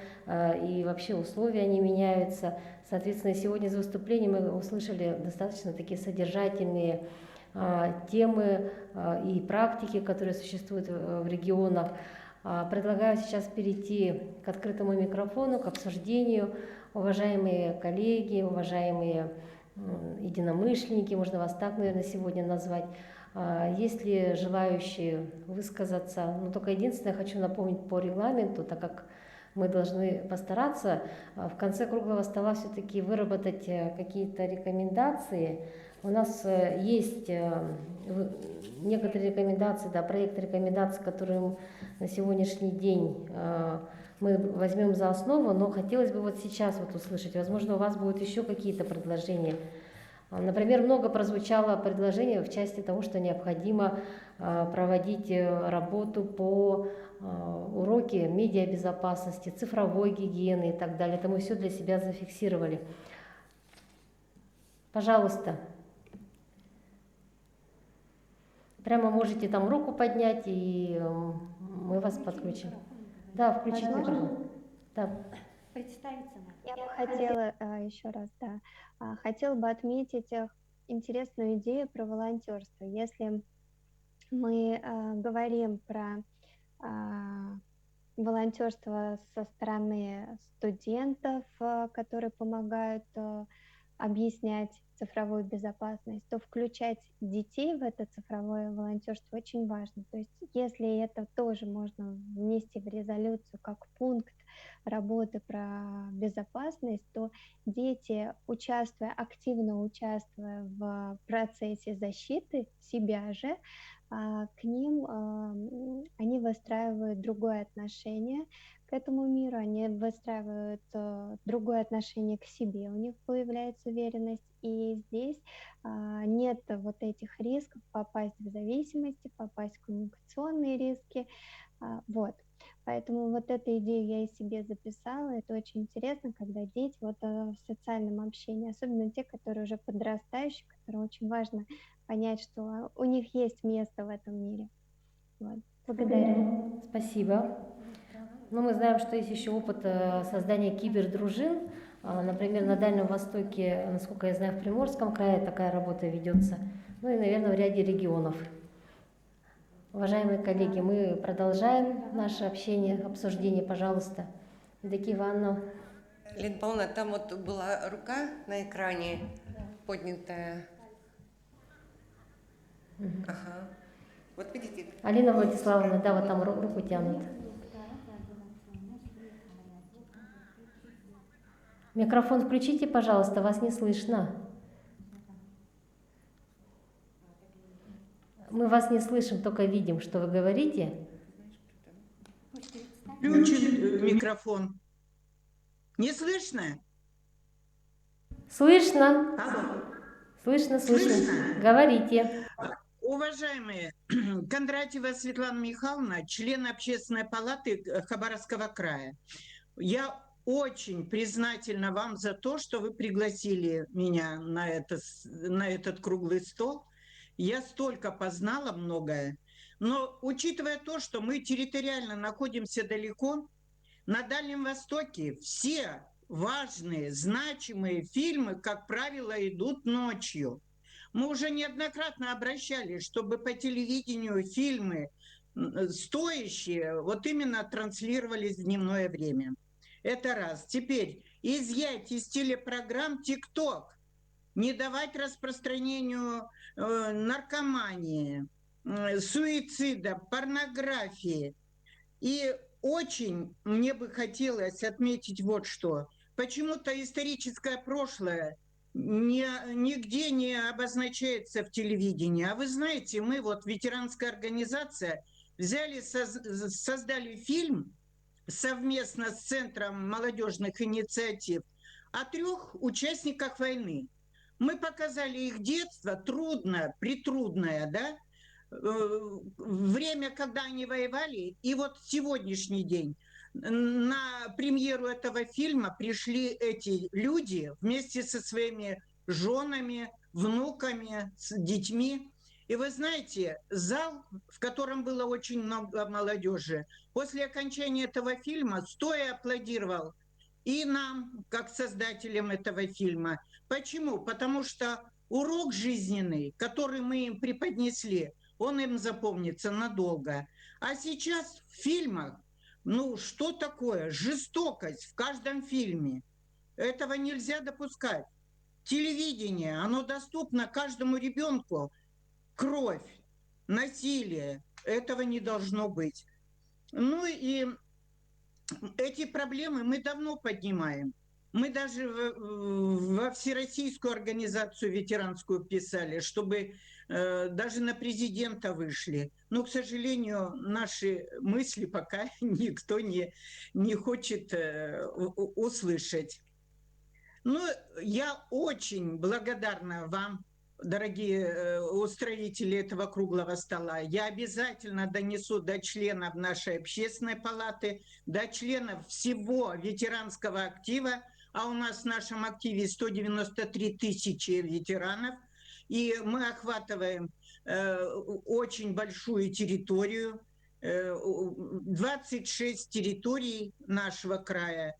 и вообще условия они меняются. Соответственно, сегодня за выступлением мы услышали достаточно такие содержательные темы и практики, которые существуют в регионах. Предлагаю сейчас перейти к открытому микрофону, к обсуждению. Уважаемые коллеги, уважаемые единомышленники, можно вас так, наверное, сегодня назвать. Есть ли желающие высказаться? Но только единственное, хочу напомнить по регламенту, так как мы должны постараться в конце круглого стола все-таки выработать какие-то рекомендации. У нас есть некоторые рекомендации, да, проект рекомендаций, которые на сегодняшний день мы возьмем за основу, но хотелось бы вот сейчас вот услышать, возможно, у вас будут еще какие-то предложения. Например, много прозвучало предложений в части того, что необходимо проводить работу по уроки медиабезопасности, цифровой гигиены и так далее. Это мы все для себя зафиксировали. Пожалуйста. Прямо можете там руку поднять, и мы вас подключим. Да, включите микрофон. Да. Представиться надо. Я бы хотела еще раз, да, хотела бы отметить интересную идею про волонтерство. Если мы говорим про волонтерство со стороны студентов, которые помогают объяснять цифровую безопасность, то включать детей в это цифровое волонтерство очень важно. То есть если это тоже можно внести в резолюцию как пункт работы про безопасность, то дети, активно участвуя в процессе защиты себя же, к ним они выстраивают другое отношение к этому миру, они выстраивают другое отношение к себе, у них появляется уверенность, и здесь нет вот этих рисков попасть в зависимости, попасть в коммуникационные риски, вот. Поэтому вот эту идею я и себе записала. Это очень интересно, когда дети вот в социальном общении, особенно те, которые уже подрастающие, которым очень важно понять, что у них есть место в этом мире. Вот. Благодарю. Спасибо. Ну, мы знаем, что есть еще опыт создания кибердружин. Например, на Дальнем Востоке, насколько я знаю, в Приморском крае такая работа ведется. Ну и, наверное, в ряде регионов. Уважаемые коллеги, мы продолжаем наше общение, обсуждение, пожалуйста. Евдокия Ивановна. Лена Павловна, там вот была рука на экране поднятая. Ага. Вот видите. Алина Владиславовна, да, вот там руку тянут. Микрофон включите, пожалуйста, вас не слышно. Мы вас не слышим, только видим, что вы говорите. Включен микрофон. Не слышно? Слышно. Алло. Слышно. Слышно? Говорите. Уважаемые, Кондратьева Светлана Михайловна, член Общественной палаты Хабаровского края. Я очень признательна вам за то, что вы пригласили меня на этот круглый стол. Я столько познала многое, но учитывая то, что мы территориально находимся далеко, на Дальнем Востоке все важные, значимые фильмы, как правило, идут ночью. Мы уже неоднократно обращались, чтобы по телевидению фильмы стоящие вот именно транслировались в дневное время. Это раз. Теперь изъять из телепрограмм ТикТок, не давать распространению наркомании, суицида, порнографии. И очень мне бы хотелось отметить вот что. Почему-то историческое прошлое нигде не обозначается в телевидении. А вы знаете, мы вот, ветеранская организация, взяли, создали фильм совместно с Центром молодежных инициатив о 3 участниках войны. Мы показали их детство, трудное, притрудное, да, время, когда они воевали, и вот сегодняшний день. На премьеру этого фильма пришли эти люди вместе со своими женами, внуками, с детьми. И вы знаете, зал, в котором было очень много молодежи, после окончания этого фильма стоя аплодировал и нам, как создателям этого фильма. Почему? Потому что урок жизненный, который мы им преподнесли, он им запомнится надолго. А сейчас в фильмах, ну что такое? Жестокость в каждом фильме. Этого нельзя допускать. Телевидение, оно доступно каждому ребенку. Кровь, насилие, этого не должно быть. Ну и эти проблемы мы давно поднимаем. Мы даже во Всероссийскую организацию ветеранскую писали, чтобы даже на президента вышли. Но, к сожалению, наши мысли пока никто не хочет услышать. Ну, я очень благодарна вам, дорогие устроители этого круглого стола. Я обязательно донесу до членов нашей общественной палаты, до членов всего ветеранского актива, а у нас в нашем активе 193 тысячи ветеранов, и мы охватываем очень большую территорию, 26 территорий нашего края.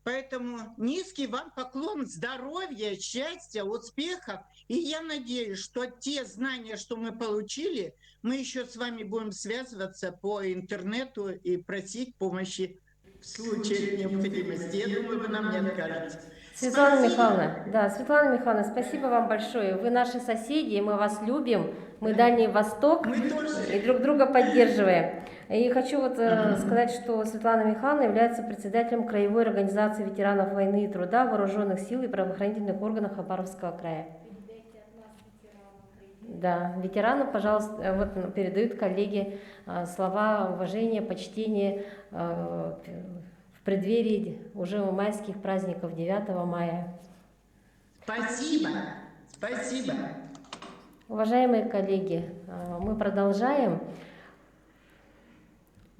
Поэтому низкий вам поклон здоровья, счастья, успехов. И я надеюсь, что те знания, что мы получили, мы еще с вами будем связываться по интернету и просить помощи в случае необходимости. Я думаю, вы нам не откажете. Светлана Михайловна, да, Светлана Михайловна, спасибо вам большое. Вы наши соседи, мы вас любим, мы Дальний Восток и друг друга поддерживаем. И хочу вот сказать, что Светлана Михайловна является председателем Краевой организации ветеранов войны и труда, вооруженных сил и правоохранительных органов Хабаровского края. Да, ветеранам, пожалуйста, вот передают коллеги слова уважения, почтения в преддверии уже майских праздников 9 мая. Спасибо, спасибо. Уважаемые коллеги, мы продолжаем.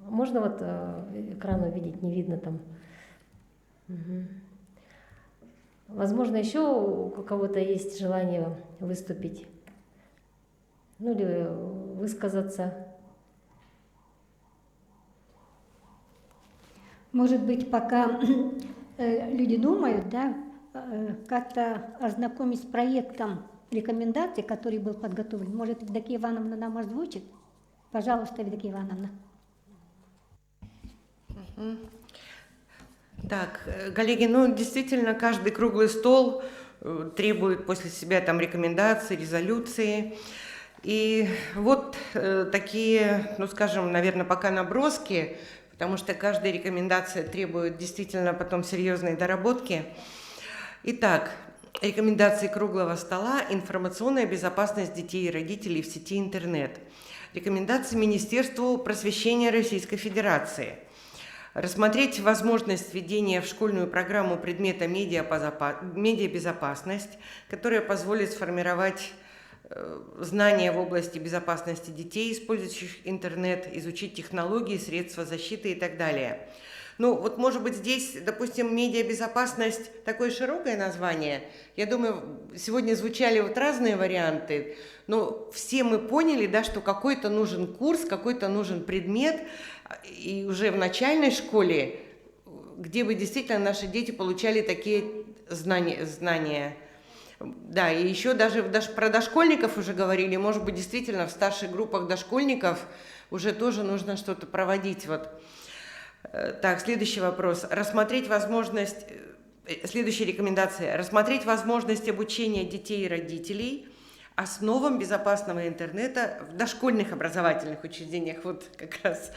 Можно вот экран увидеть, не видно там. Угу. Возможно, еще у кого-то есть желание выступить, ну или высказаться. Может быть, пока люди думают, да, как-то ознакомить с проектом рекомендаций, который был подготовлен. Может, Евдокия Ивановна нам озвучит? Пожалуйста, Евдокия Ивановна. Так, коллеги, ну действительно каждый круглый стол требует после себя там рекомендаций, резолюции. И вот такие, ну скажем, наверное, пока наброски, потому что каждая рекомендация требует действительно потом серьезной доработки. Итак, рекомендации круглого стола: информационная безопасность детей и родителей в сети интернет. Рекомендации Министерству просвещения Российской Федерации: рассмотреть возможность введения в школьную программу предмета медиабезопасность, которая позволит сформировать знания в области безопасности детей, использующих интернет, изучить технологии, средства защиты и так далее. Ну, вот, может быть, здесь, допустим, медиабезопасность — такое широкое название. Я думаю, сегодня звучали вот разные варианты, но все мы поняли, да, что какой-то нужен курс, какой-то нужен предмет, и уже в начальной школе, где бы действительно наши дети получали такие знания. Да, и еще даже про дошкольников уже говорили, может быть, действительно в старших группах дошкольников уже тоже нужно что-то проводить. Вот. Так, следующий вопрос. Следующая рекомендация. Рассмотреть возможность обучения детей и родителей основам безопасного интернета в дошкольных образовательных учреждениях. Вот как раз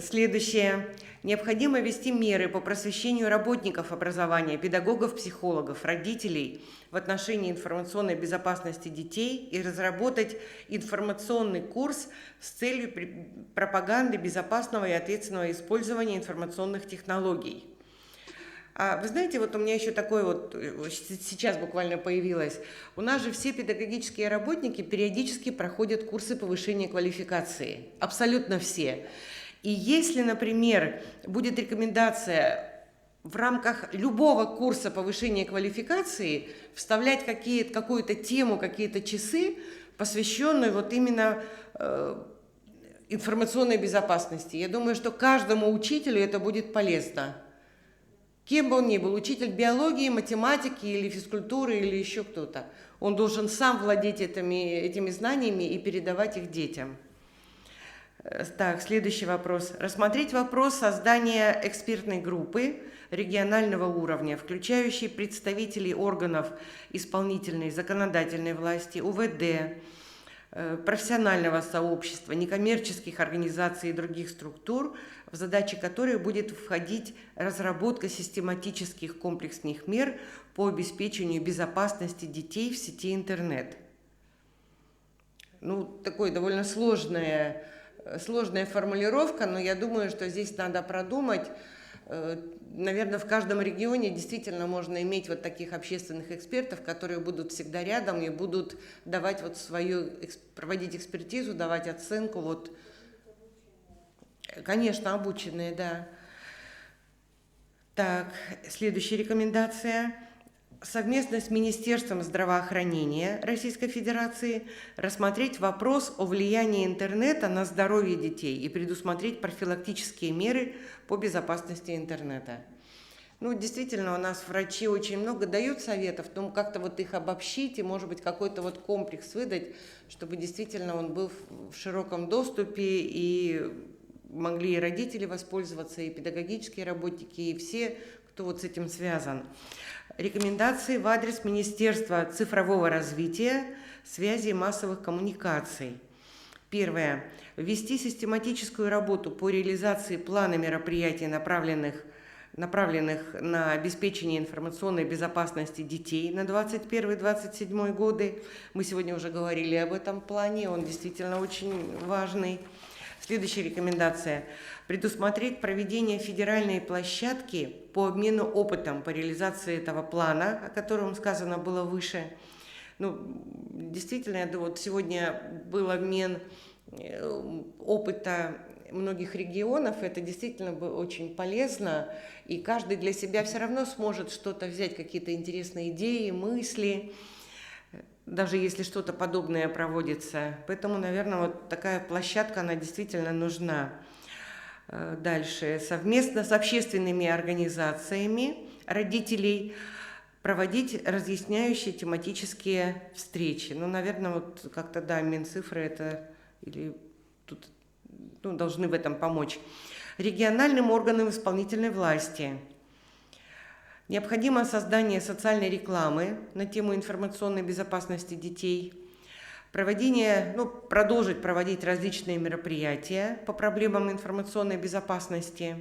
следующее. Необходимо ввести меры по просвещению работников образования, педагогов, психологов, родителей в отношении информационной безопасности детей и разработать информационный курс с целью пропаганды безопасного и ответственного использования информационных технологий. А вы знаете, вот у меня еще такое вот сейчас буквально появилось. У нас же все педагогические работники периодически проходят курсы повышения квалификации. Абсолютно все. И если, например, будет рекомендация в рамках любого курса повышения квалификации вставлять какую-то тему, какие-то часы, посвященные вот именно информационной безопасности, я думаю, что каждому учителю это будет полезно. Кем бы он ни был, учитель биологии, математики или физкультуры, или еще кто-то, он должен сам владеть этими знаниями и передавать их детям. Так, следующий вопрос. Рассмотреть вопрос создания экспертной группы регионального уровня, включающей представителей органов исполнительной, законодательной власти, УВД, профессионального сообщества, некоммерческих организаций и других структур, в задачи которых будет входить разработка систематических комплексных мер по обеспечению безопасности детей в сети интернет. Ну, такое довольно сложная формулировка, но я думаю, что здесь надо продумать. Наверное, в каждом регионе действительно можно иметь вот таких общественных экспертов, которые будут всегда рядом и будут давать вот проводить экспертизу, давать оценку. Вот. Конечно, обученные, да. Так, следующая рекомендация. Совместно с Министерством здравоохранения Российской Федерации рассмотреть вопрос о влиянии интернета на здоровье детей и предусмотреть профилактические меры по безопасности интернета. Ну, действительно, у нас врачи очень много дают советов, но как-то вот их обобщить и, может быть, какой-то вот комплекс выдать, чтобы действительно он был в широком доступе и могли и родители воспользоваться, и педагогические работники, и все, кто вот с этим связан. Рекомендации в адрес Министерства цифрового развития, связи и массовых коммуникаций. Первое. Ввести систематическую работу по реализации плана мероприятий, направленных на обеспечение информационной безопасности детей на 2021-2027 годы. Мы сегодня уже говорили об этом плане, он действительно очень важный. Следующая рекомендация. Предусмотреть проведение федеральной площадки по обмену опытом по реализации этого плана, о котором сказано было выше. Ну, действительно, вот сегодня был обмен опыта многих регионов, это действительно было очень полезно, и каждый для себя все равно сможет что-то взять, какие-то интересные идеи, мысли, даже если что-то подобное проводится. Поэтому, наверное, вот такая площадка, она действительно нужна. Дальше. Совместно с общественными организациями родителей проводить разъясняющие тематические встречи. Ну, наверное, вот как-то, да, Минцифры это или тут должны в этом помочь. Региональным органам исполнительной власти. Необходимо создание социальной рекламы на тему информационной безопасности детей, продолжить проводить различные мероприятия по проблемам информационной безопасности,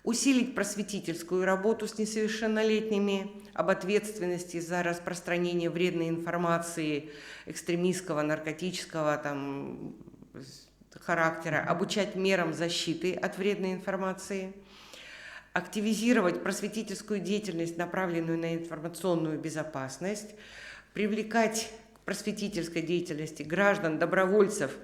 усилить просветительскую работу с несовершеннолетними об ответственности за распространение вредной информации экстремистского, наркотического характера, обучать мерам защиты от вредной информации, активизировать просветительскую деятельность, направленную на информационную безопасность, привлекать к просветительской деятельности граждан, добровольцев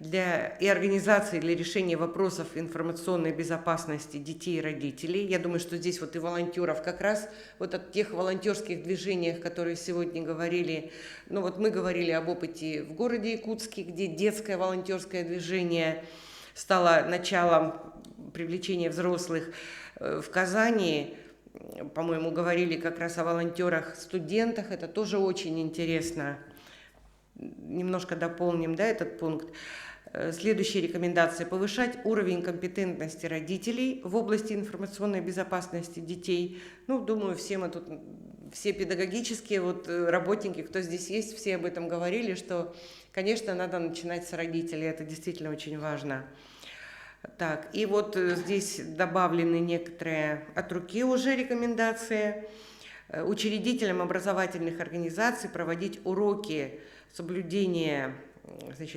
и организаций для решения вопросов информационной безопасности детей и родителей. Я думаю, что здесь вот и волонтеров, как раз вот от тех волонтерских движениях, которые сегодня говорили, ну вот мы говорили об опыте в городе Якутске, где детское волонтерское движение стало началом привлечения взрослых. В Казани по-моему, говорили как раз о волонтерах, студентах, это тоже очень интересно. Немножко дополним, да, этот пункт. Следующие рекомендации. Повышать уровень компетентности родителей в области информационной безопасности детей. Ну, думаю, все мы тут, все педагогические работники, кто здесь есть, все об этом говорили, что, конечно, надо начинать с родителей, это действительно очень важно. Так, и здесь добавлены некоторые от руки уже рекомендации. Учредителям образовательных организаций проводить уроки соблюдения,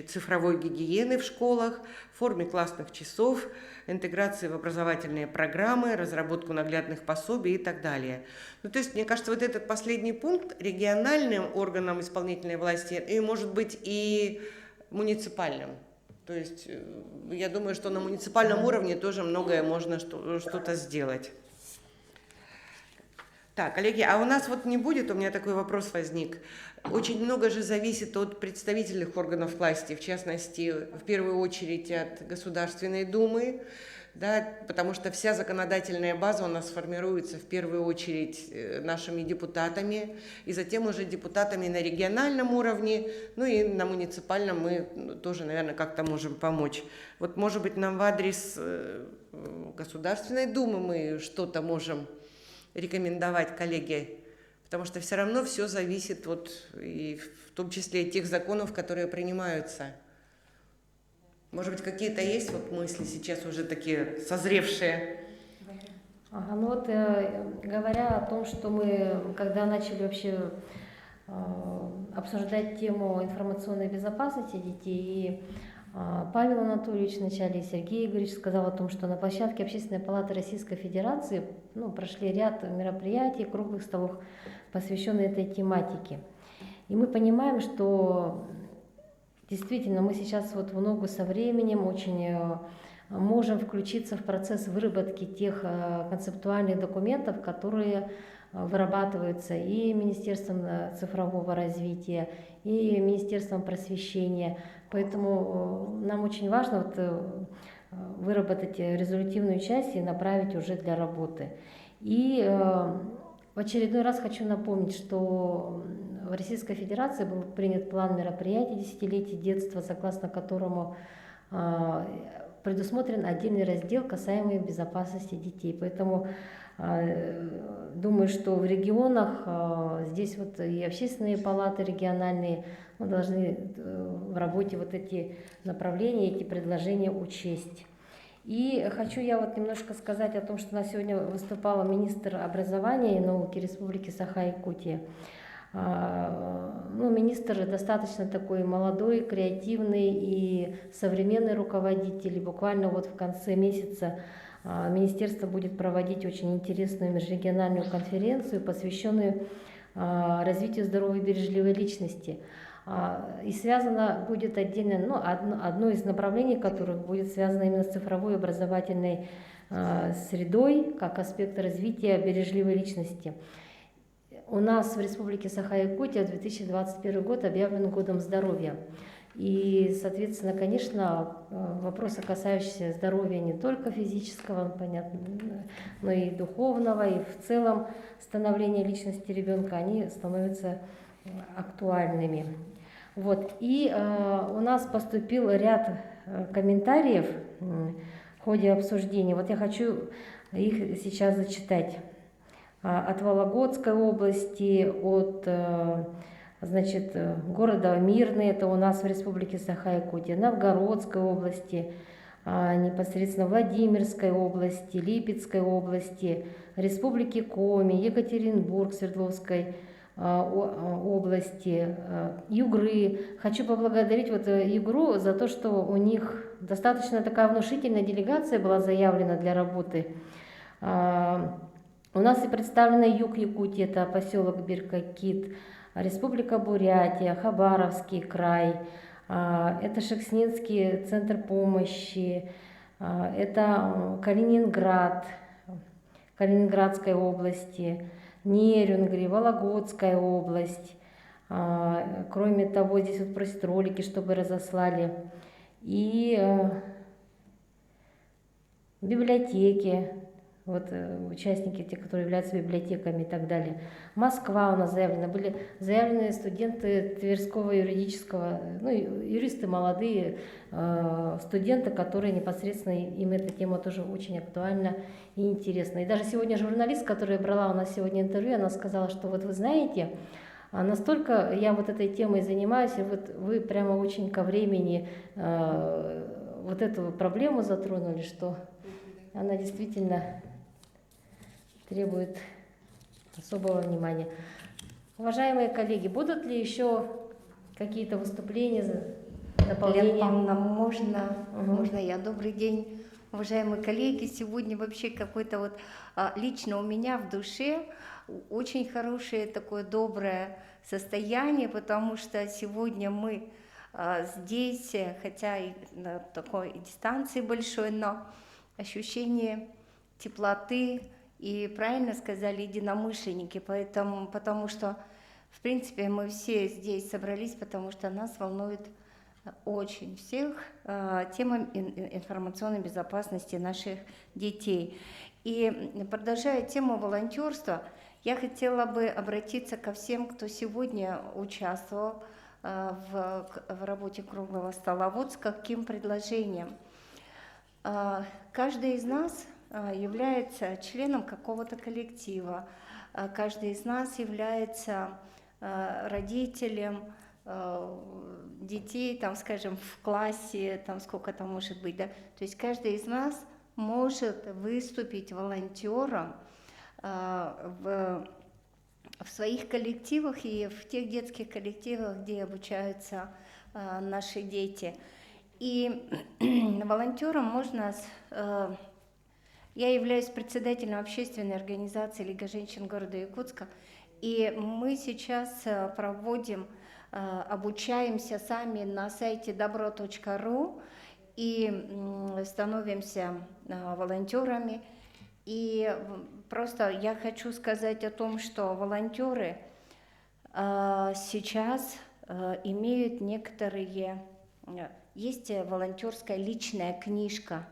цифровой гигиены в школах, в форме классных часов, интеграции в образовательные программы, разработку наглядных пособий и так далее. Ну, то есть, мне кажется, этот последний пункт региональным органам исполнительной власти и, может быть, и муниципальным. То есть, я думаю, что на муниципальном уровне тоже многое можно что-то сделать. Так, коллеги, а у нас не будет, у меня такой вопрос возник. Очень много же зависит от представительных органов власти, в частности, в первую очередь от Государственной Думы, да, потому что вся законодательная база у нас формируется в первую очередь нашими депутатами, и затем уже депутатами на региональном уровне, ну и на муниципальном мы тоже, наверное, как-то можем помочь. Может быть, нам в адрес Государственной Думы мы что-то можем рекомендовать, коллеги, потому что все равно все зависит и в том числе от тех законов, которые принимаются. Может быть, какие-то есть мысли сейчас уже такие созревшие? Говоря о том, что мы, когда начали вообще обсуждать тему информационной безопасности детей, и Павел Анатольевич вначале и Сергей Игоревич сказал о том, что на площадке Общественной палаты Российской Федерации прошли ряд мероприятий, круглых столов, посвященных этой тематике. И мы понимаем, что действительно мы сейчас в ногу со временем очень можем включиться в процесс выработки тех концептуальных документов, которые вырабатываются и Министерством цифрового развития, и Министерством просвещения. Поэтому нам очень важно выработать резолютивную часть и направить уже для работы. И в очередной раз хочу напомнить, что в Российской Федерации был принят план мероприятий десятилетия детства, согласно которому предусмотрен отдельный раздел, касаемый безопасности детей. Поэтому думаю, что в регионах здесь и общественные палаты региональные должны в работе эти направления, эти предложения учесть. И хочу я немножко сказать о том, что у нас сегодня выступала министр образования и науки Республики Саха-Якутия. Министр достаточно такой молодой, креативный и современный руководитель. И буквально в конце месяца министерство будет проводить очень интересную межрегиональную конференцию, посвященную развитию здоровой и бережливой личности. И связано будет отдельно, одно из направлений которых будет связано именно с цифровой образовательной средой, как аспект развития бережливой личности. У нас в Республике Саха-Якутия 2021 год объявлен годом здоровья. И, соответственно, конечно, вопросы, касающиеся здоровья не только физического, понятно, но и духовного, и в целом становления личности ребенка, они становятся актуальными. И у нас поступил ряд комментариев в ходе обсуждения. Я хочу их сейчас зачитать. От Вологодской области, от города Мирный, это у нас в Республике Саха-Якутия, Новгородской области, непосредственно Владимирской области, Липецкой области, Республики Коми, Екатеринбург, Свердловской области, Югры. Хочу поблагодарить Югру за то, что у них достаточно такая внушительная делегация была заявлена для работы. У нас и представлена юг Якутии, это поселок Беркакит, Республика Бурятия, Хабаровский край, это Шекснинский центр помощи, это Калининград, Калининградской области, Нерюнгри, Вологодская область. Кроме того, здесь просят ролики, чтобы разослали. И библиотеки, вот участники, те, которые являются библиотеками и так далее. Москва у нас заявлена, были заявлены студенты Тверского юридического, ну, юристы молодые, студенты, которые непосредственно, им эта тема тоже очень актуальна и интересна. И даже сегодня журналист, которая брала у нас сегодня интервью, она сказала, что вот вы знаете, настолько я вот этой темой занимаюсь, и вот вы прямо очень ко времени вот эту проблему затронули, что она действительно требует особого внимания. Уважаемые коллеги, будут ли еще какие-то выступления, дополнения? Лена Павловна, можно я? Добрый день, уважаемые коллеги. Сегодня вообще какой-то вот лично у меня в душе очень хорошее такое доброе состояние, потому что сегодня мы здесь, хотя и на такой дистанции большой, но ощущение теплоты и, правильно сказали, единомышленники, поэтому, потому что, в принципе, мы все здесь собрались, потому что нас волнует очень всех тема информационной безопасности наших детей. И продолжая тему волонтерства, я хотела бы обратиться ко всем, кто сегодня участвовал в работе круглого стола. Вот с каким предложением. Каждый из нас является членом какого-то коллектива, каждый из нас является родителем детей, там, скажем, в классе, там сколько там может быть, да? То есть каждый из нас может выступить волонтером в своих коллективах и в тех детских коллективах, где обучаются наши дети. И волонтером можно... Я являюсь председателем общественной организации Лига женщин города Якутска, и мы сейчас проводим, обучаемся сами на сайте добро.ру и становимся волонтерами. И просто я хочу сказать о том, что волонтеры сейчас имеют некоторые... Есть волонтерская личная книжка.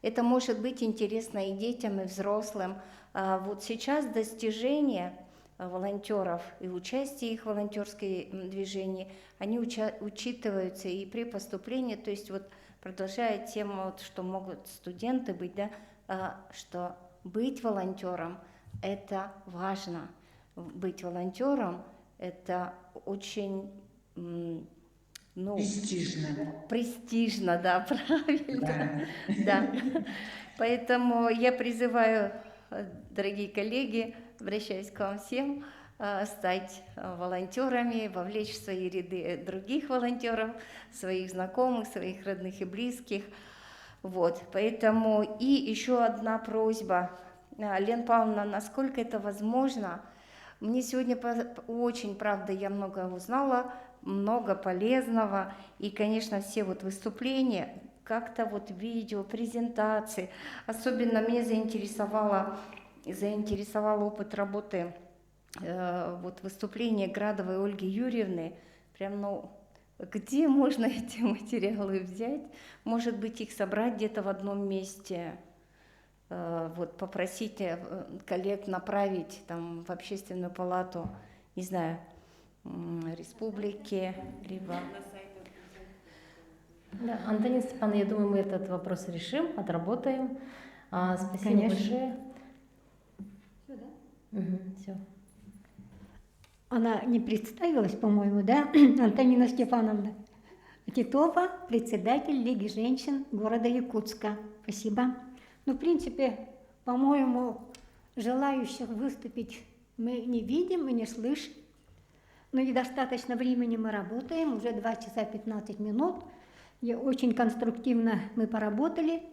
Это может быть интересно и детям, и взрослым. Вот сейчас достижения волонтеров и участие их в волонтерском движении, они учитываются и при поступлении, то есть вот продолжая тему, вот, что могут студенты быть, да, что быть волонтером – это важно. Быть волонтером – это очень… Ну, престижно, да, правильно. Да. Поэтому я призываю, дорогие коллеги, обращаюсь к вам всем, стать волонтерами, вовлечь в свои ряды других волонтеров, своих знакомых, своих родных и близких. Вот, поэтому и еще одна просьба. Лена Павловна, насколько это возможно, мне сегодня очень, правда, я много узнала, много полезного, и, конечно, все вот выступления, как-то вот видео, презентации. Особенно меня заинтересовал опыт работы, вот выступления Градовой Ольги Юрьевны. Прям, ну, где можно эти материалы взять? Может быть, их собрать где-то в одном месте, вот попросить коллег направить там в общественную палату, не знаю, республики, либо... Да, Антонина Степановна, я думаю, мы этот вопрос решим, отработаем. Спасибо Конечно. большое. Все, да? Все. Она не представилась, по-моему, да? Антонина Степановна Титова, председатель Лиги женщин города Якутска. Спасибо. Ну, в принципе, по-моему, желающих выступить мы не видим и не слышим. Но недостаточно времени мы работаем, уже 2 часа 15 минут. И очень конструктивно мы поработали.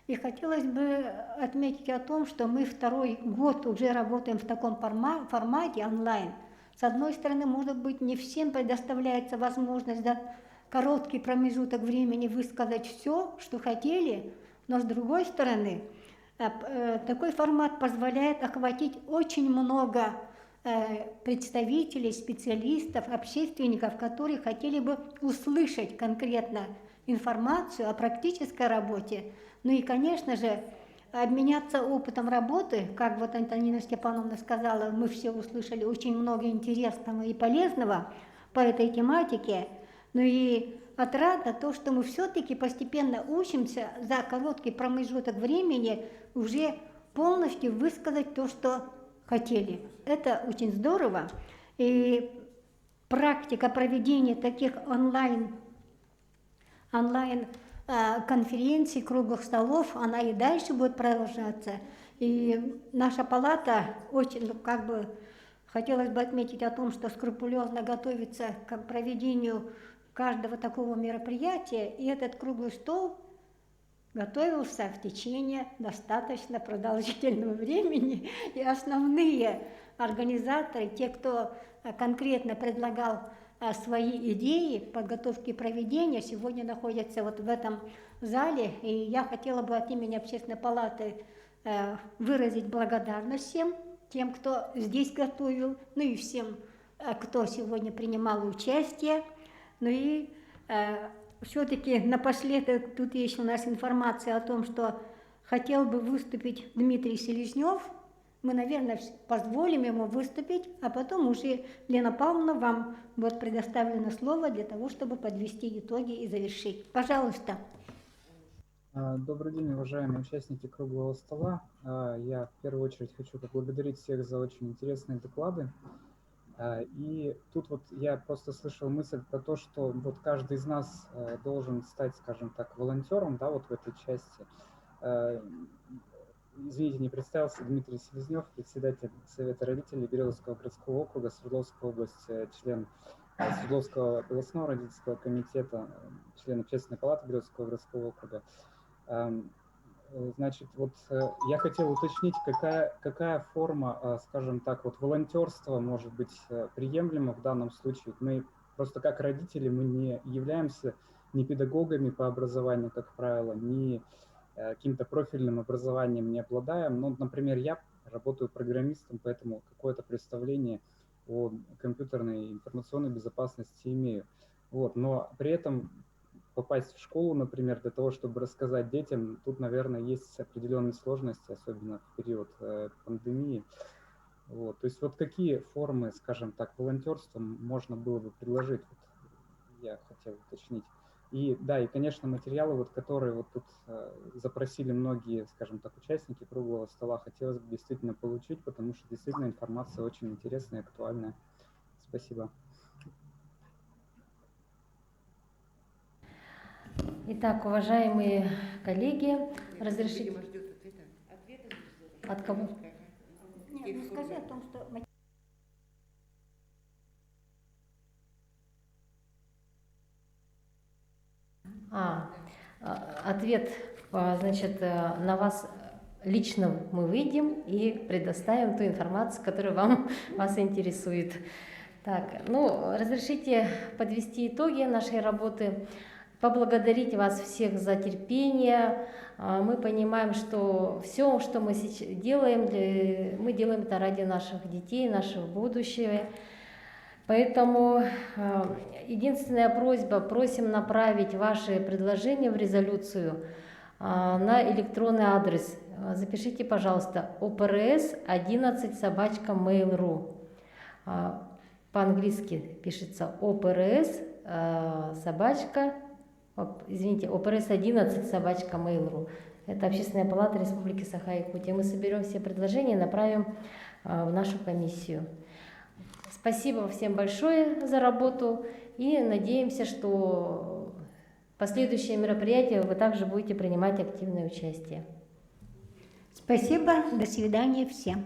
И хотелось бы отметить о том, что мы 2-й год уже работаем в таком формате онлайн. С одной стороны, может быть, не всем предоставляется возможность за короткий промежуток времени высказать все, что хотели, но с другой стороны, такой формат позволяет охватить очень много представителей, специалистов, общественников, которые хотели бы услышать конкретно информацию о практической работе. Ну и, конечно же, обменяться опытом работы, как вот Антонина Степановна сказала, мы все услышали очень много интересного и полезного по этой тематике, но и отрадно то, что мы все-таки постепенно учимся за короткий промежуток времени уже полностью высказать то, что хотели. Это очень здорово. И практика проведения таких онлайн-конференций, круглых столов, она и дальше будет продолжаться. И наша палата очень, хотелось бы отметить о том, что скрупулезно готовится к проведению каждого такого мероприятия, и этот круглый стол готовился в течение достаточно продолжительного времени, и основные организаторы, те, кто конкретно предлагал свои идеи подготовки и проведения, сегодня находятся вот в этом зале, и я хотела бы от имени Общественной палаты выразить благодарность всем тем, кто здесь готовил, ну и всем, кто сегодня принимал участие. Ну и все-таки напоследок тут есть у нас информация о том, что хотел бы выступить Дмитрий Селезнев. Мы, наверное, позволим ему выступить, а потом уже, Лена Павловна, вам будет предоставлено слово для того, чтобы подвести итоги и завершить. Пожалуйста. Добрый день, уважаемые участники круглого стола. Я в первую очередь хочу поблагодарить всех за очень интересные доклады. И тут вот я просто слышал мысль про то, что вот каждый из нас должен стать, скажем так, волонтером, да, вот в этой части. Извините, не представился, Дмитрий Селезнев, председатель Совета родителей Березовского городского округа, Свердловской области, член Свердловского областного родительского комитета, член Общественной палаты Березовского городского округа. Значит, вот я хотел уточнить, какая форма, скажем так, вот волонтерства может быть приемлема в данном случае. Мы просто как родители, мы не являемся ни педагогами по образованию, как правило, ни каким-то профильным образованием не обладаем. Ну, например, я работаю программистом, поэтому какое-то представление о компьютерной и информационной безопасности имею. Вот, но при этом попасть в школу, например, для того, чтобы рассказать детям, тут, наверное, есть определенные сложности, особенно в период пандемии. Вот. То есть вот какие формы, скажем так, волонтерства можно было бы предложить, вот я хотел уточнить. И да, и, конечно, материалы, вот, которые вот тут запросили многие, скажем так, участники круглого стола, хотелось бы действительно получить, потому что действительно информация очень интересная и актуальная. Спасибо. Итак, уважаемые коллеги, разрешите... От кого? Нет, ну скажи о том, что... Ответ, значит, на вас лично мы выйдем и предоставим ту информацию, которая вас интересует. Так, ну, разрешите подвести итоги нашей работы. Поблагодарить вас всех за терпение. Мы понимаем, что все, что мы сейчас делаем, мы делаем это ради наших детей, нашего будущего. Поэтому единственная просьба, просим направить ваши предложения в резолюцию на электронный адрес. Запишите, пожалуйста, oprs11@mail.ru. По-английски пишется oprs11@mail.ru. Это Общественная палата Республики Саха-Якутия. Мы соберем все предложения и направим в нашу комиссию. Спасибо всем большое за работу и надеемся, что в последующие мероприятия вы также будете принимать активное участие. Спасибо, до свидания всем.